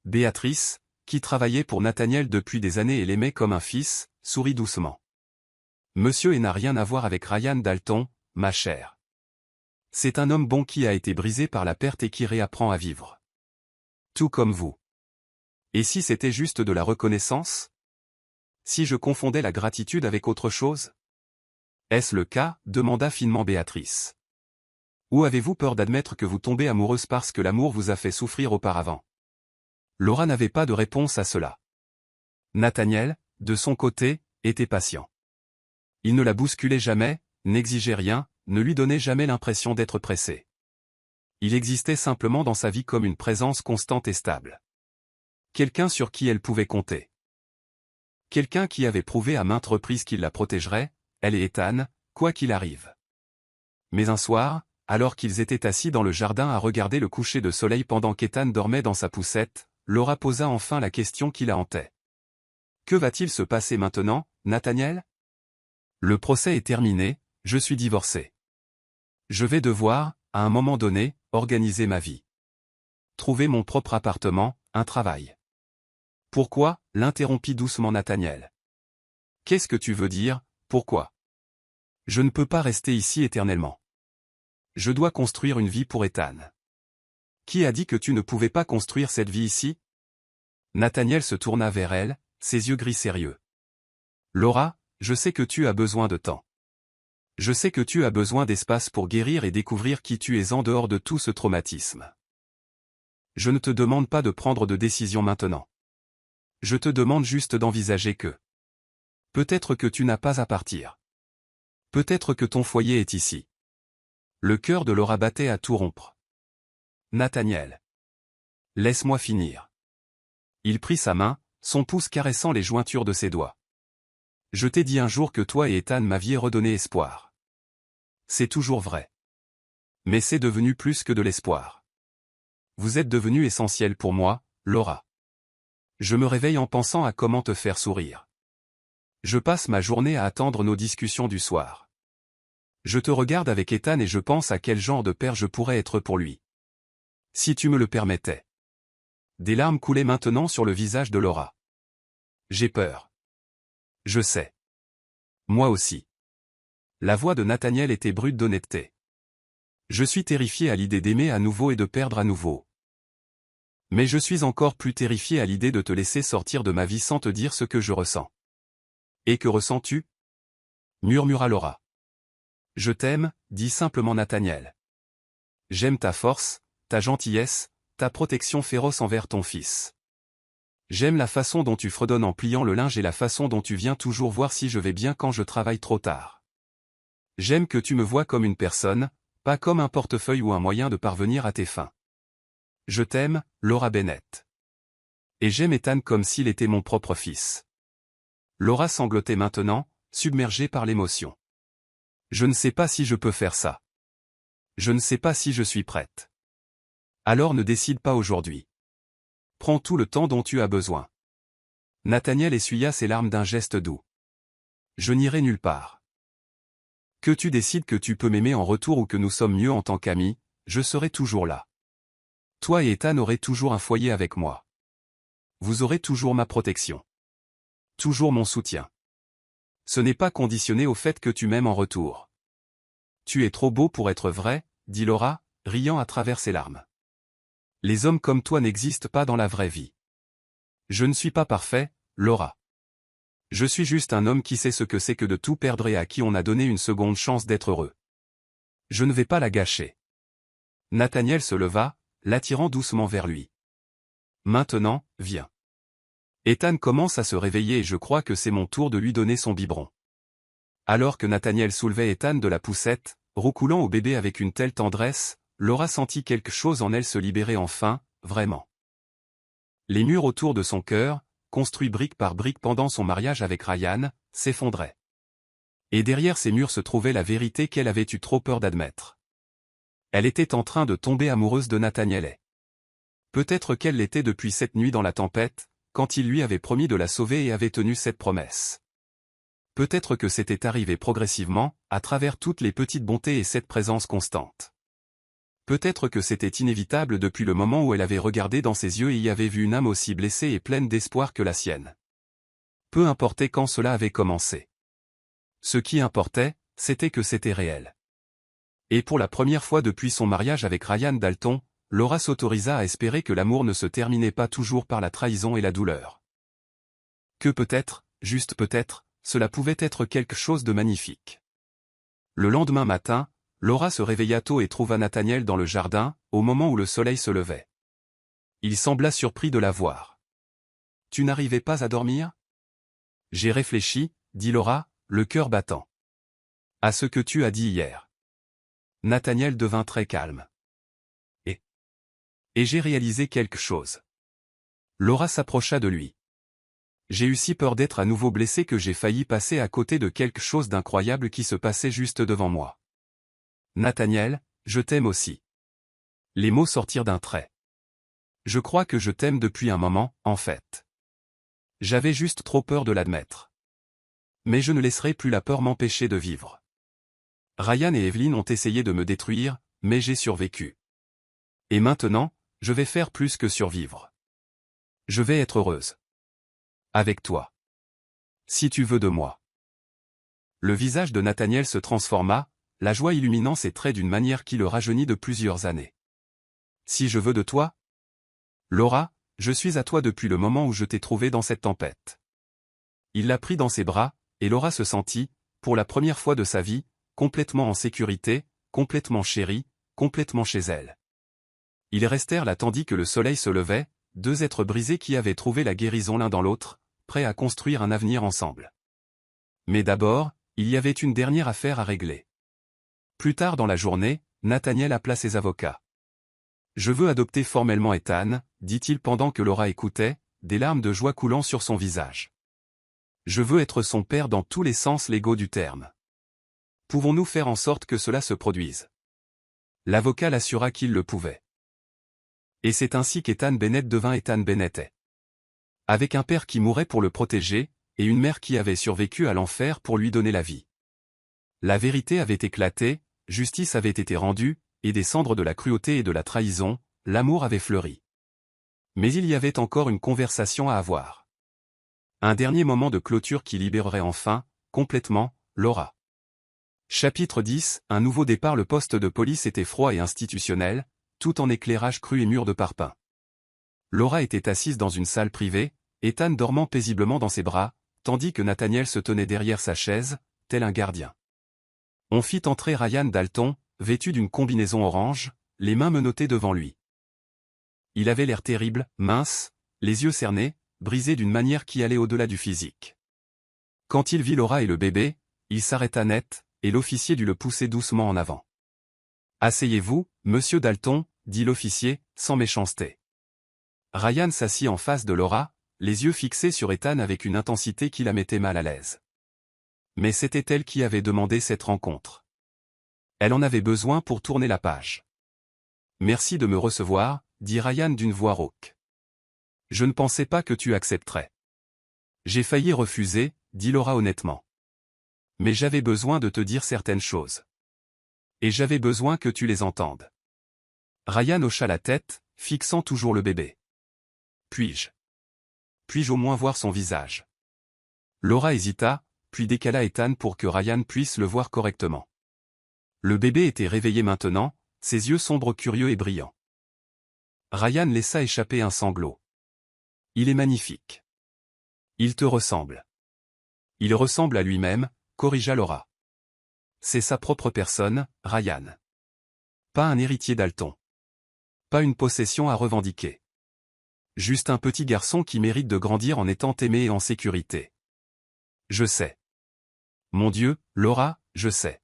Béatrice, qui travaillait pour Nathaniel depuis des années et l'aimait comme un fils, sourit doucement. « Monsieur et n'a rien à voir avec Ryan Dalton, ma chère. C'est un homme bon qui a été brisé par la perte et qui réapprend à vivre. Tout comme vous. Et si c'était juste de la reconnaissance? Si je confondais la gratitude avec autre chose? Est-ce le cas? Demanda finement Béatrice. Ou avez-vous peur d'admettre que vous tombez amoureuse parce que l'amour vous a fait souffrir auparavant? Laura n'avait pas de réponse à cela. Nathaniel, de son côté, était patient. Il ne la bousculait jamais, n'exigeait rien, ne lui donnait jamais l'impression d'être pressé. Il existait simplement dans sa vie comme une présence constante et stable. Quelqu'un sur qui elle pouvait compter. Quelqu'un qui avait prouvé à maintes reprises qu'il la protégerait, elle et Ethan, quoi qu'il arrive. Mais un soir, alors qu'ils étaient assis dans le jardin à regarder le coucher de soleil pendant qu'Ethan dormait dans sa poussette, Laura posa enfin la question qui la hantait. Que va-t-il se passer maintenant, Nathaniel? Le procès est terminé, je suis divorcé. Je vais devoir, à un moment donné, organiser ma vie. Trouver mon propre appartement, un travail. Pourquoi? L'interrompit doucement Nathaniel. Qu'est-ce que tu veux dire, pourquoi? Je ne peux pas rester ici éternellement. Je dois construire une vie pour Ethan. Qui a dit que tu ne pouvais pas construire cette vie ici? Nathaniel se tourna vers elle, ses yeux gris sérieux. Laura, je sais que tu as besoin de temps. Je sais que tu as besoin d'espace pour guérir et découvrir qui tu es en dehors de tout ce traumatisme. Je ne te demande pas de prendre de décision maintenant. Je te demande juste d'envisager que. Peut-être que tu n'as pas à partir. Peut-être que ton foyer est ici. Le cœur de Laura battait à tout rompre. Nathaniel. Laisse-moi finir. Il prit sa main, son pouce caressant les jointures de ses doigts. Je t'ai dit un jour que toi et Ethan m'aviez redonné espoir. C'est toujours vrai. Mais c'est devenu plus que de l'espoir. Vous êtes devenu essentiel pour moi, Laura. Je me réveille en pensant à comment te faire sourire. Je passe ma journée à attendre nos discussions du soir. Je te regarde avec Ethan et je pense à quel genre de père je pourrais être pour lui. Si tu me le permettais. Des larmes coulaient maintenant sur le visage de Laura. J'ai peur. Je sais. Moi aussi. La voix de Nathaniel était brute d'honnêteté. Je suis terrifié à l'idée d'aimer à nouveau et de perdre à nouveau. Mais je suis encore plus terrifié à l'idée de te laisser sortir de ma vie sans te dire ce que je ressens. Et que ressens-tu? Murmura Laura. Je t'aime, dit simplement Nathaniel. J'aime ta force, ta gentillesse, ta protection féroce envers ton fils. J'aime la façon dont tu fredonnes en pliant le linge et la façon dont tu viens toujours voir si je vais bien quand je travaille trop tard. J'aime que tu me vois comme une personne, pas comme un portefeuille ou un moyen de parvenir à tes fins. Je t'aime, Laura Bennett. Et j'aime Ethan comme s'il était mon propre fils. Laura sanglotait maintenant, submergée par l'émotion. Je ne sais pas si je peux faire ça. Je ne sais pas si je suis prête. Alors ne décide pas aujourd'hui. Prends tout le temps dont tu as besoin. Nathaniel essuya ses larmes d'un geste doux. Je n'irai nulle part. Que tu décides que tu peux m'aimer en retour ou que nous sommes mieux en tant qu'amis, je serai toujours là. Toi et Ethan aurez toujours un foyer avec moi. Vous aurez toujours ma protection. Toujours mon soutien. Ce n'est pas conditionné au fait que tu m'aimes en retour. Tu es trop beau pour être vrai, dit Laura, riant à travers ses larmes. Les hommes comme toi n'existent pas dans la vraie vie. Je ne suis pas parfait, Laura. Je suis juste un homme qui sait ce que c'est que de tout perdre et à qui on a donné une seconde chance d'être heureux. Je ne vais pas la gâcher. Nathaniel se leva, l'attirant doucement vers lui. Maintenant, viens. Ethan commence à se réveiller et je crois que c'est mon tour de lui donner son biberon. Alors que Nathaniel soulevait Ethan de la poussette, roucoulant au bébé avec une telle tendresse, Laura sentit quelque chose en elle se libérer enfin, vraiment. Les murs autour de son cœur, construits brique par brique pendant son mariage avec Ryan, s'effondraient. Et derrière ces murs se trouvait la vérité qu'elle avait eu trop peur d'admettre. Elle était en train de tomber amoureuse de Nathaniel. Peut-être qu'elle l'était depuis cette nuit dans la tempête, quand il lui avait promis de la sauver et avait tenu cette promesse. Peut-être que c'était arrivé progressivement, à travers toutes les petites bontés et cette présence constante. Peut-être que c'était inévitable depuis le moment où elle avait regardé dans ses yeux et y avait vu une âme aussi blessée et pleine d'espoir que la sienne. Peu importait quand cela avait commencé. Ce qui importait, c'était que c'était réel. Et pour la première fois depuis son mariage avec Ryan Dalton, Laura s'autorisa à espérer que l'amour ne se terminait pas toujours par la trahison et la douleur. Que peut-être, juste peut-être, cela pouvait être quelque chose de magnifique. Le lendemain matin, Laura se réveilla tôt et trouva Nathaniel dans le jardin, au moment où le soleil se levait. Il sembla surpris de la voir. « Tu n'arrivais pas à dormir ?» »« J'ai réfléchi, » dit Laura, le cœur battant. « À ce que tu as dit hier. » Nathaniel devint très calme. Et j'ai réalisé quelque chose. Laura s'approcha de lui. J'ai eu si peur d'être à nouveau blessé que j'ai failli passer à côté de quelque chose d'incroyable qui se passait juste devant moi. Nathaniel, je t'aime aussi. Les mots sortirent d'un trait. Je crois que je t'aime depuis un moment, en fait. J'avais juste trop peur de l'admettre. Mais je ne laisserai plus la peur m'empêcher de vivre. Ryan et Evelyn ont essayé de me détruire, mais j'ai survécu. Et maintenant, je vais faire plus que survivre. Je vais être heureuse. Avec toi. Si tu veux de moi. Le visage de Nathaniel se transforma, la joie illuminant ses traits d'une manière qui le rajeunit de plusieurs années. Si je veux de toi? Laura, je suis à toi depuis le moment où je t'ai trouvé dans cette tempête. Il la prit dans ses bras, et Laura se sentit, pour la première fois de sa vie, complètement en sécurité, complètement chérie, complètement chez elle. Ils restèrent là tandis que le soleil se levait, deux êtres brisés qui avaient trouvé la guérison l'un dans l'autre, prêts à construire un avenir ensemble. Mais d'abord, il y avait une dernière affaire à régler. Plus tard dans la journée, Nathaniel appela ses avocats. « Je veux adopter formellement Ethan, » dit-il pendant que Laura écoutait, des larmes de joie coulant sur son visage. « Je veux être son père dans tous les sens légaux du terme. Pouvons-nous faire en sorte que cela se produise ?» L'avocat l'assura qu'il le pouvait. Et c'est ainsi qu'Ethan Bennett devint Ethan Bennett. Avec un père qui mourait pour le protéger, et une mère qui avait survécu à l'enfer pour lui donner la vie. La vérité avait éclaté, justice avait été rendue, et des cendres de la cruauté et de la trahison, l'amour avait fleuri. Mais il y avait encore une conversation à avoir. Un dernier moment de clôture qui libérerait enfin, complètement, Laura. Chapitre 10, un nouveau départ. Le poste de police était froid et institutionnel, tout en éclairage cru et mur de parpaing. Laura était assise dans une salle privée, Ethan dormant paisiblement dans ses bras, tandis que Nathaniel se tenait derrière sa chaise, tel un gardien. On fit entrer Ryan Dalton, vêtu d'une combinaison orange, les mains menottées devant lui. Il avait l'air terrible, mince, les yeux cernés, brisé d'une manière qui allait au-delà du physique. Quand il vit Laura et le bébé, il s'arrêta net, et l'officier dut le pousser doucement en avant. « Asseyez-vous, monsieur Dalton, » dit l'officier, sans méchanceté. Ryan s'assit en face de Laura, les yeux fixés sur Ethan avec une intensité qui la mettait mal à l'aise. Mais c'était elle qui avait demandé cette rencontre. Elle en avait besoin pour tourner la page. « Merci de me recevoir, » dit Ryan d'une voix rauque. « Je ne pensais pas que tu accepterais. » J'ai failli refuser, dit Laura honnêtement. Mais j'avais besoin de te dire certaines choses. Et j'avais besoin que tu les entendes. Ryan hocha la tête, fixant toujours le bébé. Puis-je au moins voir son visage? Laura hésita, puis décala Ethan pour que Ryan puisse le voir correctement. Le bébé était réveillé maintenant, ses yeux sombres curieux et brillants. Ryan laissa échapper un sanglot. Il est magnifique. Il te ressemble. Il ressemble à lui-même, corrigea Laura. C'est sa propre personne, Ryan. Pas un héritier Dalton. Pas une possession à revendiquer. Juste un petit garçon qui mérite de grandir en étant aimé et en sécurité. Je sais. Mon Dieu, Laura, je sais.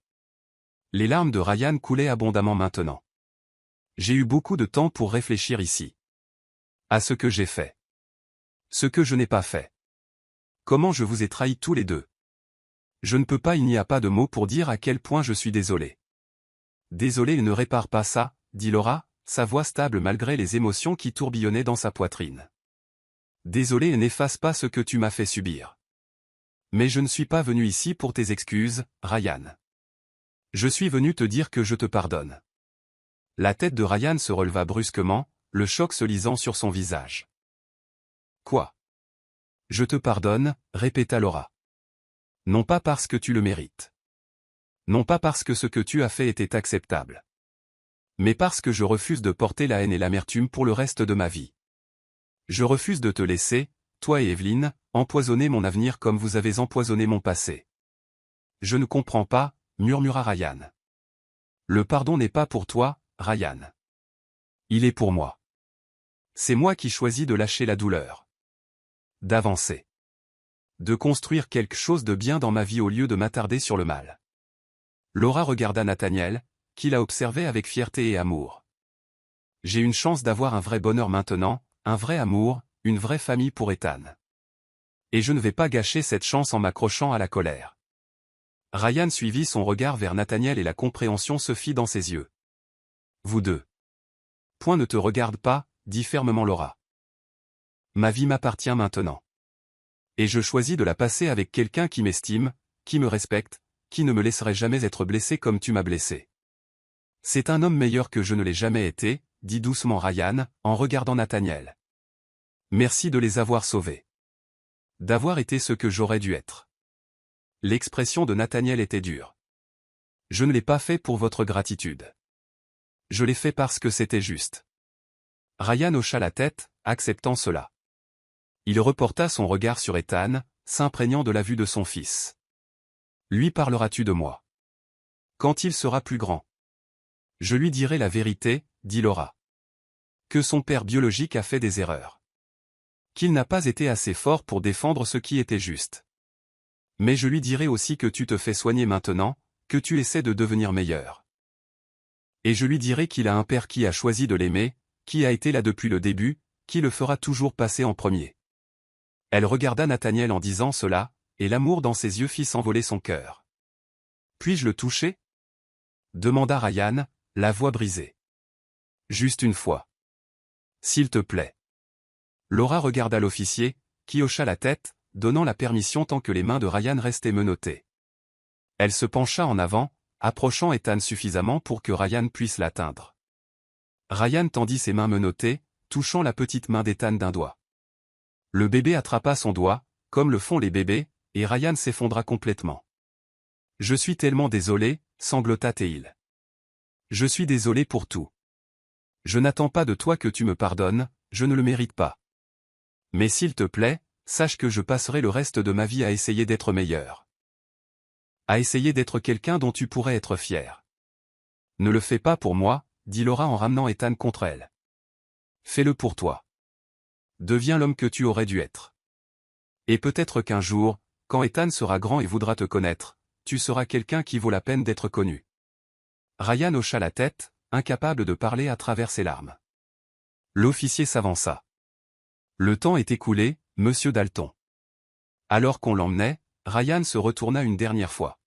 Les larmes de Ryan coulaient abondamment maintenant. J'ai eu beaucoup de temps pour réfléchir ici. À ce que j'ai fait. Ce que je n'ai pas fait. Comment je vous ai trahis tous les deux. Je ne peux pas, il n'y a pas de mots pour dire à quel point je suis désolé. Désolé, il ne répare pas ça, dit Laura, sa voix stable malgré les émotions qui tourbillonnaient dans sa poitrine. Désolé et n'efface pas ce que tu m'as fait subir. Mais je ne suis pas venu ici pour tes excuses, Ryan. Je suis venu te dire que je te pardonne. La tête de Ryan se releva brusquement, le choc se lisant sur son visage. Quoi? Je te pardonne, répéta Laura. Non pas parce que tu le mérites. Non pas parce que ce que tu as fait était acceptable. Mais parce que je refuse de porter la haine et l'amertume pour le reste de ma vie. Je refuse de te laisser, toi et Evelyn, empoisonner mon avenir comme vous avez empoisonné mon passé. Je ne comprends pas, murmura Ryan. Le pardon n'est pas pour toi, Ryan. Il est pour moi. C'est moi qui choisis de lâcher la douleur. D'avancer. De construire quelque chose de bien dans ma vie au lieu de m'attarder sur le mal. Laura regarda Nathaniel, qui la observait avec fierté et amour. J'ai une chance d'avoir un vrai bonheur maintenant, un vrai amour, une vraie famille pour Ethan. Et je ne vais pas gâcher cette chance en m'accrochant à la colère. Ryan suivit son regard vers Nathaniel et la compréhension se fit dans ses yeux. Vous deux. Point ne te regarde pas, dit fermement Laura. Ma vie m'appartient maintenant. Et je choisis de la passer avec quelqu'un qui m'estime, qui me respecte, qui ne me laisserait jamais être blessé comme tu m'as blessé. C'est un homme meilleur que je ne l'ai jamais été, dit doucement Ryan, en regardant Nathaniel. Merci de les avoir sauvés. D'avoir été ce que j'aurais dû être. L'expression de Nathaniel était dure. Je ne l'ai pas fait pour votre gratitude. Je l'ai fait parce que c'était juste. Ryan hocha la tête, acceptant cela. Il reporta son regard sur Ethan, s'imprégnant de la vue de son fils. Lui parleras-tu de moi? Quand il sera plus grand. Je lui dirai la vérité, dit Laura. Que son père biologique a fait des erreurs. Qu'il n'a pas été assez fort pour défendre ce qui était juste. Mais je lui dirai aussi que tu te fais soigner maintenant, que tu essaies de devenir meilleur. Et je lui dirai qu'il a un père qui a choisi de l'aimer, qui a été là depuis le début, qui le fera toujours passer en premier. Elle regarda Nathaniel en disant cela, et l'amour dans ses yeux fit s'envoler son cœur. Puis-je le toucher? Demanda Ryan, la voix brisée. Juste une fois. S'il te plaît. Laura regarda l'officier, qui hocha la tête, donnant la permission tant que les mains de Ryan restaient menottées. Elle se pencha en avant, approchant Ethan suffisamment pour que Ryan puisse l'atteindre. Ryan tendit ses mains menottées, touchant la petite main d'Ethan d'un doigt. Le bébé attrapa son doigt, comme le font les bébés, et Ryan s'effondra complètement. Je suis tellement désolé, sanglota-t-il. Je suis désolé pour tout. Je n'attends pas de toi que tu me pardonnes, je ne le mérite pas. Mais s'il te plaît, sache que je passerai le reste de ma vie à essayer d'être meilleur. À essayer d'être quelqu'un dont tu pourrais être fier. Ne le fais pas pour moi, dit Laura en ramenant Ethan contre elle. Fais-le pour toi. Deviens l'homme que tu aurais dû être. Et peut-être qu'un jour, quand Ethan sera grand et voudra te connaître, tu seras quelqu'un qui vaut la peine d'être connu. Ryan hocha la tête, incapable de parler à travers ses larmes. L'officier s'avança. Le temps est écoulé, monsieur Dalton. Alors qu'on l'emmenait, Ryan se retourna une dernière fois.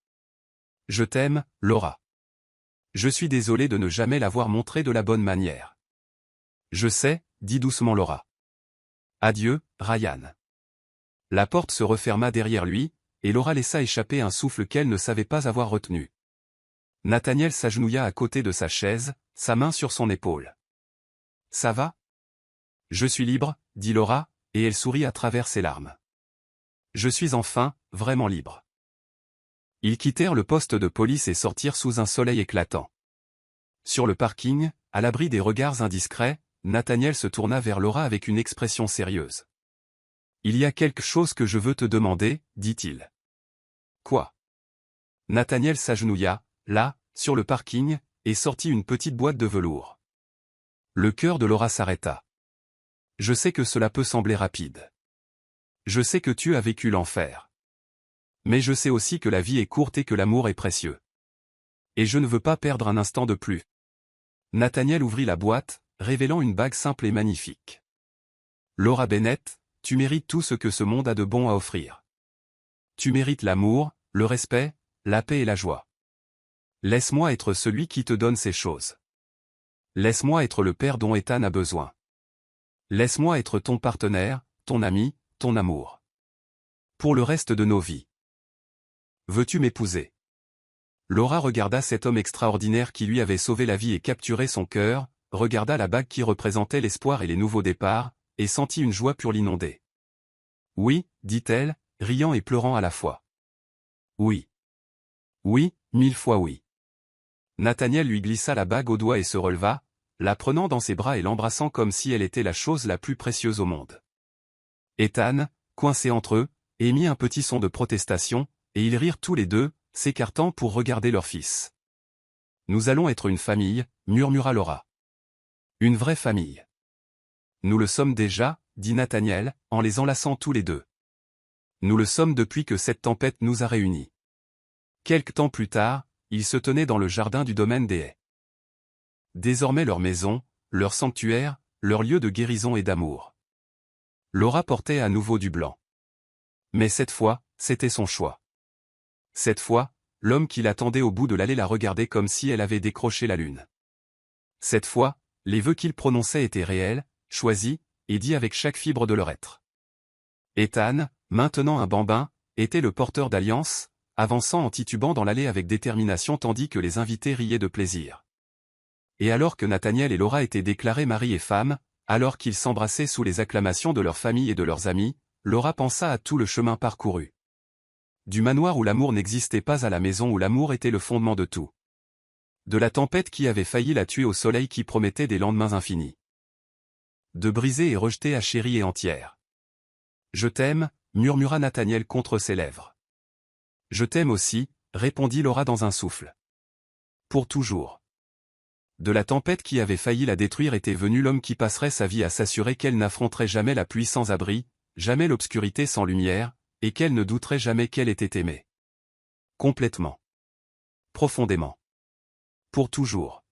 Je t'aime, Laura. Je suis désolé de ne jamais l'avoir montré de la bonne manière. Je sais, dit doucement Laura. Adieu, Ryan. La porte se referma derrière lui, et Laura laissa échapper un souffle qu'elle ne savait pas avoir retenu. Nathaniel s'agenouilla à côté de sa chaise, sa main sur son épaule. « Ça va ? » « Je suis libre, » dit Laura, et elle sourit à travers ses larmes. « Je suis enfin, vraiment libre. » Ils quittèrent le poste de police et sortirent sous un soleil éclatant. Sur le parking, à l'abri des regards indiscrets, Nathaniel se tourna vers Laura avec une expression sérieuse. « Il y a quelque chose que je veux te demander, » dit-il. « Quoi ?» Nathaniel s'agenouilla, là, sur le parking, et sortit une petite boîte de velours. Le cœur de Laura s'arrêta. « Je sais que cela peut sembler rapide. Je sais que tu as vécu l'enfer. Mais je sais aussi que la vie est courte et que l'amour est précieux. Et je ne veux pas perdre un instant de plus. » Nathaniel ouvrit la boîte, révélant une bague simple et magnifique. « Laura Bennett, tu mérites tout ce que ce monde a de bon à offrir. Tu mérites l'amour, le respect, la paix et la joie. Laisse-moi être celui qui te donne ces choses. Laisse-moi être le père dont Ethan a besoin. Laisse-moi être ton partenaire, ton ami, ton amour. Pour le reste de nos vies. Veux-tu m'épouser ?» Laura regarda cet homme extraordinaire qui lui avait sauvé la vie et capturé son cœur, regarda la bague qui représentait l'espoir et les nouveaux départs, et sentit une joie pure l'inonder. « Oui, » dit-elle, riant et pleurant à la fois. « Oui. Oui, 1000 fois oui. » Nathaniel lui glissa la bague au doigt et se releva, la prenant dans ses bras et l'embrassant comme si elle était la chose la plus précieuse au monde. Ethan, coincé entre eux, émit un petit son de protestation, et ils rirent tous les deux, s'écartant pour regarder leur fils. « Nous allons être une famille, » murmura Laura. « Une vraie famille. »« Nous le sommes déjà, » dit Nathaniel, en les enlaçant tous les deux. « Nous le sommes depuis que cette tempête nous a réunis. » Quelque temps plus tard, ils se tenaient dans le jardin du domaine des Haies. Désormais leur maison, leur sanctuaire, leur lieu de guérison et d'amour. Laura portait à nouveau du blanc. Mais cette fois, c'était son choix. Cette fois, l'homme qui l'attendait au bout de l'allée la regardait comme si elle avait décroché la lune. Cette fois, les vœux qu'il prononçait étaient réels, choisis, et dits avec chaque fibre de leur être. Ethan, maintenant un bambin, était le porteur d'alliance, avançant en titubant dans l'allée avec détermination tandis que les invités riaient de plaisir. Et alors que Nathaniel et Laura étaient déclarés mari et femme, alors qu'ils s'embrassaient sous les acclamations de leur famille et de leurs amis, Laura pensa à tout le chemin parcouru. Du manoir où l'amour n'existait pas à la maison où l'amour était le fondement de tout. De la tempête qui avait failli la tuer au soleil qui promettait des lendemains infinis. De brisée et rejetée à chérie et entière. « Je t'aime » murmura Nathaniel contre ses lèvres. « Je t'aime aussi » répondit Laura dans un souffle. « Pour toujours. » De la tempête qui avait failli la détruire était venu l'homme qui passerait sa vie à s'assurer qu'elle n'affronterait jamais la pluie sans abri, jamais l'obscurité sans lumière, et qu'elle ne douterait jamais qu'elle était aimée. Complètement. Profondément. Pour toujours.